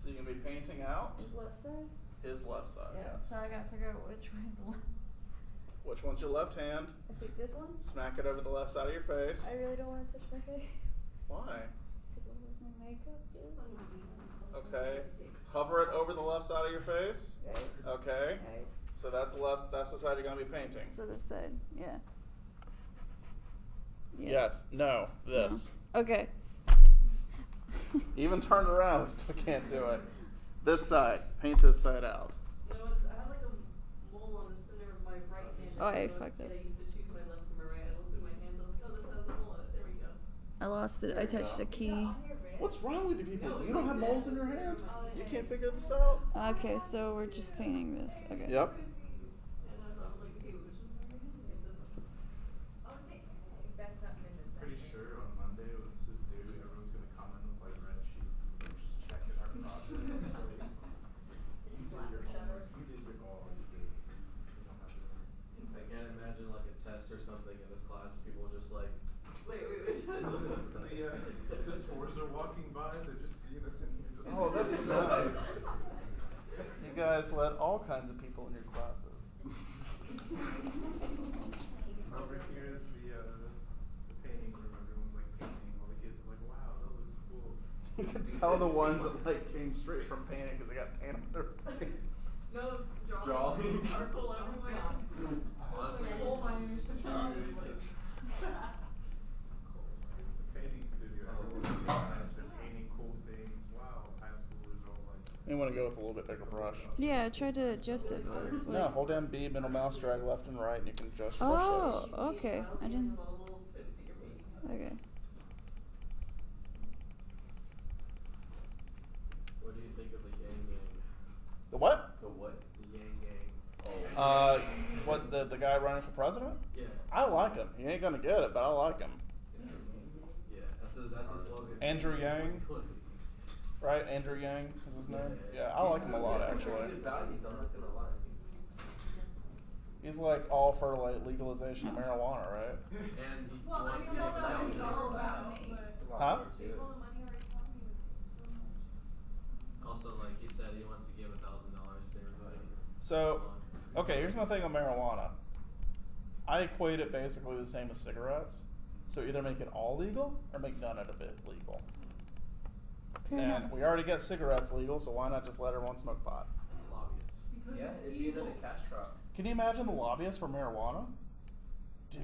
So you can be painting out is left side? his left side, yes. So I gotta figure out which one is left. Which one's your left hand? I think this one? Smack it over the left side of your face. I really don't want to touch my face. Why? Because of my makeup. Okay. Hover it over the left side of your face. Right. Okay. Right. So that's the side you're gonna be painting. So this side, yeah. Yeah. Yes. No. This. No. Okay. Even turned around, we still can't do it. This side. Paint this side out. You know, I have like a mole on the center of my right hand. Oh, I When was a fucked kid, up. I used to choose my left from my right. I looked at my hands. I was like, oh, this has the mole on it. There we go. I lost it. I touched a key. What's wrong with you people? No, You don't have it's moles in not. your hand? Oh, You okay. can't figure this out? Okay, so we're just painting this. Okay. Yep. And I was like, okay, which one am I using? It's this one. Oh, that's not business. Pretty sure on Monday when this is due, everyone's gonna comment with like red sheets and we're just checking our project. You did your goal. You did. You don't have to worry. I can't imagine like a test or something in this class. People just like, Wait. The tours are walking by, they're just seeing us in here. Just Oh, that's nice. You guys let all kinds of people in your classes. Over here is the painting room. Everyone's like painting. All the kids are like, wow, that looks cool. You can tell the ones that like came straight from painting because they got paint on their face. No, Drawing. Charcoal everywhere. honestly, Coal miners. It's the painting studio. Everyone's nice. They're painting cool things. Wow, high schoolers all like. You want to go with a little bit bigger brush. Yeah, I tried to adjust it, but it's like. No, hold down B, middle mouse, drag left and right, and you can adjust your brush Oh, strokes. okay. I didn't. Okay. what do you think of the Yang Gang? The what? The what? The Yang Gang. Oh. What, the guy running for president? Yeah. I like him. He ain't gonna get it, but I like him. Yeah, that's the slogan. Andrew Yang? Right? Andrew Yang is his name? Yeah, I like him a lot, actually. His values, I'm not gonna lie. He's like all for like legalization of marijuana, right? And he Well, I wants mean, to that's give not what it he's down all to about, It's a but. lot Huh? more to it. People the money already talking so much. Also, like he said, he wants to give $1,000 to everybody. So, okay, here's my thing on marijuana. I equate it basically the same as cigarettes. So either make it all legal or make none of it legal. Fair And enough. we already get cigarettes legal, so why not just let everyone smoke pot? Lobbyists. Because Yeah, it's it'd be evil. another cash crop. Can you imagine the lobbyists for marijuana? Dude.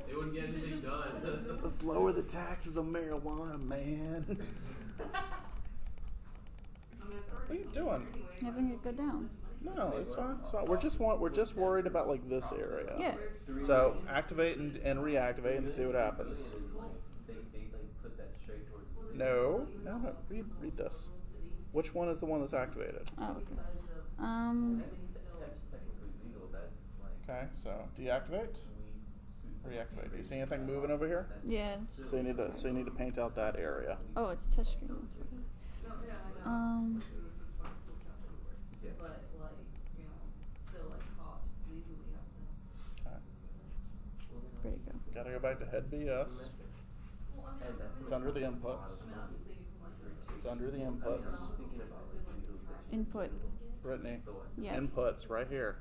They wouldn't get anything done. Let's lower the taxes on marijuana, man. I mean, it's What are already you doing? anyway. Having it go down. No, it's fine. It's fine. We're just worried about like this area. Yeah. So activate and reactivate and see what happens. They like put that straight towards the city. No. Read this. Which one is the one that's activated? Oh, okay. That's technically legal. That's like. Okay, so deactivate, reactivate. Do you see anything moving over here? Yeah. It's, So you need to paint out that area. oh, it's touchscreen. That's right. No, yeah, I know. Um. Yeah. But like, you know, still like cops legally have to. Okay. There you go. Gotta go back to head BS. Well, I mean, And that's It's under the inputs. I mean, I'm just thinking from like. It's under the I was inputs. thinking about like legalization. Input. Brittany, The what? Yes. inputs right here.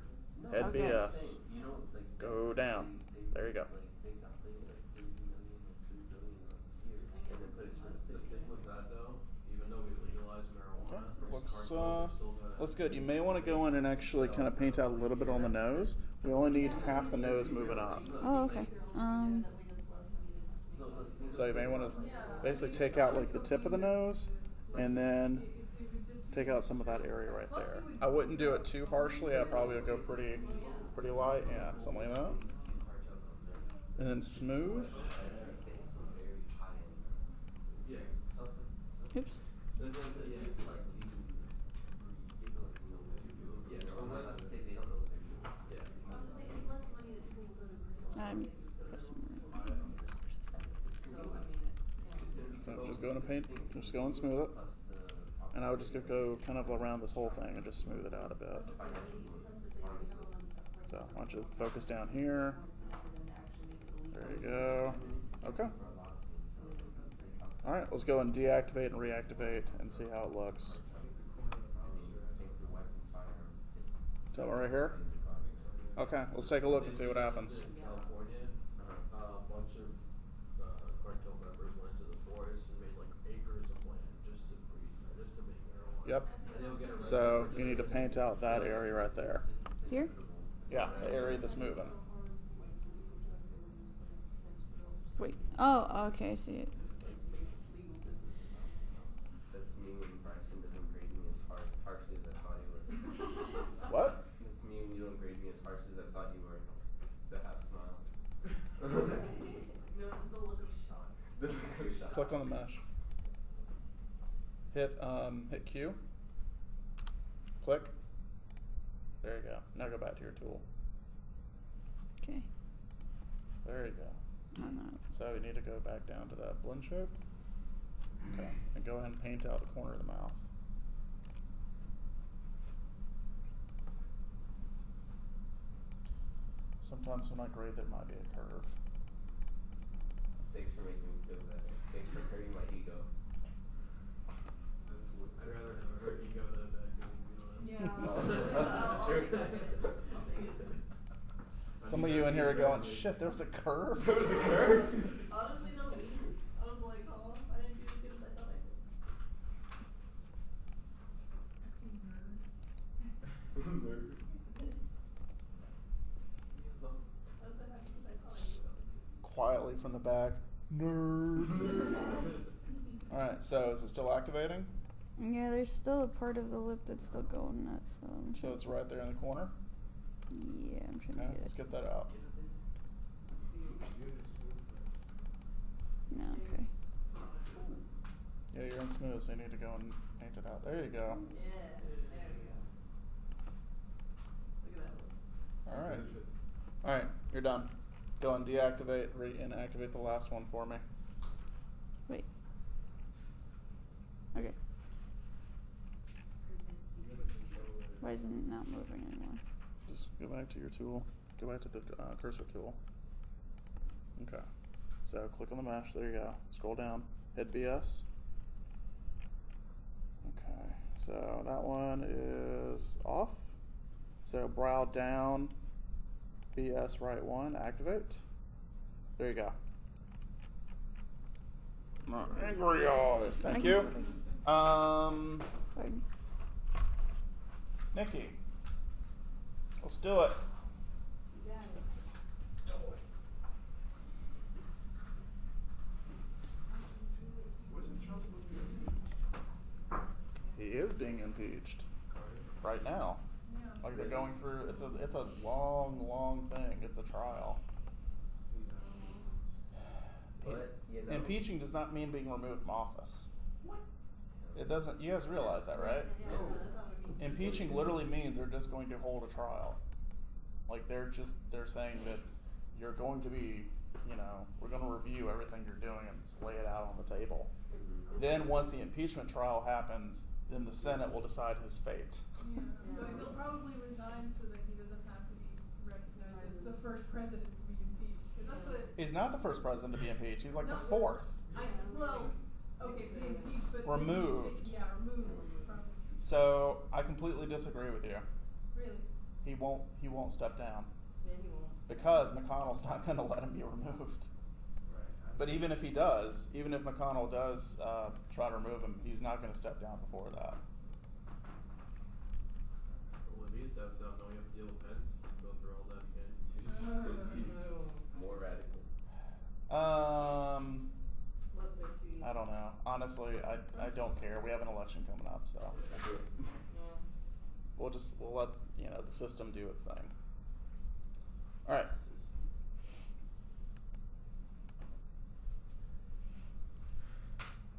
Head Okay. BS. You know, like Go down. There you go. Like they calculated like 30 million or 2 billion a year, and then put it towards the The city. thing with that though, even though we legalized marijuana, Okay. most Looks cartels are still gonna. looks good. You may want to go in and actually kind of paint out a little bit on the nose. We only need half the nose moving up. Oh, okay. So you may want to basically take out like the tip of the nose, and then take out some of that area right there. I wouldn't do it too harshly. I probably would go pretty light. Yeah, something like that. And then smooth. Yeah. Oops. I'm pressing. So just go in and paint. Just go and smooth it. And I would just go kind of around this whole thing and just smooth it out a bit. So I want you to focus down here. There you go. Okay. All right, let's go and deactivate and reactivate and see how it looks. Tell me right here. Okay, let's take a look and see what happens. In California, a bunch of cartel members went into the forest and made like acres of land just to breed, just to make Yep. And they'll get a So register you need to just- paint out that area right there. Here? Yeah, the area that's moving. Wait. Oh, okay, I see it. That's me when Bryson doesn't grade me as harshly as I thought he would. What? That's me when you don't grade me as harshly as I thought you were. The half smile. No, just a look of shock. The look of shock. Click on the mesh. Hit Q. Click. There you go. Now go back to your tool. Okay. There you go. Oh, no. So we need to go back down to that blend shape. Okay. And go ahead and paint out the corner of the mouth. Sometimes when I grade there might be a curve. Thanks for making me feel better. Thanks for hurting my ego. That's what, I'd rather have a hurt ego than a bad feeling, to be honest. Yeah. Sure. Some of you in here are going, shit, there was a curve? There was a curve? Honestly, no, I was like, oh, I didn't do as good as I thought I did. Nerd. I was so happy because I thought I knew what I was doing. Quietly from the back, nerd. Alright, so is it still activating? Yeah, there's still a part of the lip that's still going nuts, so I'm So it's right there in the corner? yeah, I'm trying Okay, to get let's it. get that out. No, okay. Yeah, you're in smooth, so you need to go and paint it out. There you go. Yeah, there we go. Look at that one. Alright. Alright, you're done. Go and deactivate, re-inactivate the last one for me. Wait. Okay. Why isn't it not moving anymore? Just go back to your tool. Go back to the cursor tool. Okay. So click on the mesh. There you go. Scroll down. Hit BS. Okay. So that one is off. So brow down. BS right one. Activate. There you go. Angry eyes. Thank you. Pardon. Nikki. Let's do it. You got it. He is being impeached right now. Yeah. Like they're going through. It's a long thing. It's a trial. But, you know. Impeaching does not mean being removed from office. What? It doesn't. You guys realize that, right? Yeah, no, that's not what I mean. Impeaching literally means they're just going to hold a trial. Like they're saying that you're going to be, we're going to review everything you're doing and just lay it out on the table. Then once the impeachment trial happens, then the Senate will decide his fate. Yeah. But he'll probably resign so that he doesn't have to be recognized as the first president to be impeached. Because that's what. He's not the first president to be impeached. He's like No, the fourth. Okay, be impeached, but Removed. Yeah, removed from. So I completely disagree with you. Really. He won't step down Yeah, he won't. because McConnell's not going to let him be removed. But even if he does, even if McConnell does try to remove him, he's not going to step down before that. Well, if he steps out, don't you have to deal with Pence? Go through all that again. More radical. Lesser to I don't know. Honestly, I don't care. We have an election coming up, so Yeah. we'll let the system do its thing. All right.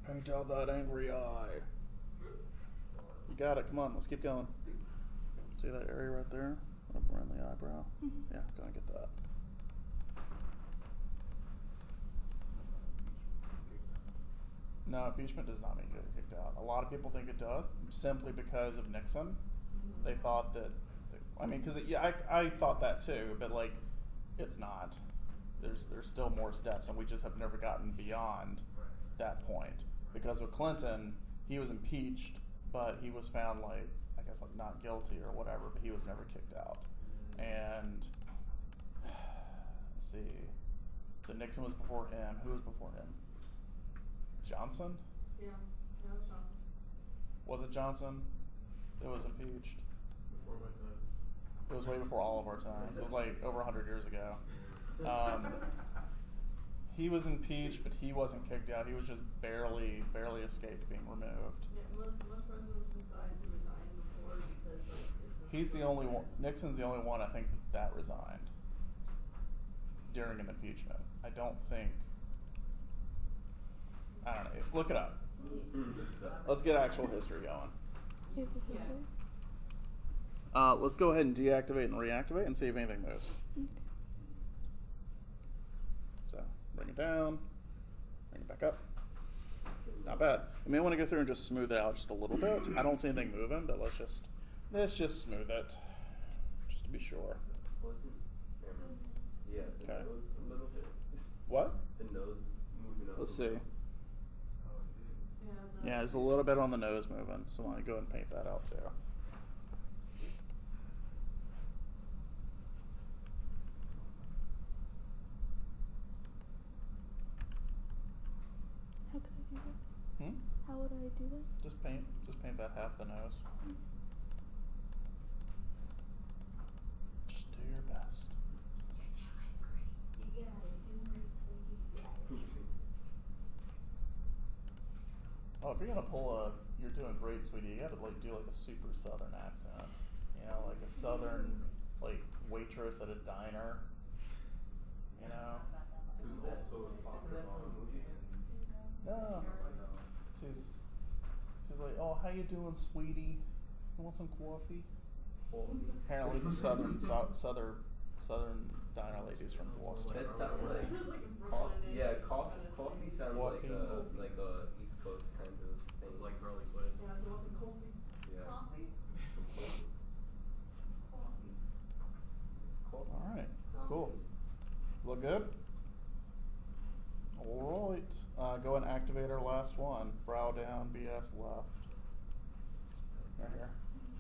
Paint out that angry eye. You got it. Come on, let's keep going. See that area right there? Up around the eyebrow? Yeah, go and get that. No, impeachment does not mean you get kicked out. A lot of people think it does, simply because of Nixon. They thought that, because I thought that too, but it's not. There's still more steps, and we just have never gotten beyond that point. Because with Clinton, he was impeached, but he was found not guilty or whatever, but he was never kicked out. And let's see. So Nixon was before him. Who was before him? Johnson? Yeah, that was Johnson. Was it Johnson? It was impeached. Before my time. It was way before all of our times. It was like over 100 years ago. He was impeached, but he wasn't kicked out. He was just barely escaped being removed. Yeah, most presidents decide to resign before because like it He's the only one. Nixon's the only one I think that resigned during an impeachment. I don't think. I don't know. Look it up. Let's get actual history going. Here's the Yeah. scissors. Let's go ahead and deactivate and reactivate and see if anything moves. So bring it down, bring it back up. Not bad. You may want to go through and just smooth it out just a little bit. I don't see anything moving, but let's just smooth it, just to be sure. Wasn't yeah, the Okay. nose a little bit. What? The nose is moving up. Let's a see. little. Yeah, there's a little bit on the nose moving, so why don't you go ahead and paint that out too. How could I do that? Hmm? How would I do that? Just paint that half the nose. Just do your best. You got it. Doing great, sweetie. You got it. Oh, if you're gonna you're doing great, sweetie. You gotta do like a super southern accent. You know, like a southern like waitress at a diner. You know. There's also a soccer mom movie. No. She's like, oh, how you doing, sweetie? You want some coffee? Apparently, the southern diner ladies from Boston. That sounds like Sounds like a coffee. Brooklyn Yeah, name. coffee sounds Coffee. like a East Coast kind of thing. It's like Harley Quinn. Yeah, you want some coffee? Yeah. Coffee? Some coffee. Coffee. It's coffee. All right, cool. Look good? All right. Go and activate our last one. Brow down, BS left. Right here.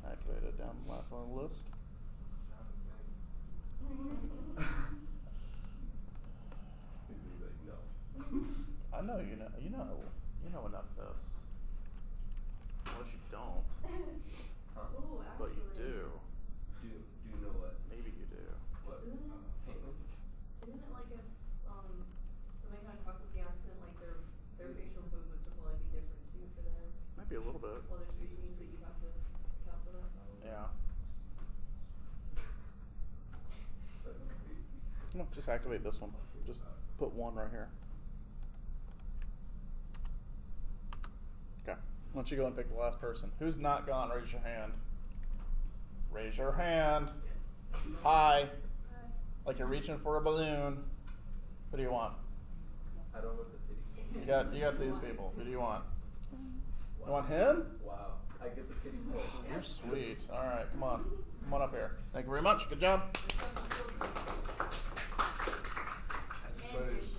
Activate it down the last one on the list. He's gonna be like, no. I know you know enough of this. Unless you don't, Huh? Ooh, but you actually. do. Do you know what? Maybe you do. What? Paintman? Isn't it like if somebody kind of talks with the accent, like their facial movements will probably be different too for them. Might be a little bit. Well, there's three scenes that you have to account for that. Yeah. So crazy. Come on, just activate this one. Just put one right here. Okay. Why don't you go and pick the last person? Who's not gone? Raise your hand. Raise your hand. Hi. Like you're reaching for a balloon. Who do you want? I don't know the pity. You got these people. Who do you want? You want him? Wow. I get the pity point. You're sweet. All right, come on. Come on up here. Thank you very much. Good job.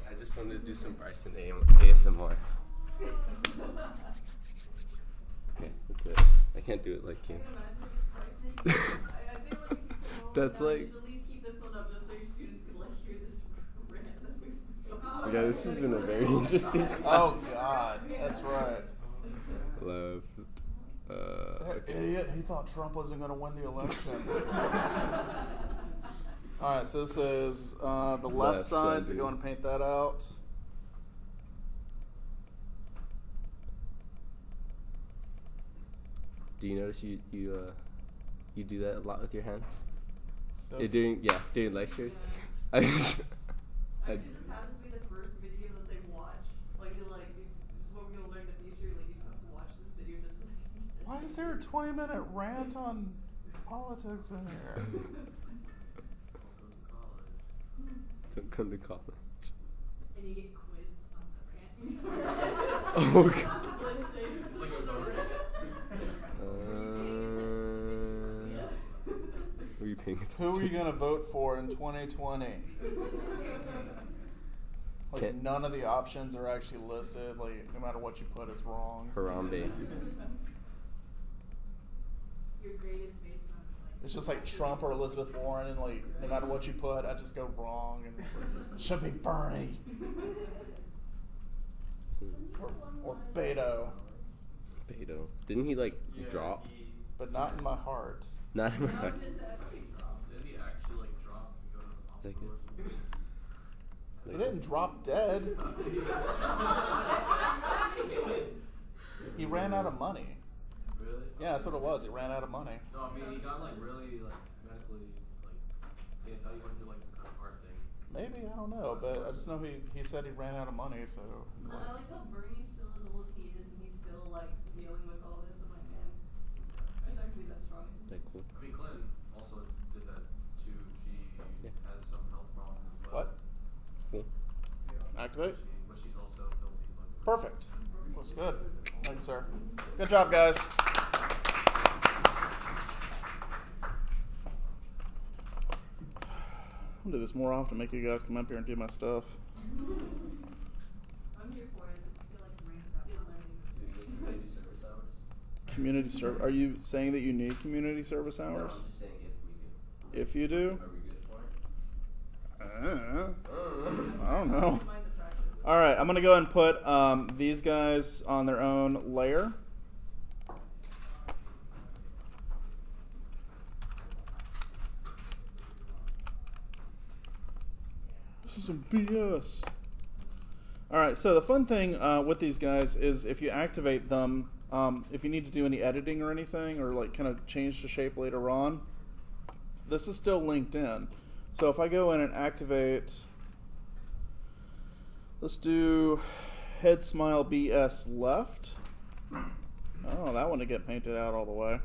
I just wanted to do some Bryson ASMR. Okay, that's it. I can't do it like you. I feel like if you took all That's of that, like- you should at least keep this one up just so your students can like hear this rant that we Yeah, this has been a very interesting Oh class. God, that's right. Love. Okay. Idiot. He thought Trump wasn't going to win the election. All right, so this is the left Left side. So side, go dude. and paint that out. Do you notice you do that a lot with your hands? Those- During lectures? I Actually, this happens to be the first video that they watch. Like, you're like, this is what we're going to learn in the future. Like, you just have to watch this video just so that you can Why is there a 20-minute rant on politics in here? Don't come to college. And you get quizzed on the rant. Oh, God. Like, Shay's just like on the rant. Were you paying attention? Who are you going to vote for in 2020? Like Can't- none of the options are actually listed. Like no matter what you put, it's wrong. Harambe. Your grade is based on, like... It's just like Trump or Elizabeth Warren, and like no matter what you put, I just go wrong, and it should be Bernie or Beto. Beto. Didn't he like Yeah, drop? But not in my heart. Not in my Not heart. this epic. Didn't he actually like drop and go to the Is that hospital? good? or something? He didn't drop dead. He ran out of money. Really? Yeah, that's what it was. He ran out of money. No, I mean he got like really like medically like I thought he went through like some kind of heart thing. Maybe, I don't know, but I just know he said he ran out of money, so. I like how Bernie still as old as he is, and he's still like dealing with all this. I'm like, man, I just actually that strong. That cool. I mean Clinton also did that too. She Yeah. has some health problems as well. What? Cool. Activate? But she's also filthy. Like, Perfect. Looks good. Thanks, sir. Good job, guys. I'll do this more often, make you guys come up here and do my stuff. I'm here for it. I feel like skill learning. Do you need community service hours? Community service. Are you saying that you need community service No, hours? I'm just saying if we do. If you do? Are we good for it? I don't know. All right, I'm gonna go ahead and put these guys on their own layer. This is some BS. All right, so the fun thing with these guys is if you activate them, if you need to do any editing or anything, or like kind of change the shape later on, this is still linked in. So if I go in and activate, let's do head smile BS left. Oh, that one to get painted out all the way.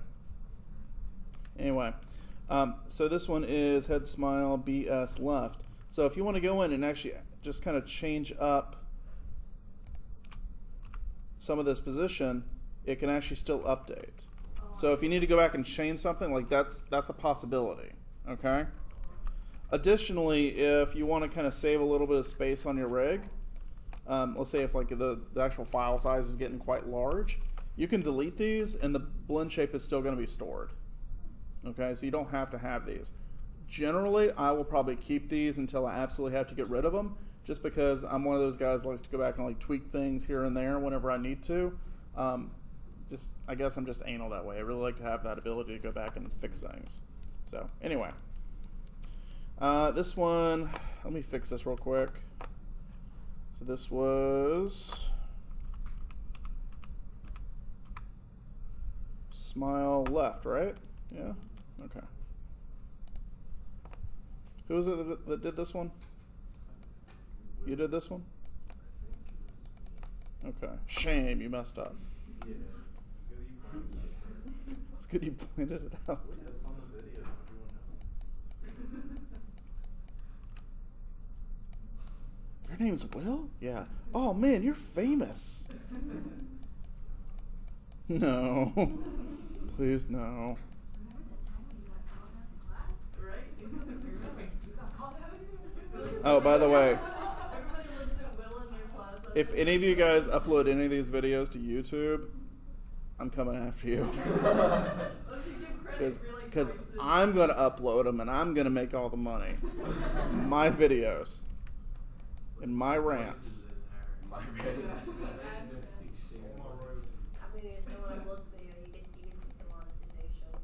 Anyway, so this one is head smile BS left. So if you want to go in and actually just kind of change up some of this position, it can actually still update. So if you need to go back and change something, like that's a possibility, okay? Additionally, if you want to kind of save a little bit of space on your rig, let's say if like the actual file size is getting quite large, you can delete these and the blend shape is still going to be stored. Okay, so you don't have to have these. Generally, I will probably keep these until I absolutely have to get rid of them, just because I'm one of those guys that likes to go back and like tweak things here and there whenever I need to. I guess I'm just anal that way. I really like to have that ability to go back and fix things. So anyway, this one, let me fix this real quick. So this was smile left, right? Yeah? Okay. Who was it that did this one? You did this one? Okay. Shame, you messed up. Yeah. It's good you pointed it out. That's on the video. Everyone knows. Your name's Will? Yeah. Oh man, you're famous. No. Please no. Oh, by the way, if any of you guys upload any of these videos to YouTube, I'm coming after you. Because I'm going to upload them and I'm going to make all the money. It's my videos and my rants. My I mean, if someone uploads a video, you get demonetization.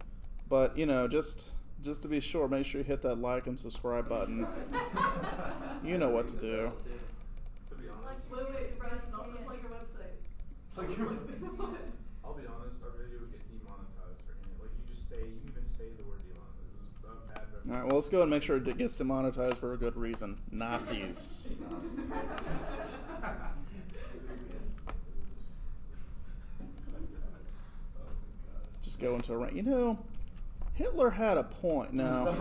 But, you know, just to be sure, make sure you hit that like and subscribe button. You know what to do. To be honest, Wait, Bryson, also plug your website. I'll be honest, our video would get demonetized for any, like you even say the word demonetized. This is a bad reputation. Alright, well, let's go and make sure it gets demonetized for a good reason. Nazis. Just go into a rant. You know, Hitler had a point. No.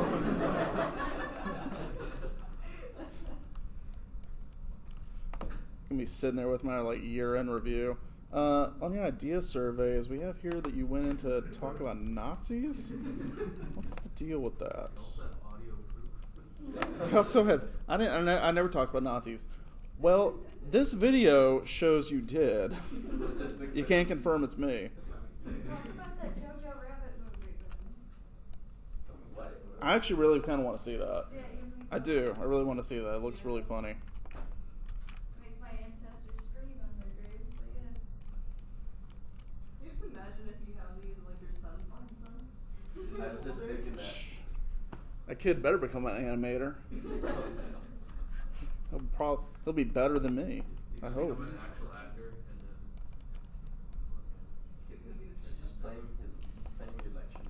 Gonna be sitting there with my like year-end review. On the idea surveys, we have here that you went in to talk about Nazis. What's the deal with that? Also have audio proof. I also have. I never talked about Nazis. Well, this video shows you did. You can't confirm it's me. Talk about that Jojo Rabbit movie. I actually really kind of want to see that. Yeah, I do. I really want to see that. It looks really funny. Make my ancestors scream on their graves, but yeah. just thinking that. That kid better become an animator. He'll be better than me. I hope. Become an actual actor and then. It's gonna be the just playing your lectures.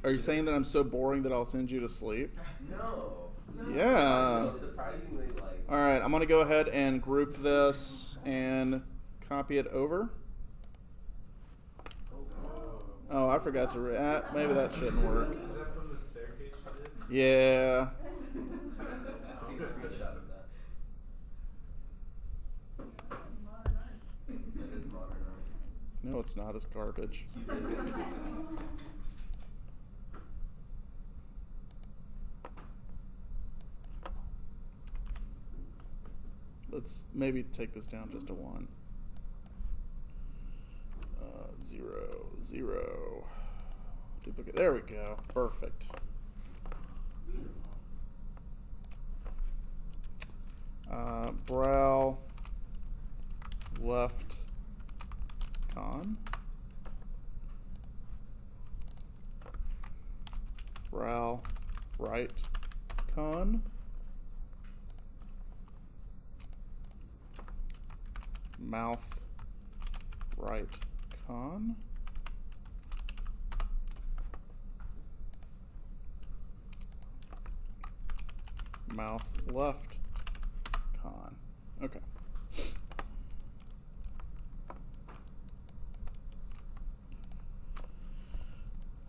Are you saying that I'm so boring that I'll send you to sleep? No. Yeah. No, surprisingly, like. All right, I'm going to go ahead and group this and copy it over. Oh, I forgot to maybe that shouldn't work. Is that from the staircase you did? Yeah. Take a screenshot of that. Modern art. That is modern art. No, it's not. It's garbage. Let's maybe take this down just to 1. 0, 0. Duplicate. There we go. Perfect. Brow left con. Brow right con. Mouth right con. Mouth left con. Okay.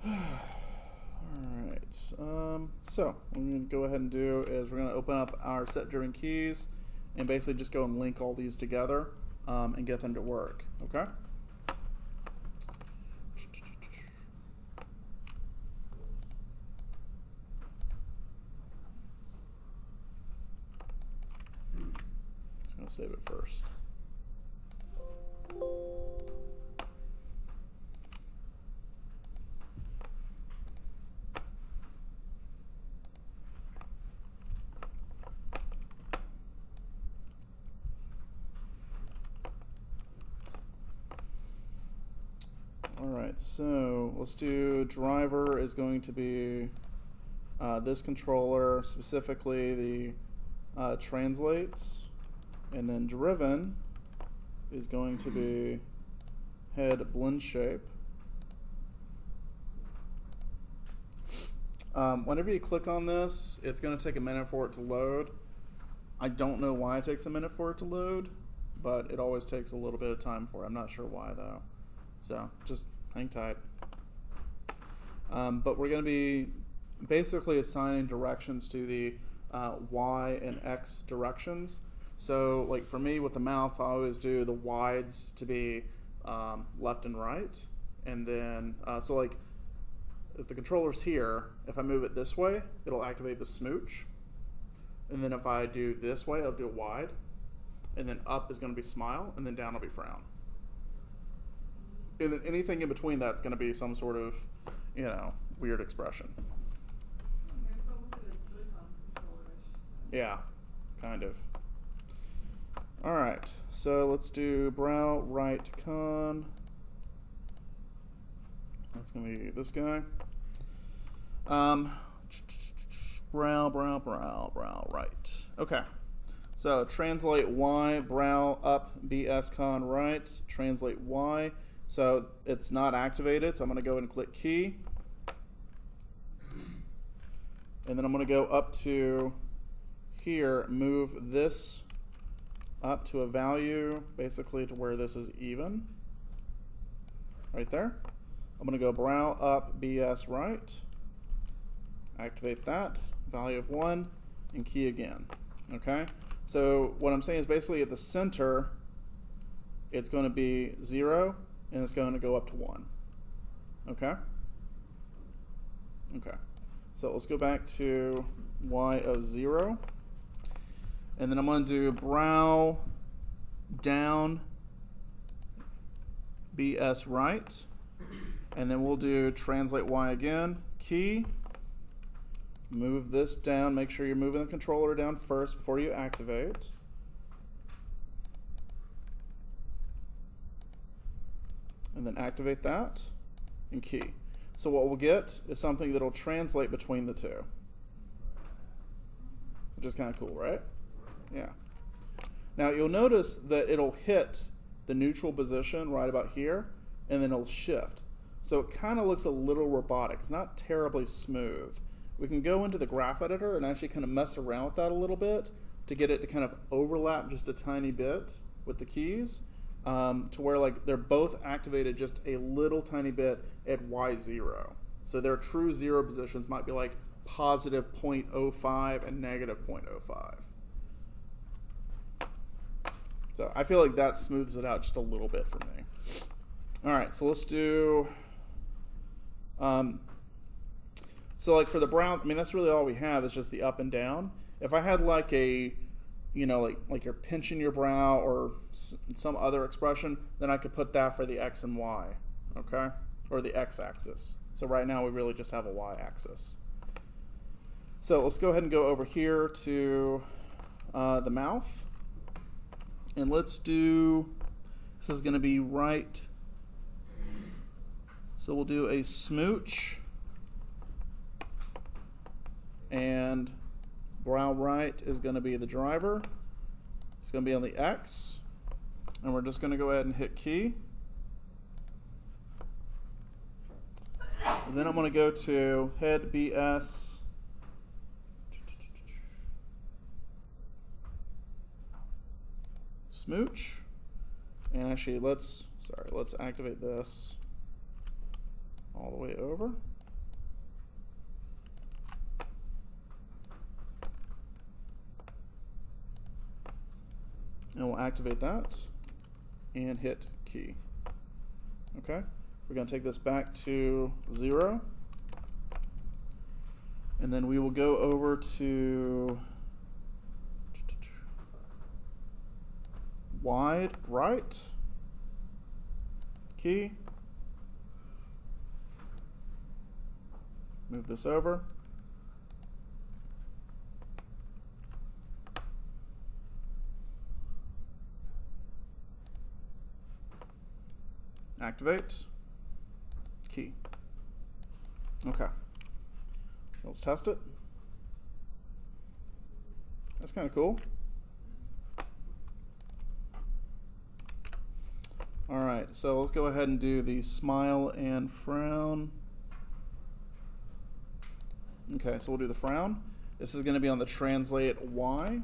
Alright. So what we're going to go ahead and do is we're going to open up our set driven keys and basically just go and link all these together and get them to work. Okay? Just going to save it first. Alright, so let's do driver is going to be this controller, specifically the translates, and then driven is going to be head blend shape. Whenever you click on this, it's going to take a minute for it to load. I don't know why it takes a minute for it to load, but it always takes a little bit of time for it. I'm not sure why though. So just hang tight. But we're going to be basically assigning directions to the Y and X directions. So like for me with the mouse, I always do the wides to be left and right. And then, so like if the controller's here, if I move it this way, it'll activate the smooch. And then if I do this way, I'll do wide. And then up is going to be smile, and then down will be frown. And then anything in between that's going to be some sort of, weird expression. Okay, it's almost like a Joy-Con controller-ish. Yeah, kind of. All right, so let's do brow right con. That's going to be this guy. Brow right. Okay. So translate Y, brow up, BS con right. Translate Y. So it's not activated, so I'm going to go and click key. And then I'm going to go up to here, move this up to a value, basically to where this is even. Right there. I'm going to go brow up, BS right. Activate that, value of 1, and key again. Okay? So what I'm saying is basically at the center, it's going to be 0. And it's going to go up to 1. Okay? Okay. So let's go back to Y of 0. And then I'm going to do brow down, BS right. And then we'll do translate Y again, key. Move this down. Make sure you're moving the controller down first before you activate. And then activate that. and key. So what we'll get is something that'll translate between the two, which is kind of cool, right? Yeah. Now you'll notice that it'll hit the neutral position right about here, and then it'll shift. So it kind of looks a little robotic. It's not terribly smooth. We can go into the graph editor and actually kind of mess around with that a little bit to get it to kind of overlap just a tiny bit with the keys, to where like they're both activated just a little tiny bit at Y0. So their true zero positions might be like positive 0.05 and negative 0.05. So I feel like that smooths it out just a little bit for me. All right, so let's do, so like for the brown, I mean, that's really all we have is just the up and down. If I had like a, you know, like you're pinching your brow or some other expression, then I could put that for the X and Y, okay? Or the X axis. So right now we really just have a Y axis. So let's go ahead and go over here to the mouth. And let's do, this is going to be right. So we'll do a smooch. And brow right is going to be the driver. It's going to be on the X. And we're just going to go ahead and hit key. And then I'm going to go to head BS. Smooch. And actually let's activate this all the way over. And we'll activate that and hit key. Okay, we're going to take this back to 0. And then we will go over to wide right, key. Move this over. Activate, key. Okay, let's test it. That's kind of cool. All right, so let's go ahead and do the smile and frown. Okay, so we'll do the frown. This is going to be on the translate Y.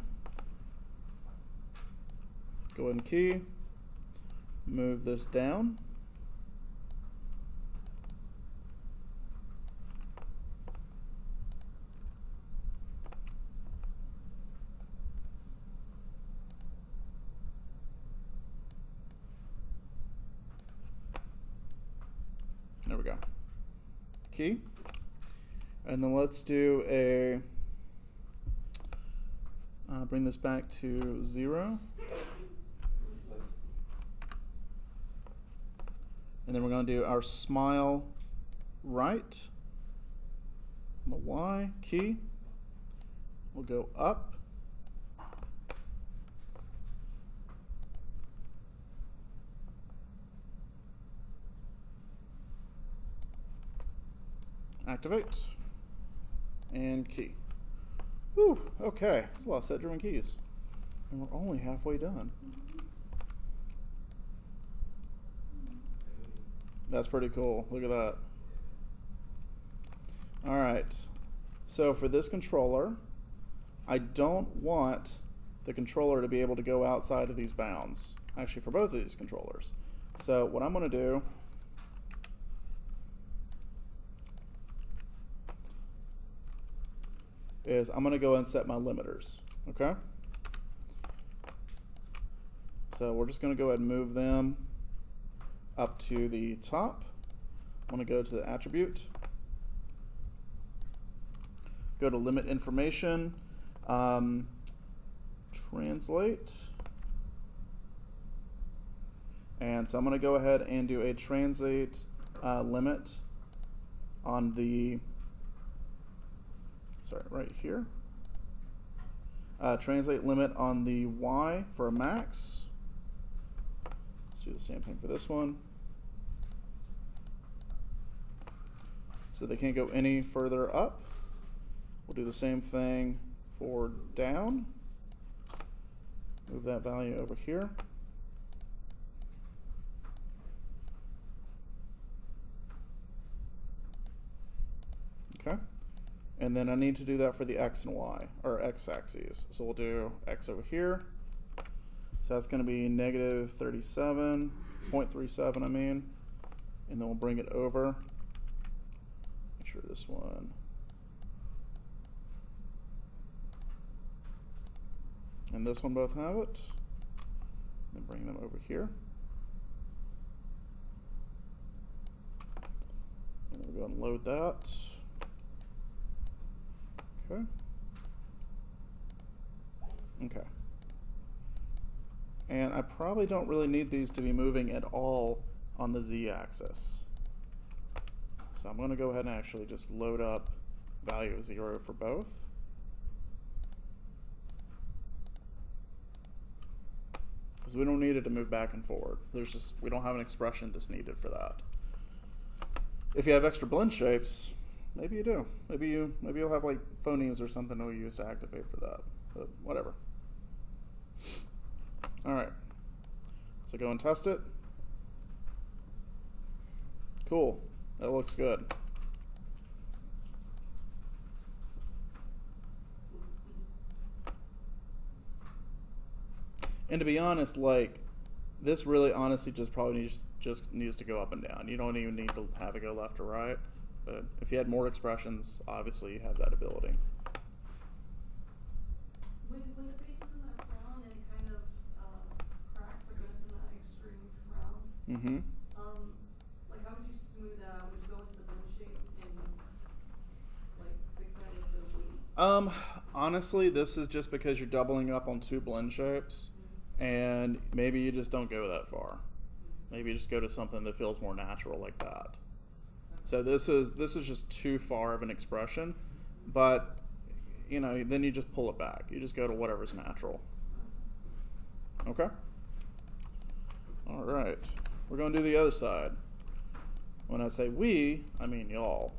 Go ahead and key. Move this down. There we go. Key. And then let's do a, bring this back to 0. And then we're going to do our smile right on the Y, key. We'll go up. Activate. And key. Whew, okay. That's a lot of set driven keys. And we're only halfway done. That's pretty cool. Look at that. All right. So for this controller, I don't want the controller to be able to go outside of these bounds. Actually, for both of these controllers. So what I'm going to do is I'm going to go and set my limiters. Okay? So we're just going to go ahead and move them up to the top. I'm going to go to the attribute. Go to limit information. Translate. And so I'm going to go ahead and do a translate limit on the, sorry, right here. Translate limit on the Y for a max. Let's do the same thing for this one. So they can't go any further up. We'll do the same thing for down. Move that value over here. Okay. And then I need to do that for the x and y, or x-axes. So we'll do x over here. So that's going to be negative 37.37, I mean. And then we'll bring it over. Make sure this one. And this one both have it. And bring them over here. And we'll go and load that. Okay. Okay. And I probably don't really need these to be moving at all on the z-axis. So I'm going to go ahead and actually just load up value of 0 for both. Because we don't need it to move back and forward. We don't have an expression that's needed for that. If you have extra blend shapes, maybe you do. Maybe you'll have like phonemes or something that we use to activate for that. But whatever. All right. So go and test it. Cool. That looks good. And to be honest, like, this really honestly just probably needs to go up and down. You don't even need to have it go left or right. But if you had more expressions, obviously you have that ability. When the face is in that frown and it kind of cracks, like when it's in that extreme frown, Mm-hmm. like how would you smooth that out? Would you go into the blend shape and like fix that with the weight? Honestly, this is just because you're doubling up on 2 blend shapes, and maybe you just don't go that far. Maybe you just go to something that feels more natural like that. So this is just too far of an expression, but you know, then you just pull it back. You just go to whatever's natural. Okay? All right. We're going to do the other side. When I say we, I mean y'all.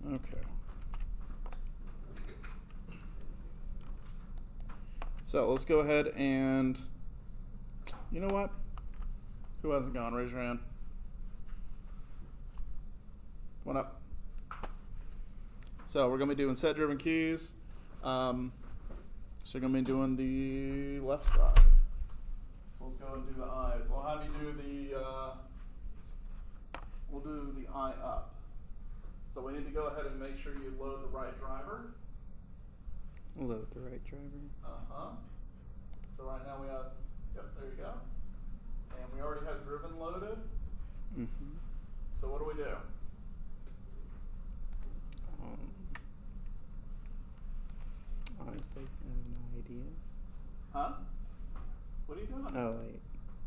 Okay. So let's go ahead and, you know what? Who hasn't gone? Raise your hand. One up. So we're going to be doing set-driven keys. So we're going to be doing the left side. So let's go and do the eyes. I'll have you do we'll do the eye up. So we need to go ahead and make sure you load the right driver. Load the right driver. Uh-huh. So right now we have, yep, there you go. And we already have driven loaded. Mm-hmm. So what do we do? Honestly, I have no idea. Huh? What are you doing? Oh, wait.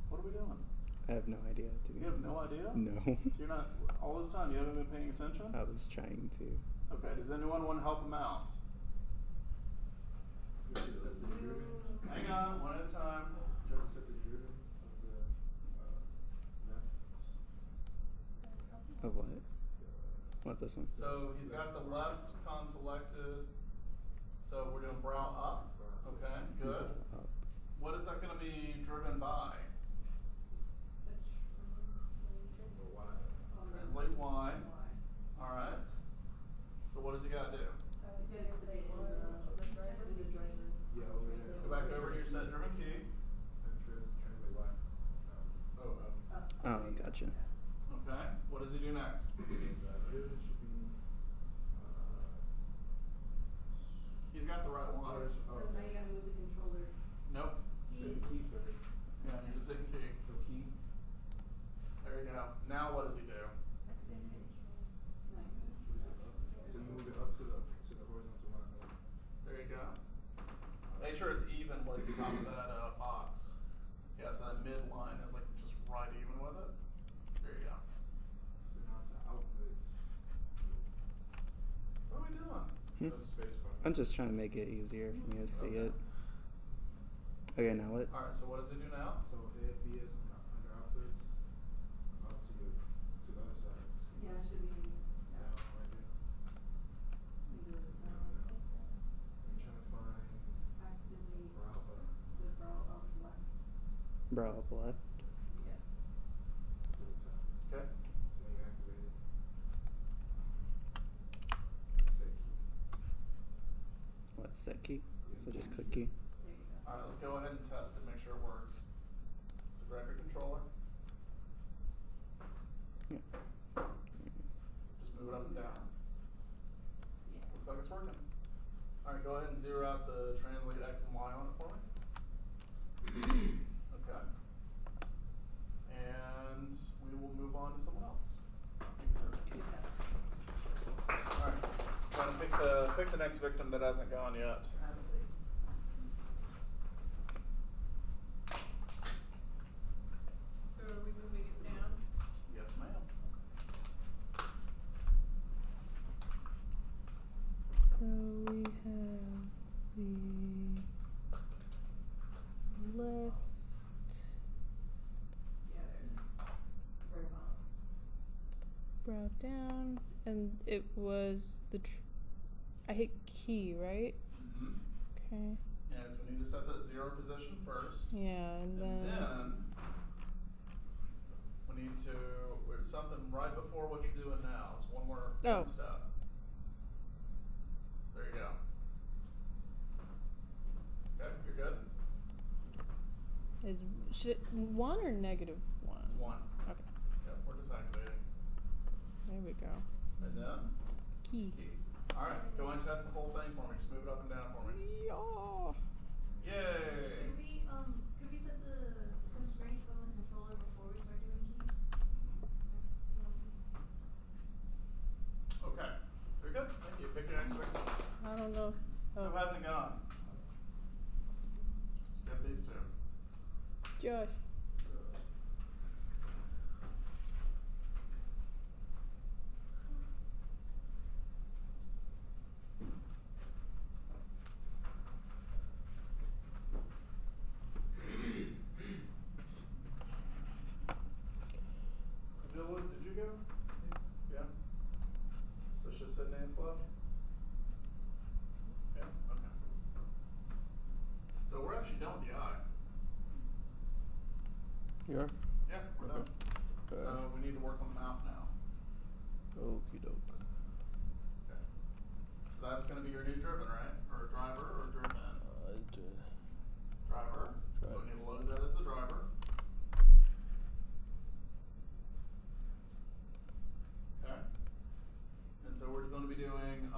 What are we doing? I have no idea, to be You have honest. no idea? No. So you're not, all this time you haven't been paying attention? I was trying to. Okay, does anyone want to help him out? Hang on, one at a time. Of what? What this one? So he's got the left con selected. So we're doing brow up. Okay, good. Up. What is that going to be driven by? Translate Y. All right. So what does he got to do? Go back over to your set driven key. Oh, gotcha. Okay. What does he do next? He's got the right one. So now you gotta move the controller. Nope. Key. Yeah, you're just hitting key. So key. There you go. Now what does he do? There you go. Make sure it's even like the top of that box. Yeah, so that mid line is like just right even with it. There you go. What are we doing? I'm just trying to make it easier for me to see it. Okay, now what? Alright, so what does it do now? So AFB is under outputs, up to the other side. Yeah, it's Brow up left. Yes. So it's Okay. so you activate it. Set key. What, set key? So just click key. There you go. Alright, let's go ahead and test it, make sure it works. So grab your controller, Yeah. just move it up and down. Yeah. Looks like it's working. Alright, go ahead and zero out the translate X and Y on it for me. Okay. And we will move on to someone else. Thank you, sir. Alright, go ahead and pick the next victim that hasn't gone yet. Probably. So are we moving it down? Yes, ma'am. So we have the left. Yeah, there it is. Very bottom. Brow down, and it was I hit key, right? Mm-hmm. Okay. Yes, we need to set that zero position first. Yeah, and then we need to, there's something right before what you're doing now. It's one more Oh. step. There you go. Okay, you're good? should it one or negative one? It's one. Okay. Yep, we're disactivating. There we go. And then Key. key. Alright, go and test the whole thing for me. Just move it up and down for me. Yeah. Yay! Could we set the constraints on the controller before we start doing keys? Okay. Very good. Thank you. Pick your next victim. I don't know. Who hasn't gone? You have these two. Josh. Dylan, did you go? Yeah. So it's just Sydney that's left? Yeah, okay. So we're actually done with the eye. You are? Yeah, we're done. Okay. So we need to work on the mouth now. Okie doke. Okay. So that's gonna be your new driven, right? Or driver or driven? Driver. So we need to load that as the driver. Okay. And so we're gonna be doing,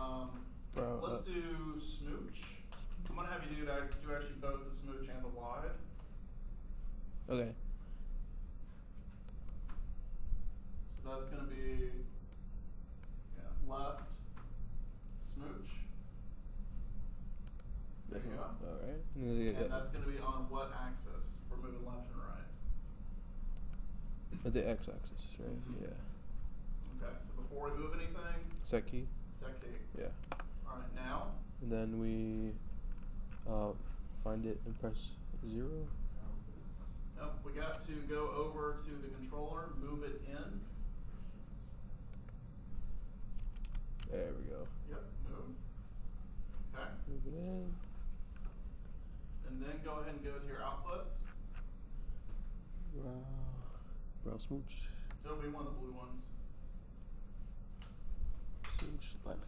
Bro, let's do smooch. I'm gonna have you do actually both the smooch and the wide. Okay. So that's gonna be, left, smooch. There you go. Alright. And that's gonna be on what axis? We're moving left and right. At the x-axis, right? Mhm. Yeah. Okay, so before we move anything, Set key? set key. Yeah. Alright, now, And then we find it and press 0. nope, we got to go over to the controller, move it in. There we go. Yep, move. Okay. Move it in. And then go ahead and go to your outputs. Brow smooch. It'll be one of the blue ones. Smooch left.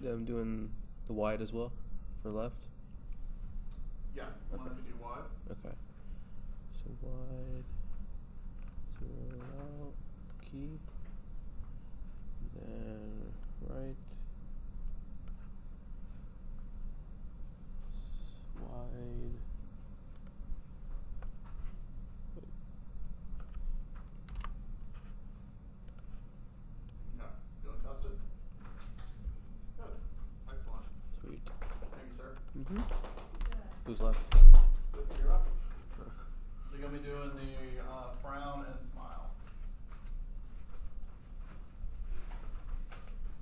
I'm doing the wide as well for left. Yeah, Okay. want to do wide? Okay. So wide, 0 out, key, then right, wide, wait. Okay, you want to test it? Good, excellent. Sweet. Thank you, sir. Mm-hmm. Who's left? So you're up. So you're gonna be doing the frown and smile.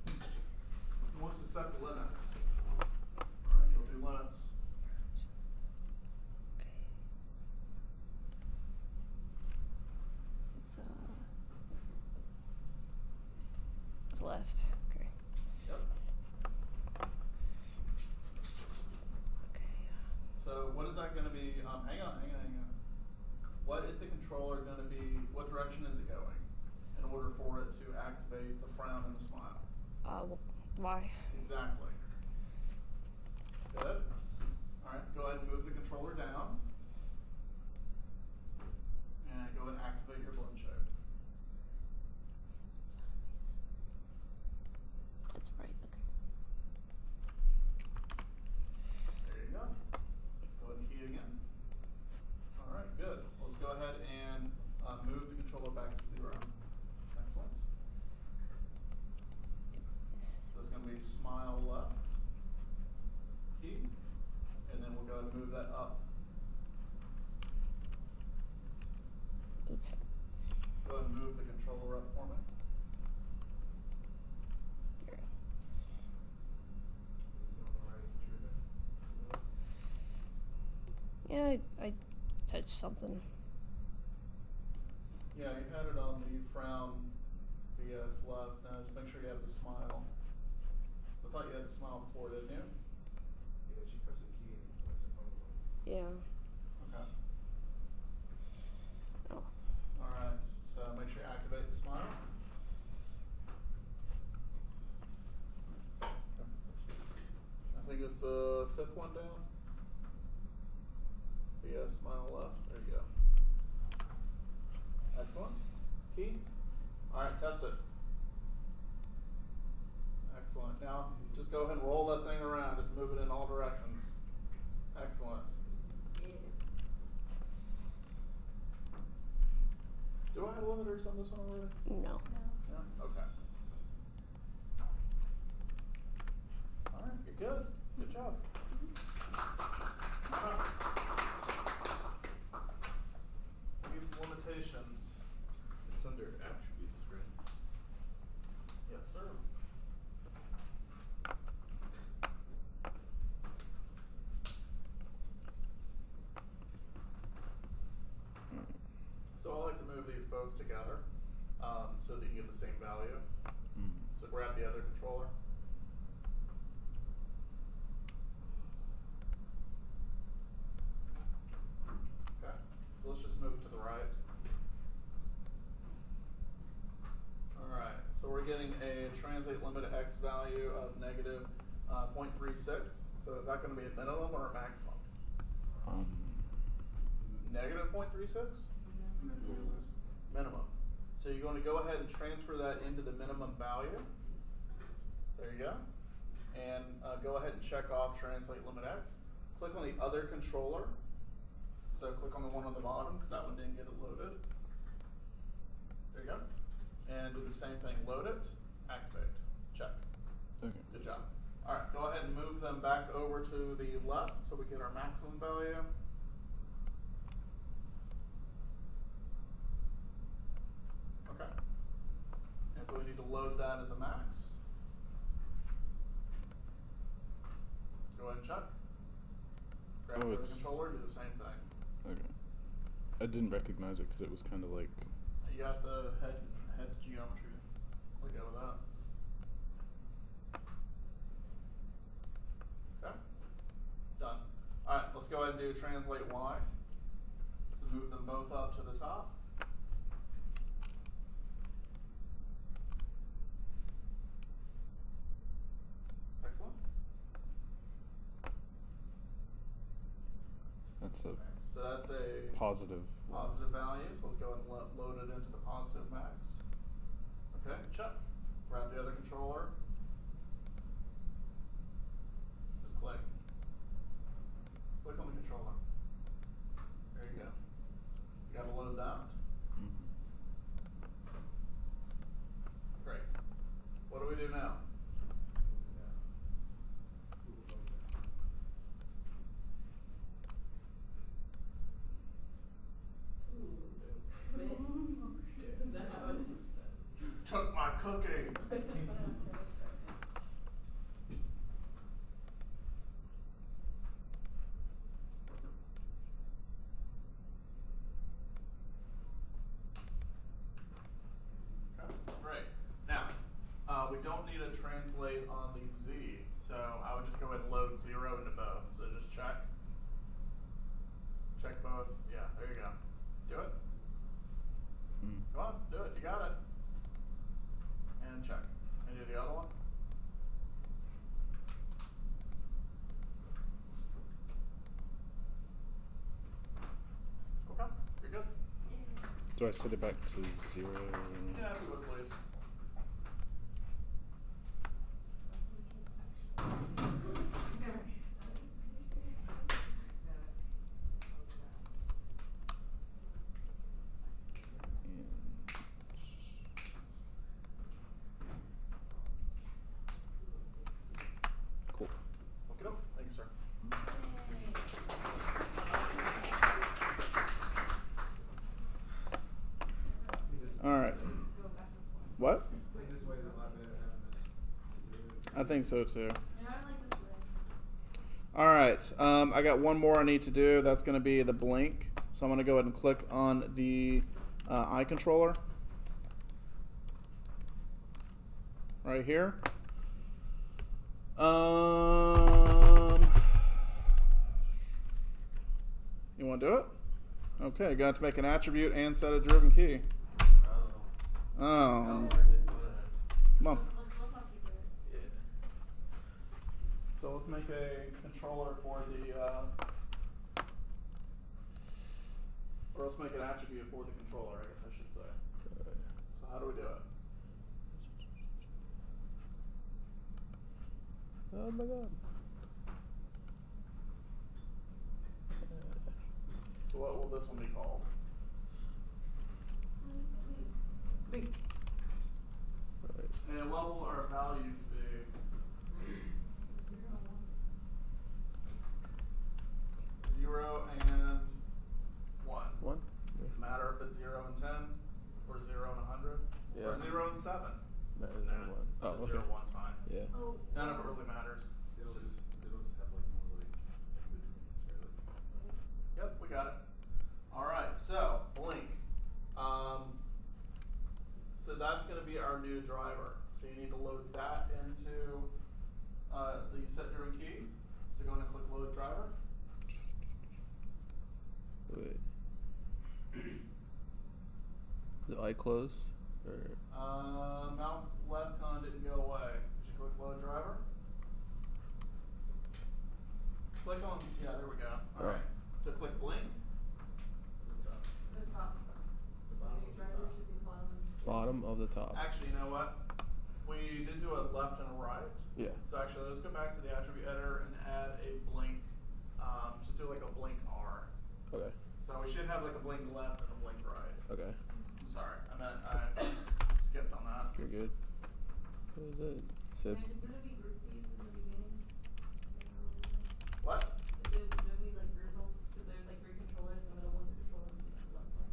Who wants to set the limits? Alright, you'll do limits. It's left. Okay. Yep. Okay. So what is that going to be? Hang on. What is the controller going to be? What direction is it going in order for it to activate the frown and the smile? Why? Exactly. Good. All right. Go ahead and move the controller down, and go and activate your balloon shape. That's right. Okay. There you go. Go ahead and key it again. All right, good. Let's go ahead and move the controller back to 0. Excellent. So it's going to be smile left key, and then we'll go ahead and move that up. Oops. Go ahead and move the controller up for me. Here. Yeah, I touched something. Yeah, you had it on the frown BS left. Now just make sure you have the smile. So I thought you had the smile before, didn't you? Yeah, she pressed the key and pressed it on the Yeah. Okay. Oh. Alright, so make sure you activate the smile. I think it's the 5th one down. Yeah, smile left. There you go. Excellent. Key. Alright, test it. Excellent. Now, just go ahead and roll that thing around. Just move it in all directions. Excellent. Do I have limiters on this one already? No. No? Okay. Alright, you're good. Good job. These limitations. It's under attributes, right? Yes, sir. So I like to move these both together so that you get the same value. So grab the other controller. Okay, so let's just move it to the right. Alright, so we're getting a translate limit X value of negative 0.36. So is that going to be a minimum or a maximum? Negative 0.36? Minimum. So you're going to go ahead and transfer that into the minimum value. There you go. And go ahead and check off translate limit X. Click on the other controller. So click on the one on the bottom because that one didn't get it loaded. There you go. And do the same thing. Load it, activate, check. Okay. Good job. All right, go ahead and move them back over to the left so we get our maximum value. Okay. And so we need to load that as a max. Go ahead and check. Grab the other controller, do the same thing. Okay. I didn't recognize it because it was kind of like. You have the head geometry. We'll go with that. Okay. Done. All right, let's go ahead and do translate Y. So move them both up to the top. Excellent. That's a So that's a positive. positive value. So let's go ahead and load it into the positive max. Okay, check. Grab the other controller. Just click. Click on the controller. There you go. You gotta load that. Great. What do we do now? Took my cookie. to translate on the Z. So I would just go ahead and load 0 into both. So just check. Check both. Yeah, there you go. Do it. Come on, do it. You got it. And check. And do the other one. Okay, you're good. Do I set it back to 0? Yeah, if you would, please. Cool. Okay, thanks, sir. All right. What? I think this way is a lot better having this to do it. I think so too. Yeah, I like this way. All right. I got one more I need to do. That's going to be the blink. So I'm going to go ahead and click on the eye controller right here. You want to do it? Okay, you're going to have to make an attribute and set a driven key. Oh. Come on. Let's not keep it. So let's make a controller for the, or let's make an attribute for the controller, I guess I should say. So how do we do it? Oh my god. So what will this one be called? Link. And what will our values be? 0 and 1. 1? Does it matter if it's 0 and 10, or 0 and 100, Yeah. or 0 and 7? Better than 1. Oh, Just okay. 0 and 1's fine. Yeah. Oh. None of it really matters. It'll Just, just have like more like in between, right? yep, we got it. All right, so blink. So that's going to be our new driver. So you need to load that into the set driven key. So go ahead and click load driver. Wait. The eye close? Or Mouth left con didn't go away. Did you click load driver? Click on, yeah, there we go. All right. So click blink. What's up? The top. The bottom New of the driver top. should be bottom. bottom of the top. Actually, you know what? We did do a left and a right. Yeah. So actually, let's go back to the attribute editor and add a blink. Just do like a blink R. Okay. So we should have like a blink left and a blink right. Okay. I'm sorry, I skipped on that. You're good. What is it? So And is it gonna be group these in the beginning? What? Is it gonna be like group, because there's like 3 controllers, the middle one's a controller and the left one.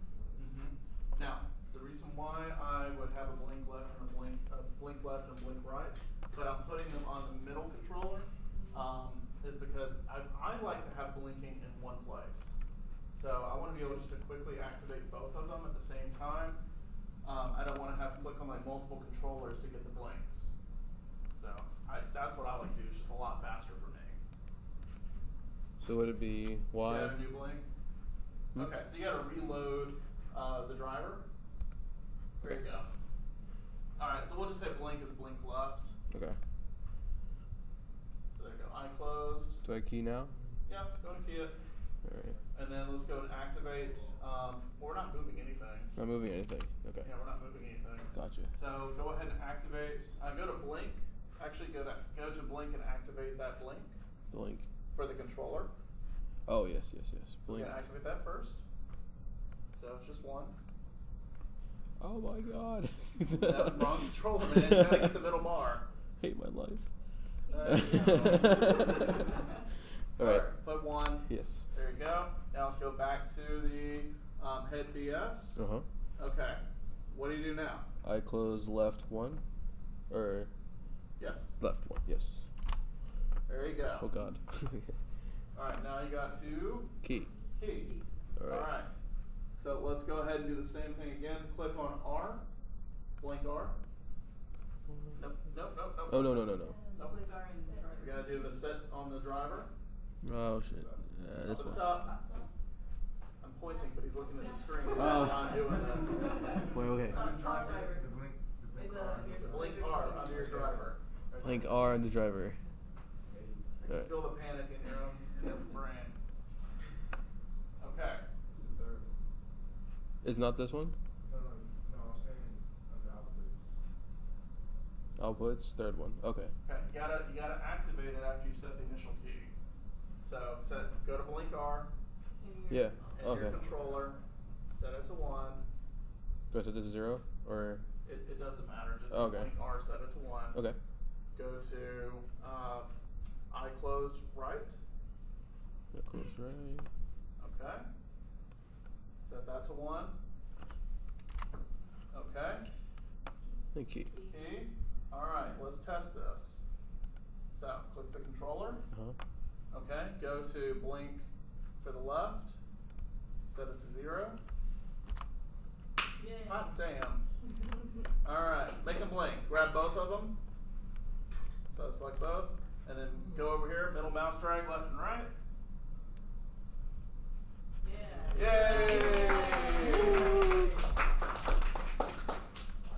Now, the reason why I would have a blink left and a blink left and a blink right, but I'm putting them on the middle controller, is because I like to have blinking in one place. So I want to be able just to quickly activate both of them at the same time. I don't want to have to click on like multiple controllers to get the blinks. So that's what I like to do. It's just a lot faster for me. So would it be Y? You got a new blink? Hmm? Okay, so you got to reload the driver. There you go. All right, so we'll just say blink is blink left. Okay. So there you go. Eye closed. Do I key now? Yeah, go and key it. Alright. And then let's go and activate. Well, we're not moving anything. Not moving anything. Okay. Yeah, we're not moving anything. Gotcha. So go ahead and activate. Go to blink. Actually, go to blink and activate that blink Blink. for the controller. Oh yes, yes, yes. So Blink. we're gonna activate that first. So it's just one. Oh my god. No, wrong controller, man. You gotta get the middle bar. Hate my life. Alright, put one. Yes. There you go. Now let's go back to the head BS. Uh huh. Okay. What do you do now? I close left 1, or Yes. left 1. Yes. There you go. Oh god. Alright, now you got to Key. key. Alright. Alright. So let's go ahead and do the same thing again. Click on R. Blink R. Nope. Nope, nope, nope. Oh no. Nope. Blink R and the driver. We gotta do the set on the driver. Oh shit. Up This at the one. top. I'm pointing, but he's looking at the screen. Oh. I'm not doing this. Wait, okay. Top driver. The blink Blink R under your driver. Link R on the driver. I can feel the panic in your brain. Okay. It's the third. It's not this one? No, I'm saying under outputs. Outputs, third one. Okay. Okay. You gotta activate it after you set the initial key. So go to blink R. Yeah. And Okay. your controller. Set it to 1. Do I set this to 0 or? It doesn't matter. Just Okay. blink R. Set it to 1. Okay. Go to eye closed right. Yeah, close right. Okay. Set that to 1. Okay. Thank you. Key. All right. Let's test this. So click the controller. Okay. Go to blink for the left. Set it to 0. Yeah. Hot damn. All right. Make them blink. Grab both of them. So select both, and then go over here. Middle mouse drag left and right. Yeah. Yay!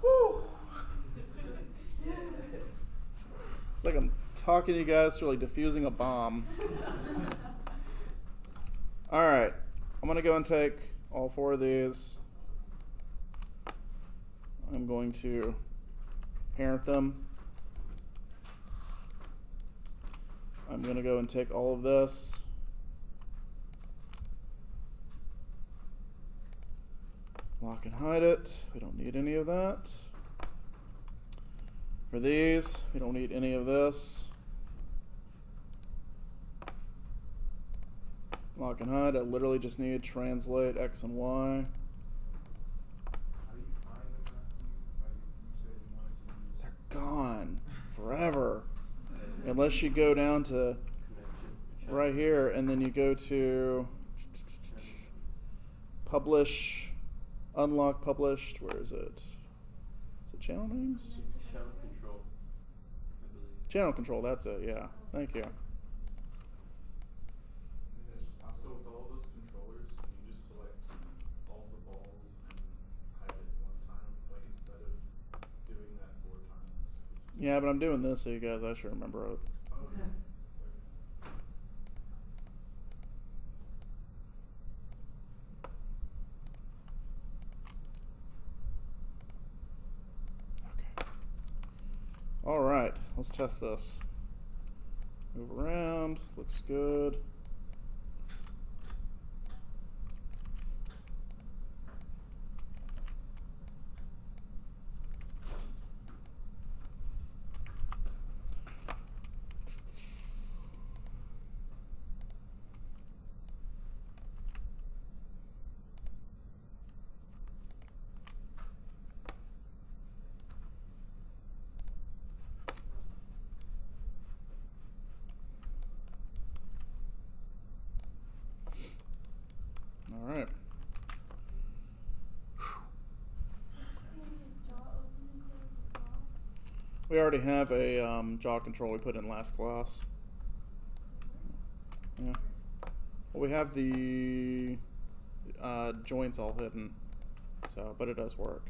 Woo! It's like I'm talking to you guys through like diffusing a bomb. All right, I'm gonna go and take all 4 of these. I'm going to parent them. I'm going to go and take all of this. Lock and hide it. We don't need any of that. For these, we don't need any of this. Lock and hide. I literally just need translate X and Y. How do you find them after you said you wanted to use? They're gone forever. Unless you go down to right here and then you go to publish, unlock published. Where is it? Is it channel names? Channel control, I believe. Channel control, that's it, yeah. Thank you. So with all those controllers, can you just select all the balls and hide it one time, like instead of doing that 4 times? Yeah, but I'm doing this so you guys actually remember it. Okay. Okay. All right, let's test this. Move around, looks good. All right. We already have a jaw control we put in last class. Yeah. Well, we have the joints all hidden, so but it does work.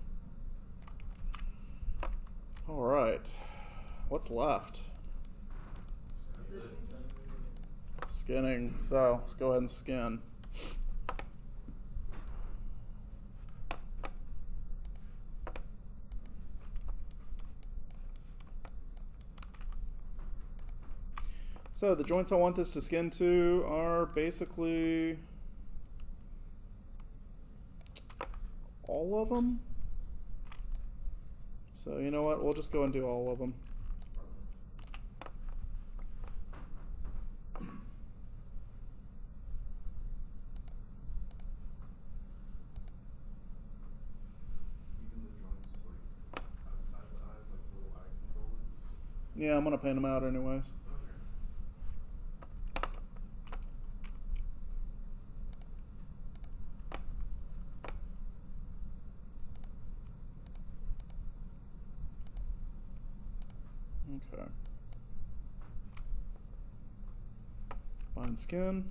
All right. What's left? Skinning. So let's go ahead and skin. So the joints I want this to skin to are basically all of them. So you know what? We'll just go and do all of them. Even the joints like outside the eyes, like little eye controllers. Yeah, I'm gonna paint them out anyways. Okay. Bind skin.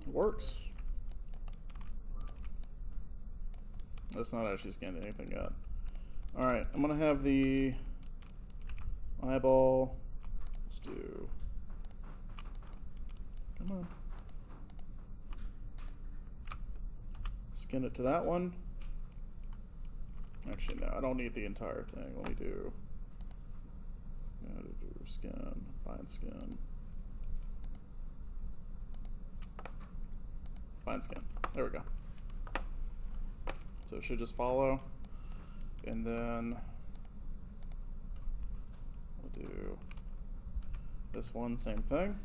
Works. That's not actually scanned anything yet. Alright, I'm gonna have the eyeball. Let's do. Come on. Skin it to that one. Actually, no, I don't need the entire thing. Let me do. Skin, bind skin. Bind skin. There we go. So it should just follow. And then we'll do this one, same thing.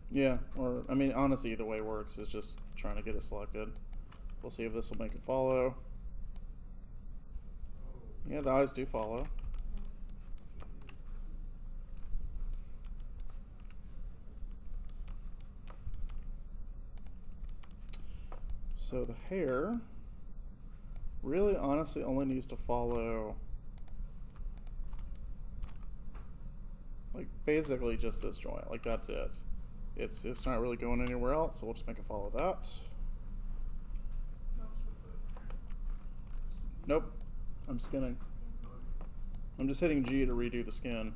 Yeah, or, I mean, honestly, either way works. It's just trying to get it selected. We'll see if this will make it follow. Yeah, the eyes do follow. So the hair really honestly only needs to follow like basically just this joint. Like that's it. It's not really going anywhere else, so we'll just make it follow that. Nope. I'm skinning. I'm just hitting G to redo the skin.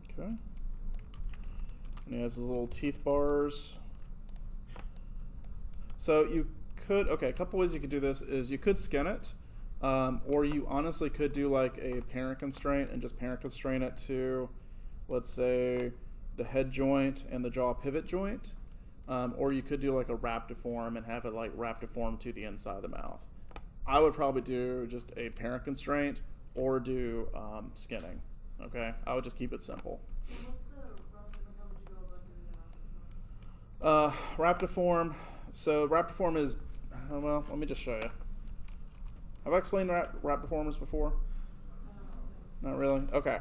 Okay. And he has his little teeth bars. So you could, okay, a couple ways you could do this is you could skin it, or you honestly could do like a parent constraint and just parent constraint it to, let's say, the head joint and the jaw pivot joint. Or you could do like a wrap deform and have it like wrap deform to the inside of the mouth. I would probably do just a parent constraint or do skinning. Okay, I would just keep it simple. What's the relative and how would you go about doing that? Wrap deform. So wrap deform is, well, let me just show you. Have I explained wrap deformers before? Not really. Okay.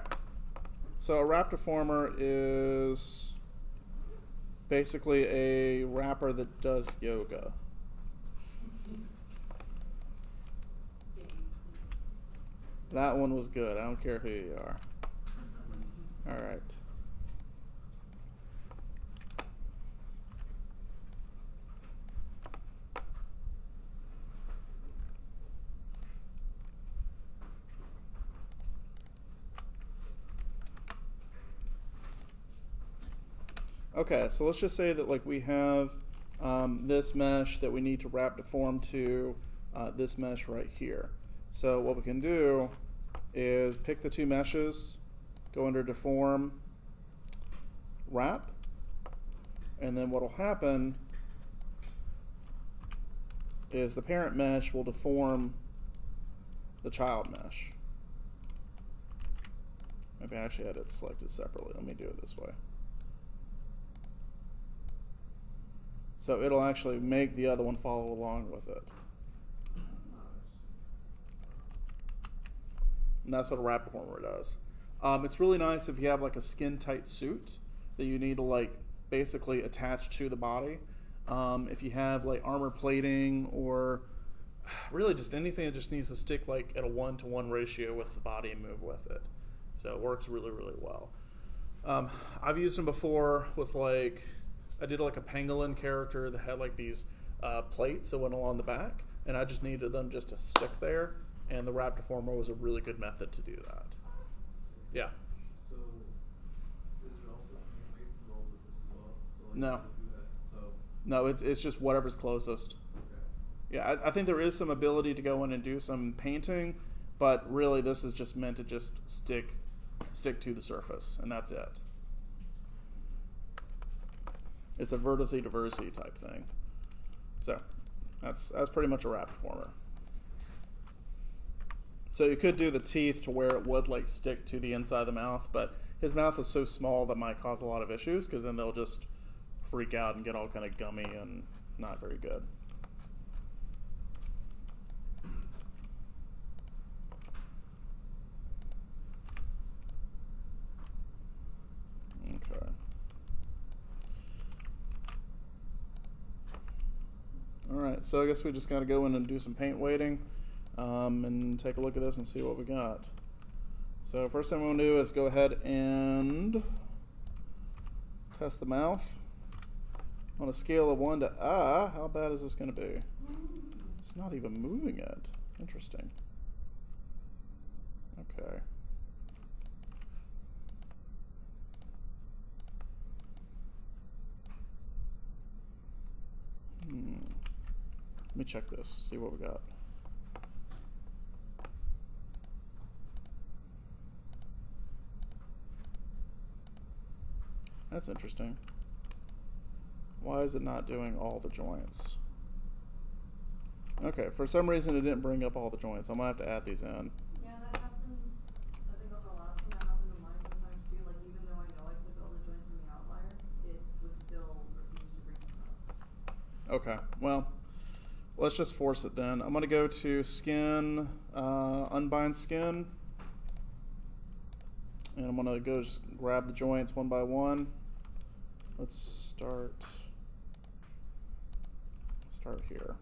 So a wrap deformer is basically a rapper that does yoga. That one was good. I don't care who you are. All right. Okay, so let's just say that like we have this mesh that we need to wrap deform to this mesh right here. So what we can do is pick the two meshes, go under deform, wrap, and then what will happen is the parent mesh will deform the child mesh. Maybe I actually had it selected separately. Let me do it this way. So it'll actually make the other one follow along with it. And that's what a wrap deformer does. It's really nice if you have like a skin tight suit that you need to like basically attach to the body. If you have like armor plating or really just anything that just needs to stick like at a 1-to-1 ratio with the body and move with it. So it works really, really well. I've used them before with like, I did like a pangolin character that had like these plates that went along the back, and I just needed them just to stick there, and the wrap deformer was a really good method to do that. Yeah. So, is there also weights involved with this as well? So like No. how to do that? So, No, it's just whatever's closest. okay. Yeah, I think there is some ability to go in and do some painting, but really this is just meant to just stick to the surface, and that's it. It's a vertice diversity type thing. So that's pretty much a wrap deformer. So you could do the teeth to where it would like stick to the inside of the mouth, but his mouth is so small that might cause a lot of issues because then they'll just freak out and get all kind of gummy and not very good. Okay. Alright, so I guess we just gotta go in and do some paint weighting and take a look at this and see what we got. So first thing I'm gonna do is go ahead and test the mouth. On a scale of 1 to how bad is this gonna be? It's not even moving yet. Interesting. Okay. Let me check this, see what we got. That's interesting. Why is it not doing all the joints? Okay, for some reason it didn't bring up all the joints. I'm gonna have to add these in. Yeah, that happens. I think on the last one that happened to mine sometimes too. Like even though I know I clicked all the joints in the outlier, it would still refuse to bring some up. Okay, well, let's just force it then. I'm gonna go to skin, unbind skin. And I'm gonna go just grab the joints one by one. Let's start here.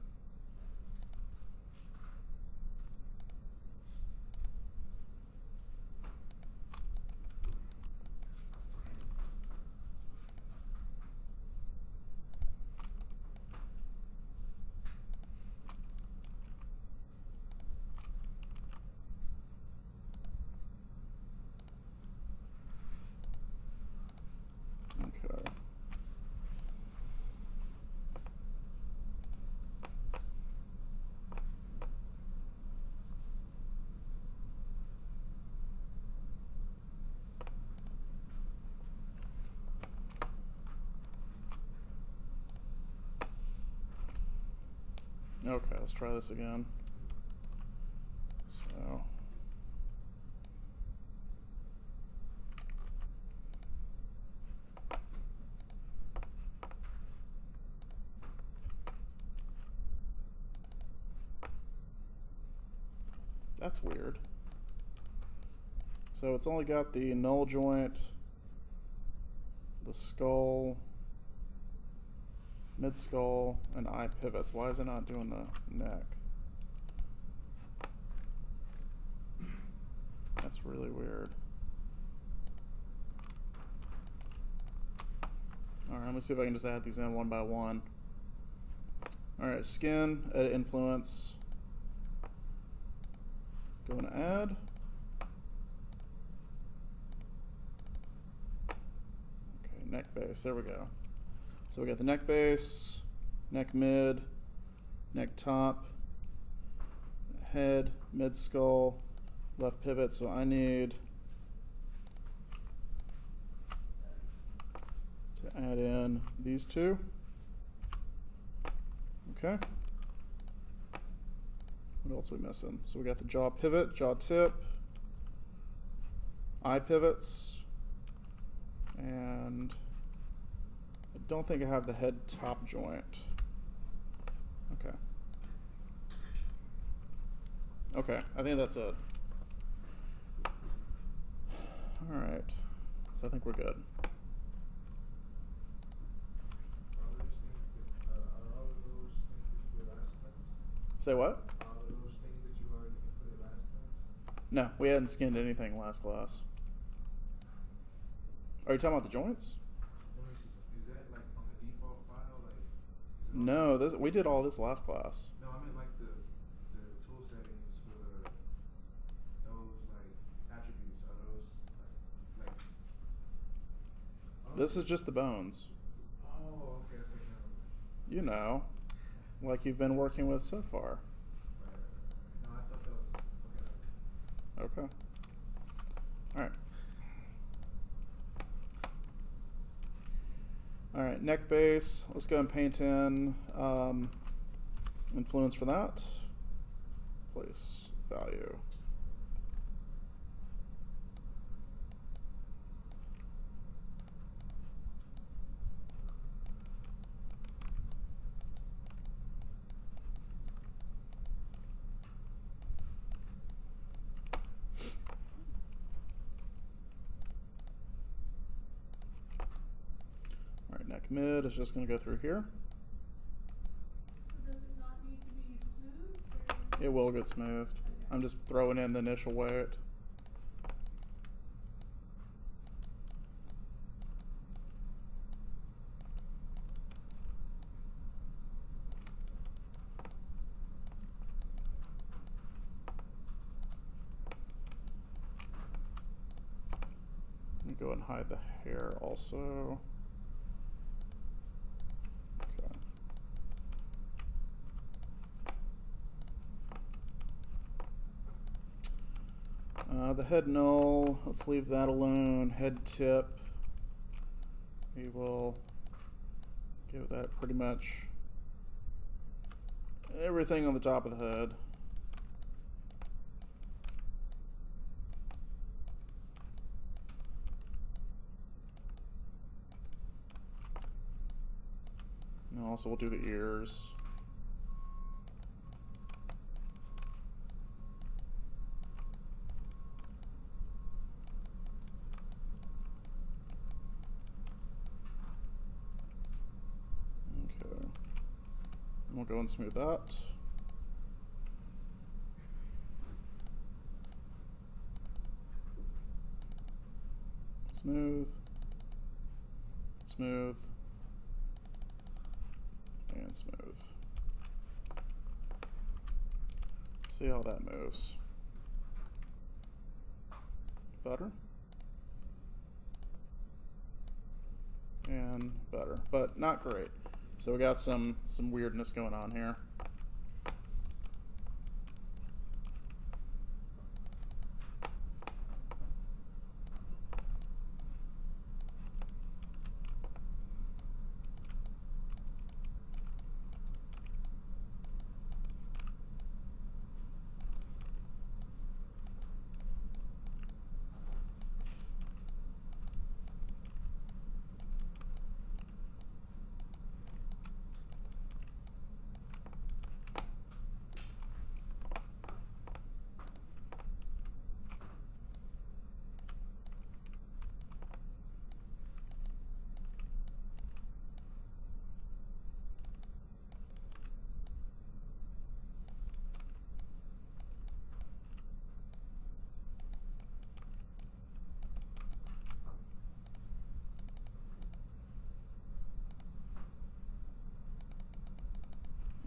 Okay. Okay, let's try this again. So. That's weird. So it's only got the null joint, the skull, mid skull, and eye pivots. Why is it not doing the neck? That's really weird. Alright, let me see if I can just add these in one by one. Alright, skin, edit influence. Going to add. Okay, neck base, there we go. So we got the neck base, neck mid, neck top, head, mid skull, left pivot. So I need to add in these two. Okay. What else are we missing? So we got the jaw pivot, jaw tip, eye pivots, and I don't think I have the head top joint. Okay. Okay, I think that's it. All right, so I think we're good. Say what? No, we hadn't skinned anything last class. Are you talking about the joints? Is that like on the default file? Like, no, we did all this last class. No, I meant like the tool settings for those like attributes. Are those like This is just the bones. Oh, okay. You know, like you've been working with so far. No, I thought that was Okay. All right. All right, neck base. Let's go and paint in influence for that. Place value. So Mid is just going to go through here. does it It will get smoothed. I'm just throwing in the initial weight. Let me go and hide the hair also. Okay. The head null, let's leave that alone. Head tip, we will give that pretty much everything on the top of the head. And also we'll do the ears. Okay. We'll go and smooth that. Smooth. Smooth. And smooth. See how that moves. Better. And better, but not great. So we got some weirdness going on here.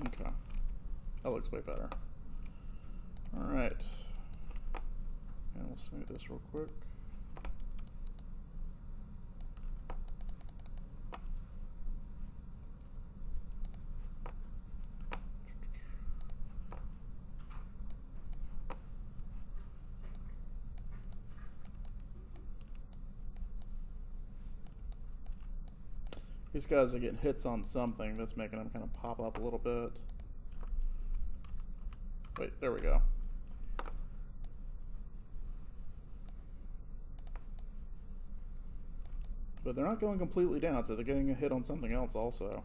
Okay, that looks way better. All right, and we'll smooth this real quick. These guys are getting hits on something that's making them kind of pop up a little bit. Wait, there we go. But they're not going completely down, so they're getting a hit on something else also.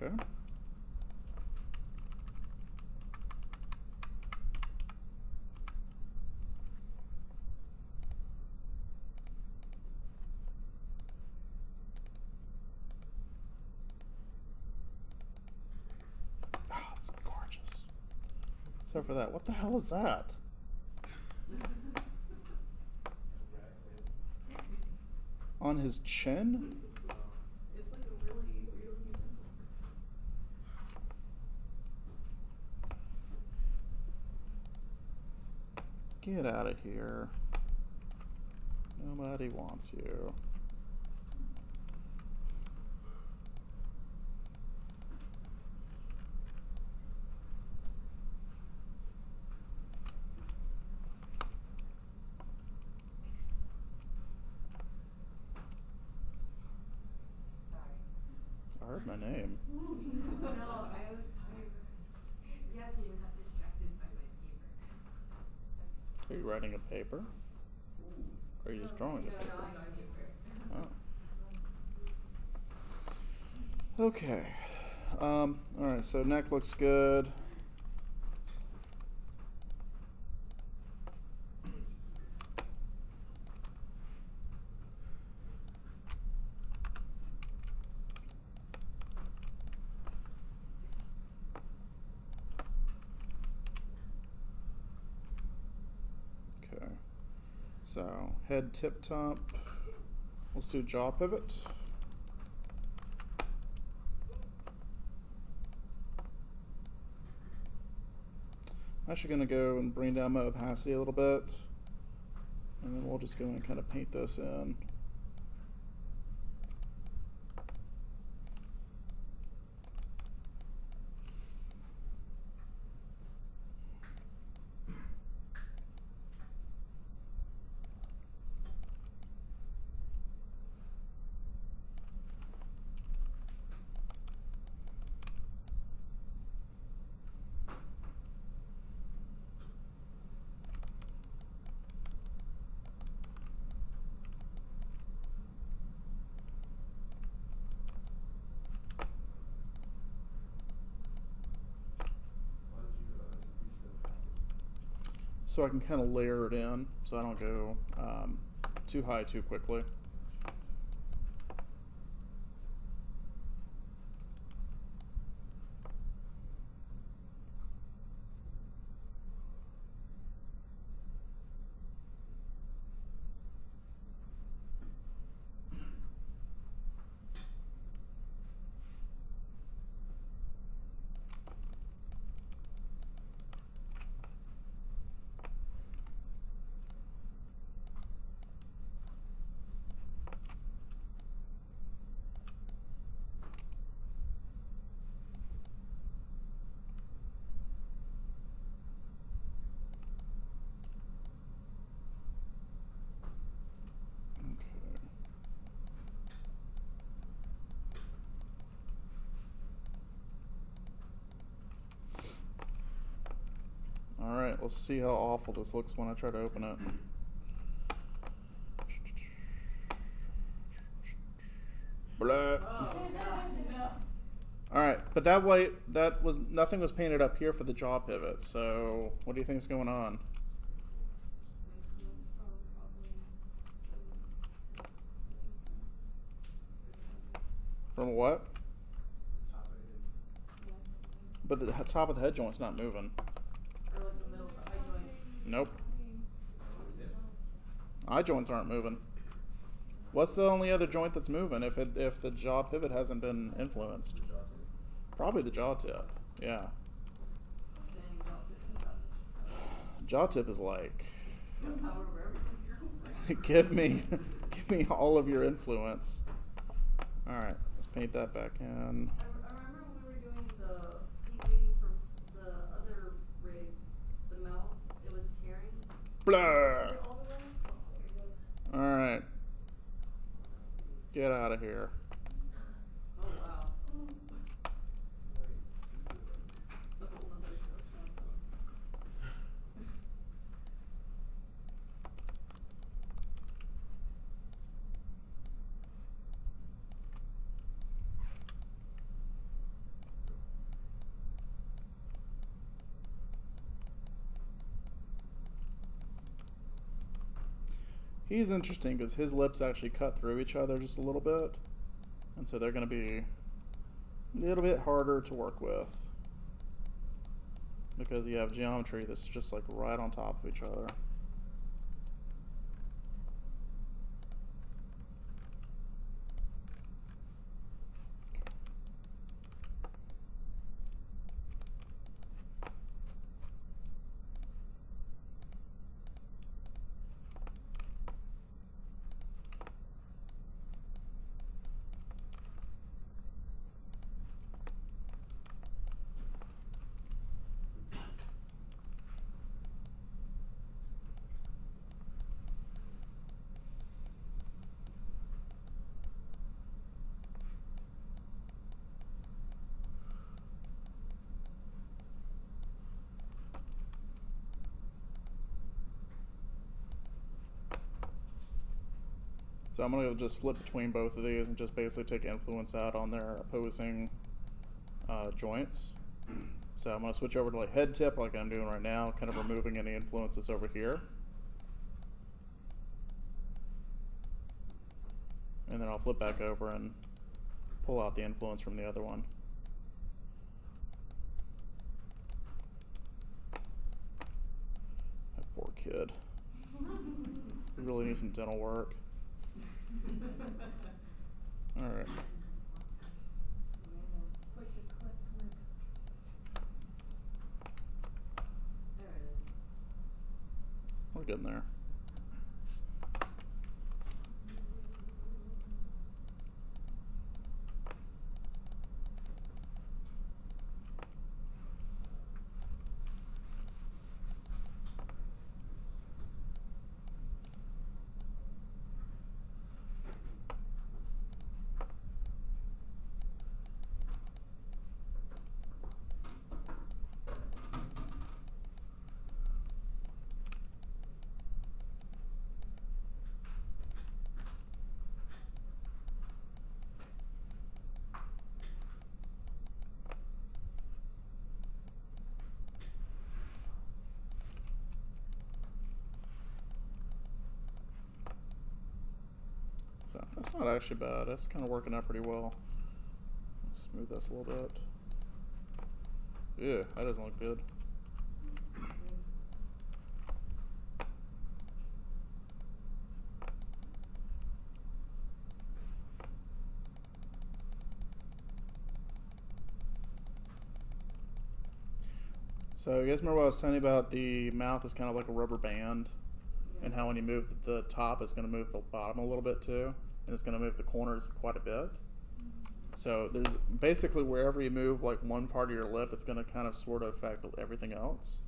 Okay. Ah, it's gorgeous. Except for that. What the hell is that? On his chin? It's like a really weird looking Get out of here. Nobody wants you. I heard my name. No, I was tired. Are you writing a paper? Or are you just drawing it? Oh. Okay. Alright, so neck looks good. Okay. So head tip top. Let's do jaw pivot. I'm actually going to go and bring down my opacity a little bit, and then we'll just go and kind of paint this in. So I can kind of layer it in so I don't go too high too quickly. Alright, let's see how awful this looks when I try to open it. Blah. Alright, but that way, nothing was painted up here for the jaw pivot, so what do you think is going on? From what? But the top of the head joint's not moving. Nope. Eye joints aren't moving. What's the only other joint that's moving if the jaw pivot hasn't been influenced? Probably the jaw tip. Yeah. Jaw tip is like, give me all of your influence. All right, let's paint that back in. I remember when we were doing heat waiting for the other rig, the mouth, it was tearing. Blah. All right. Get out of here. Oh wow. He's interesting because his lips actually cut through each other just a little bit, and so they're going to be a little bit harder to work with because you have geometry that's just like right on top of each other. So I'm going to just flip between both of these and just basically take influence out on their opposing joints. So I'm going to switch over to like head tip like I'm doing right now, kind of removing any influences over here. And then I'll flip back over and pull out the influence from the other one. That poor kid. He really needs some dental work. All right. Like the cleft lip. There it is. We're getting there. So that's not actually bad. That's kind of working out pretty well. Smooth this a little bit. Yeah, that doesn't look good. So you guys remember what I was telling you about the mouth is kind of like a rubber band, and how when you move the top, it's going to move the bottom a little bit too, and it's going to move the corners quite a bit. So there's basically wherever you move like one part of your lip, it's going to kind of sort of affect everything else.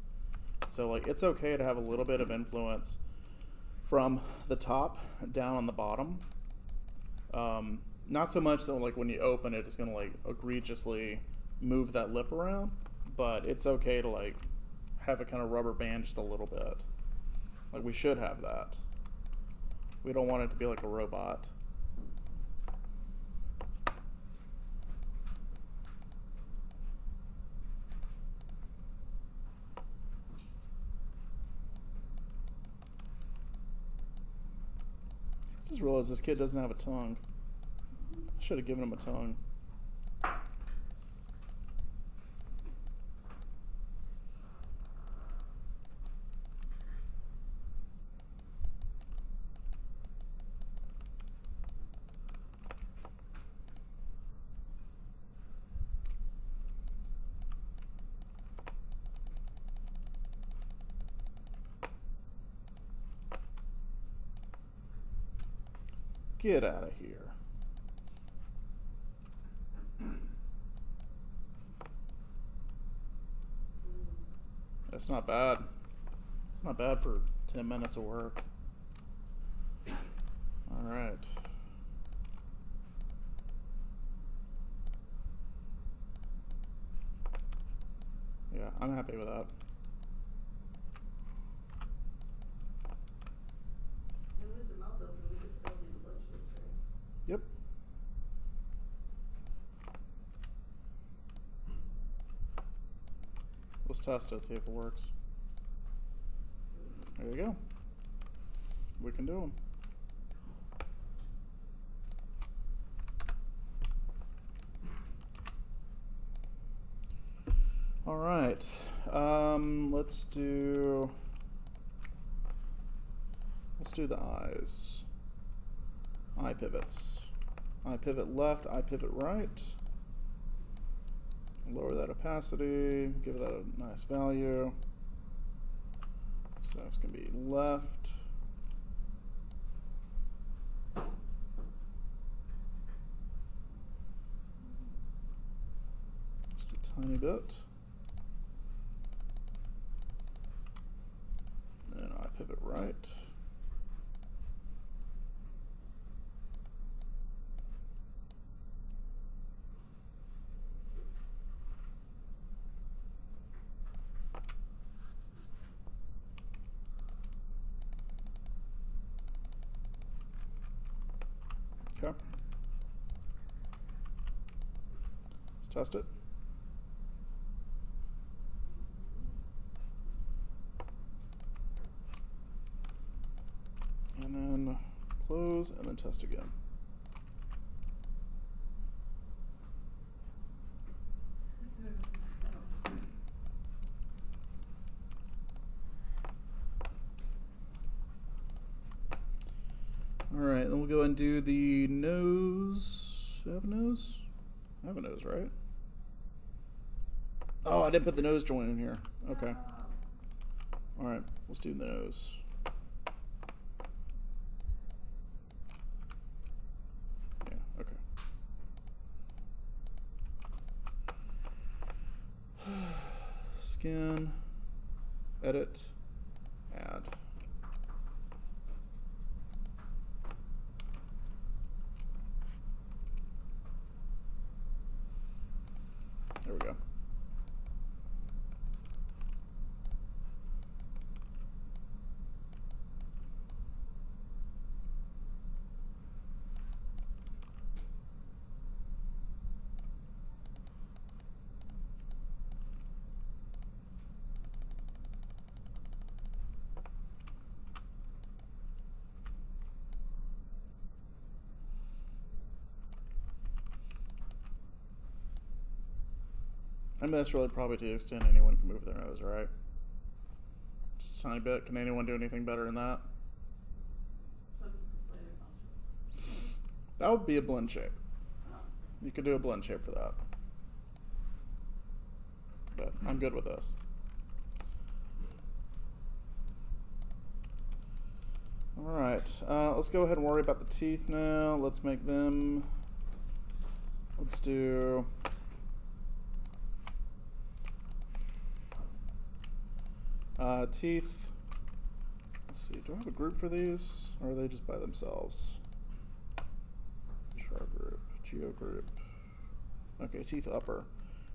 So like it's okay to have a little bit of influence from the top down on the bottom. Not so much that like when you open it, it's going to like egregiously move that lip around, but it's okay to like have a kind of rubber band just a little bit. Like we should have that. We don't want it to be like a robot. Just realized this kid doesn't have a tongue. I should have given him a tongue. Get out of here. That's not bad. It's not bad for 10 minutes of work. All right. Yeah, I'm happy with that. And with the mouth open, we could still do the butt shapes, right? Yep. Let's test it, see if it works. There you go. We can do them. All right. Let's do the eyes. Eye pivots. Eye pivot left, eye pivot right. Lower that opacity, give that a nice value. So it's going to be left. Just a tiny bit. And eye pivot right. test it. And then close, and then test again. All right, then we'll go and do the nose. Do I have a nose? I have a nose, right? Oh, I didn't put the nose joint in here. Okay. All right, let's do the nose. Yeah, okay. Skin, edit, add. There we go. I mean, that's really probably to the extent anyone can move their nose, right? Just a tiny bit. Can anyone do anything better than that? That would be a blend shape. You could do a blend shape for that. But I'm good with this. All right, let's go ahead and worry about the teeth now. Let's make them, let's do, teeth. Let's see, do I have a group for these, or are they just by themselves? Char group, geo group. Okay, teeth upper.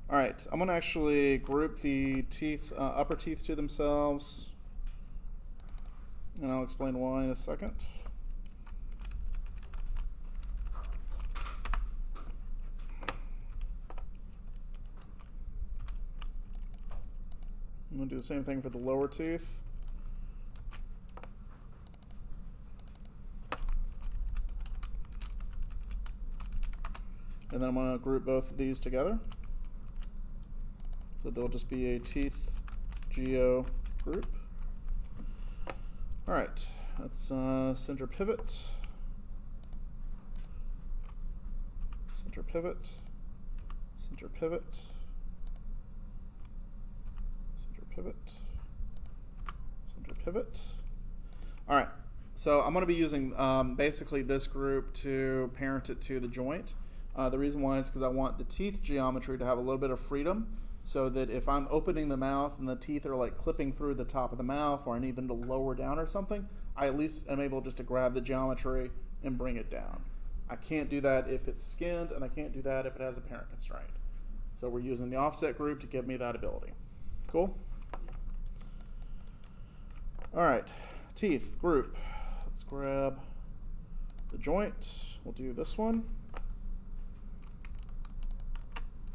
All right, I'm gonna actually group the teeth, upper teeth to themselves, and I'll explain why in a second. I'm gonna do the same thing for the lower teeth. And then I'm gonna group both of these together. So they'll just be a teeth geo group. All right, that's center pivot, center pivot, center pivot, center pivot, center pivot. All right, so I'm going to be using basically this group to parent it to the joint. The reason why is because I want the teeth geometry to have a little bit of freedom, so that if I'm opening the mouth and the teeth are like clipping through the top of the mouth, or I need them to lower down or something, I at least am able just to grab the geometry and bring it down. I can't do that if it's skinned, and I can't do that if it has a parent constraint. So we're using the offset group to give me that ability. Cool? All right, teeth group. Let's grab the joint. We'll do this one.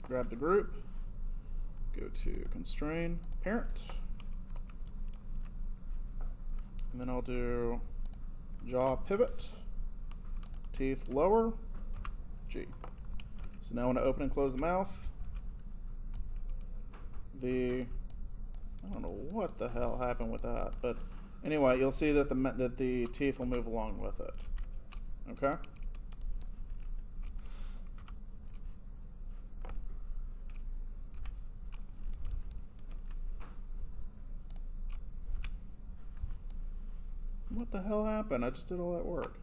Grab the group. Go to constrain parent, and then I'll do jaw pivot, teeth lower, G. So now when I open and close the mouth, I don't know what the hell happened with that, but anyway, you'll see that the teeth will move along with it. Okay. What the hell happened? I just did all that work.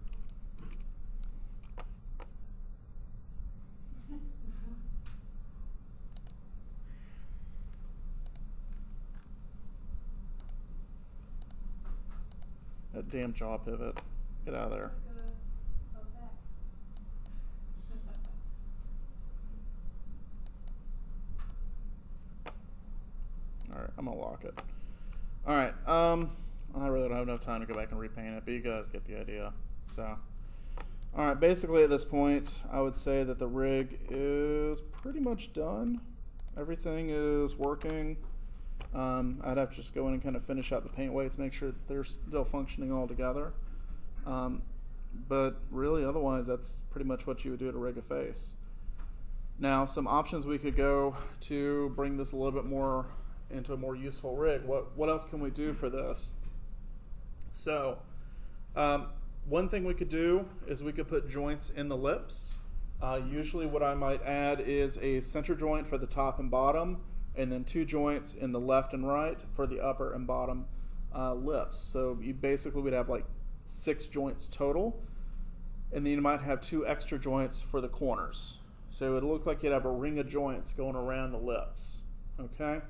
That damn jaw pivot. Get out of there. Alright, I'm gonna lock it. Alright, I really don't have enough time to go back and repaint it, but you guys get the idea. So, All right, basically at this point, I would say that the rig is pretty much done. Everything is working. I'd have to just go in and kind of finish out the paint weights, make sure that they're still functioning all together. But really, otherwise, that's pretty much what you would do to rig a face. Now, some options we could go to bring this a little bit more into a more useful rig. What else can we do for this? So, one thing we could do is we could put joints in the lips. Usually what I might add is a center joint for the top and bottom, and then 2 joints in the left and right for the upper and bottom lips. So you basically would have like 6 joints total, and then you might have 2 extra joints for the corners. So it would look like you'd have a ring of joints going around the lips. Okay?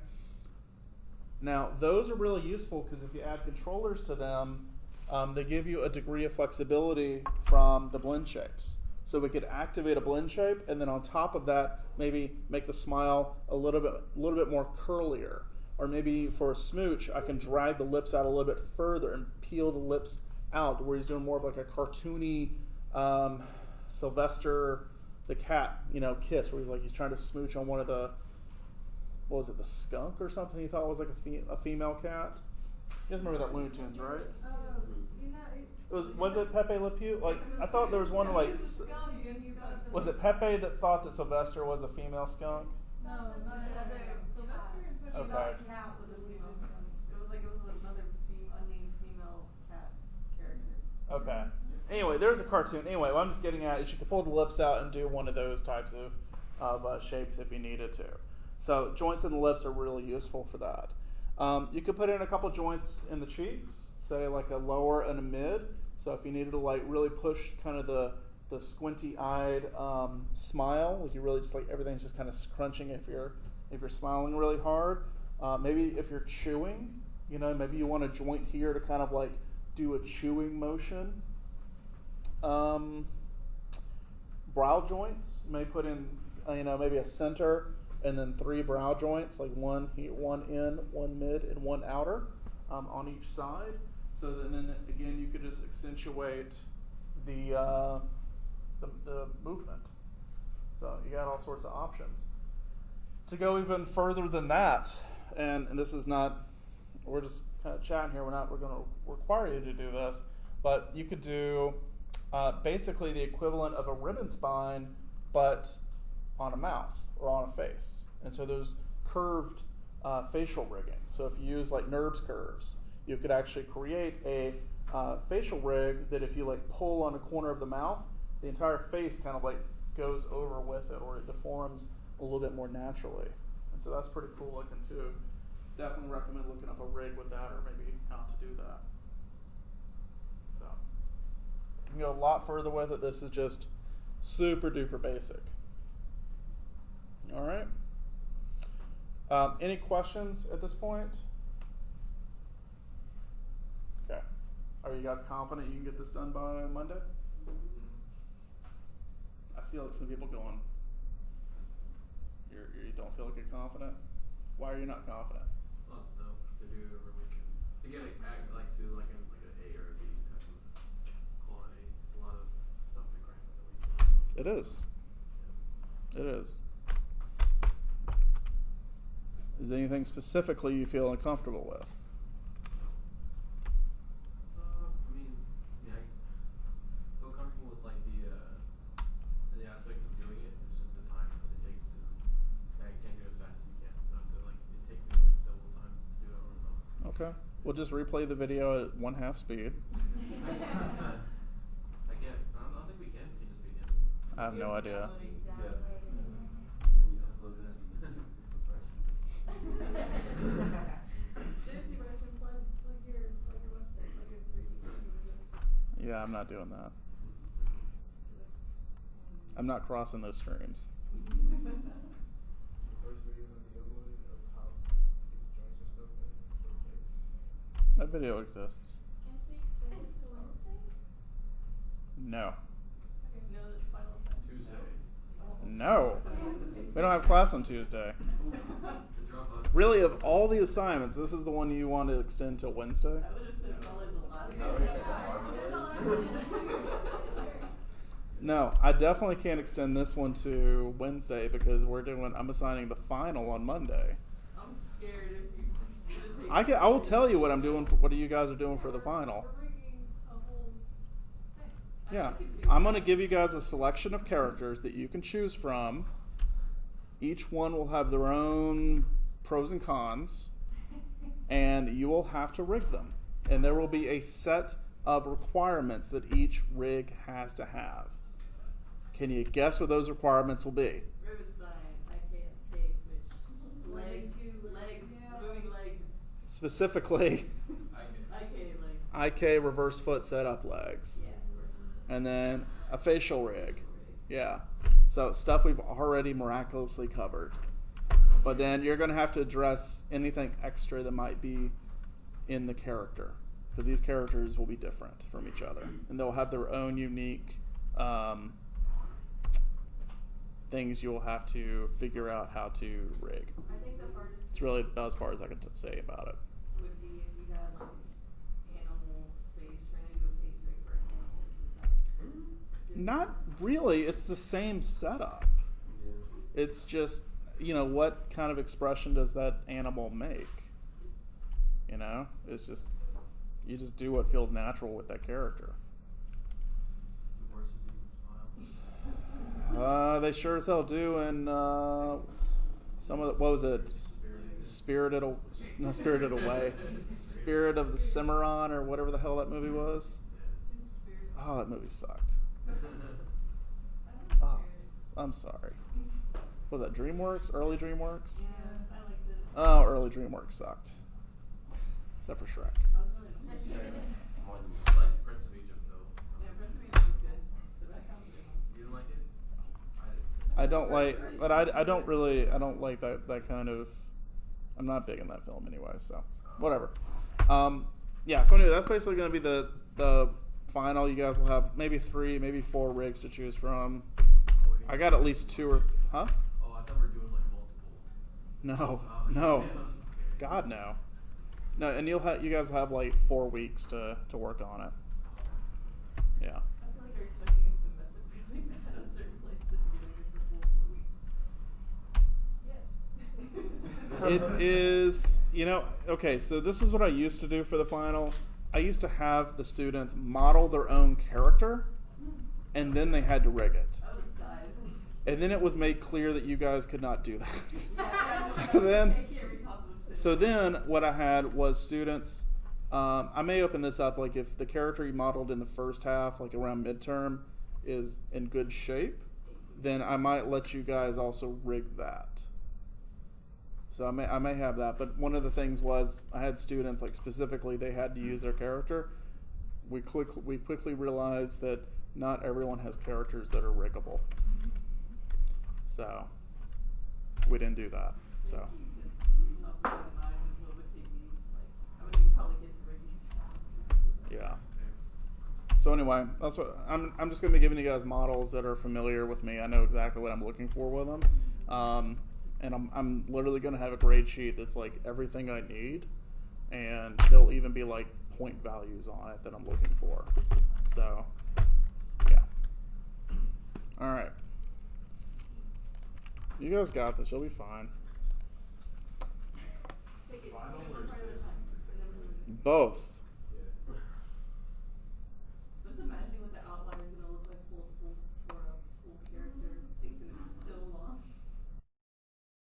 Now, those are really useful because if you add controllers to them, they give you a degree of flexibility from the blend shapes. So we could activate a blend shape, and then on top of that, maybe make the smile a little bit more curlier. Or maybe for a smooch, I can drag the lips out a little bit further and peel the lips out, where he's doing more of like a cartoony Sylvester the cat, kiss, where he's trying to smooch on one of the, what was it, the skunk or something? He thought was like a female cat. You guys remember that Looney Tunes, right? Was it Pepe Le Pew? I thought there was one was it Pepe that thought that Sylvester was a female skunk? No, not Sylvester and Pepe. Okay. Cat was a female skunk. It was another unnamed female cat character. Okay. Anyway, there's a cartoon. Anyway, what I'm just getting at is you could pull the lips out and do one of those types of shapes if you needed to. So joints in the lips are really useful for that. You could put in a couple joints in the cheeks, say like a lower and a mid. So if you needed to really push kind of the squinty-eyed smile, like you really just everything's just kind of scrunching if you're smiling really hard. Maybe if you're chewing, maybe you want a joint here to kind of do a chewing motion. Brow joints, you may put in maybe a center and then 3 brow joints, like one here, one in, one mid, and one outer on each side. So then again, you could just accentuate the movement. So you got all sorts of options. To go even further than that, and this is not, we're just kind of chatting here, we're going to require you to do this, but you could do basically the equivalent of a ribbon spine, but on a mouth or on a face. And so there's curved facial rigging. So if you use NURBS curves, you could actually create a facial rig that if you pull on a corner of the mouth, the entire face kind of goes over with it, or it deforms a little bit more naturally. And so that's pretty cool looking too. Definitely recommend looking up a rig with that, or maybe how to do that. So you can go a lot further with it. This is just super duper basic. All right. Any questions at this point? Okay. Are you guys confident you can get this done by Monday? I see some people going, you don't feel like you're confident? Why are you not confident? A lot of stuff to do over the weekend. Again, an A or a B type of quality. It's a lot of stuff to crank on the weekend. It is. It is. Is there anything specifically you feel uncomfortable with? I feel comfortable with the aspect of doing it. It's just the time that it takes to. I can't do it as fast as you can, so it takes me double time to do it all the time. Okay. We'll just replay the video at 1/2 speed. I can't. I don't think we can change the speed yet. I have no idea. Seriously, Bryson, plug your website, plug your 3D videos. Yeah, I'm not doing that. I'm not crossing those streams. The first video that we uploaded of how to get the joints and stuff in for the cake. That video exists. Can't we extend it to Wednesday? No. No, that's final time. Tuesday. No. We don't have class on Tuesday. Really, of all the assignments, this is the one you want to extend till Wednesday? I would have said probably the last No, one. it's the No, I definitely can't extend this one to Wednesday because I'm assigning the final on Monday. I'm scared if you. I will tell you what I'm doing. What you guys are doing for the final. We're rigging a whole thing. Yeah, I'm gonna give you guys a selection of characters that you can choose from. Each one will have their own pros and cons, and you will have to rig them. And there will be a set of requirements that each rig has to have. Can you guess what those requirements will be? Rivet's fine. IK switch. Legs. Yeah. Moving legs. Specifically, IK legs. IK reverse foot setup legs. Yeah. And then a facial rig. Yeah. So stuff we've already miraculously covered. But then you're going to have to address anything extra that might be in the character. Because these characters will be different from each other. And they'll have their own unique things you'll have to figure out how to rig. I think the hardest It's really about as far as I can say about it. would be if you had like animal face, trying to do a face rig for an animal. Not really. It's the same setup. Yeah. It's just, what kind of expression does that animal make? It's just, you just do what feels natural with that character. The horses even smile. They sure as hell do in some of the, what was it? Spirited Away. Spirit of the Cimarron or whatever the hell that movie was. Oh, that movie sucked. Oh, I'm sorry. Was that DreamWorks? Early DreamWorks? Yeah, I liked it. Oh, early DreamWorks sucked. Except for Shrek. I was really I like Prince of Egypt though. Yeah, Prince of Egypt was good. The back half was good. You didn't like it? I don't like, but I don't like that kind of, I'm not big in that film anyway, so whatever. Yeah, so anyway, that's basically going to be the final. You guys will have maybe 3, maybe 4 rigs to choose from. I got at least 2 or, huh? Oh, I thought we were doing like multiple. No. God, no. No, and you guys will have like 4 weeks to work on it. Yeah. I feel like they're expecting us to mess it really bad on certain places at the beginning of the full 4 weeks. It is, okay, so this is what I used to do for the final. I used to have the students model their own character, and then they had to rig it. I would have died. And then it was made clear that you guys could not do that. Yeah, So then what I had was students, I may open this up, like if the character you modeled in the first half, like around midterm, is in good shape, then I might let you guys also rig that. So I may have that, but one of the things was I had students, like specifically they had to use their character. We quickly realized that not everyone has characters that are riggable. So we didn't do that. So. Yeah. So anyway, that's what I'm just gonna be giving you guys models that are familiar with me. I know exactly what I'm looking for with them, and I'm literally gonna have a grade sheet that's like everything I need, and there'll even be like point values on it that I'm looking for. So, yeah. All right. You guys got this. You'll be fine. Final or is this? Both.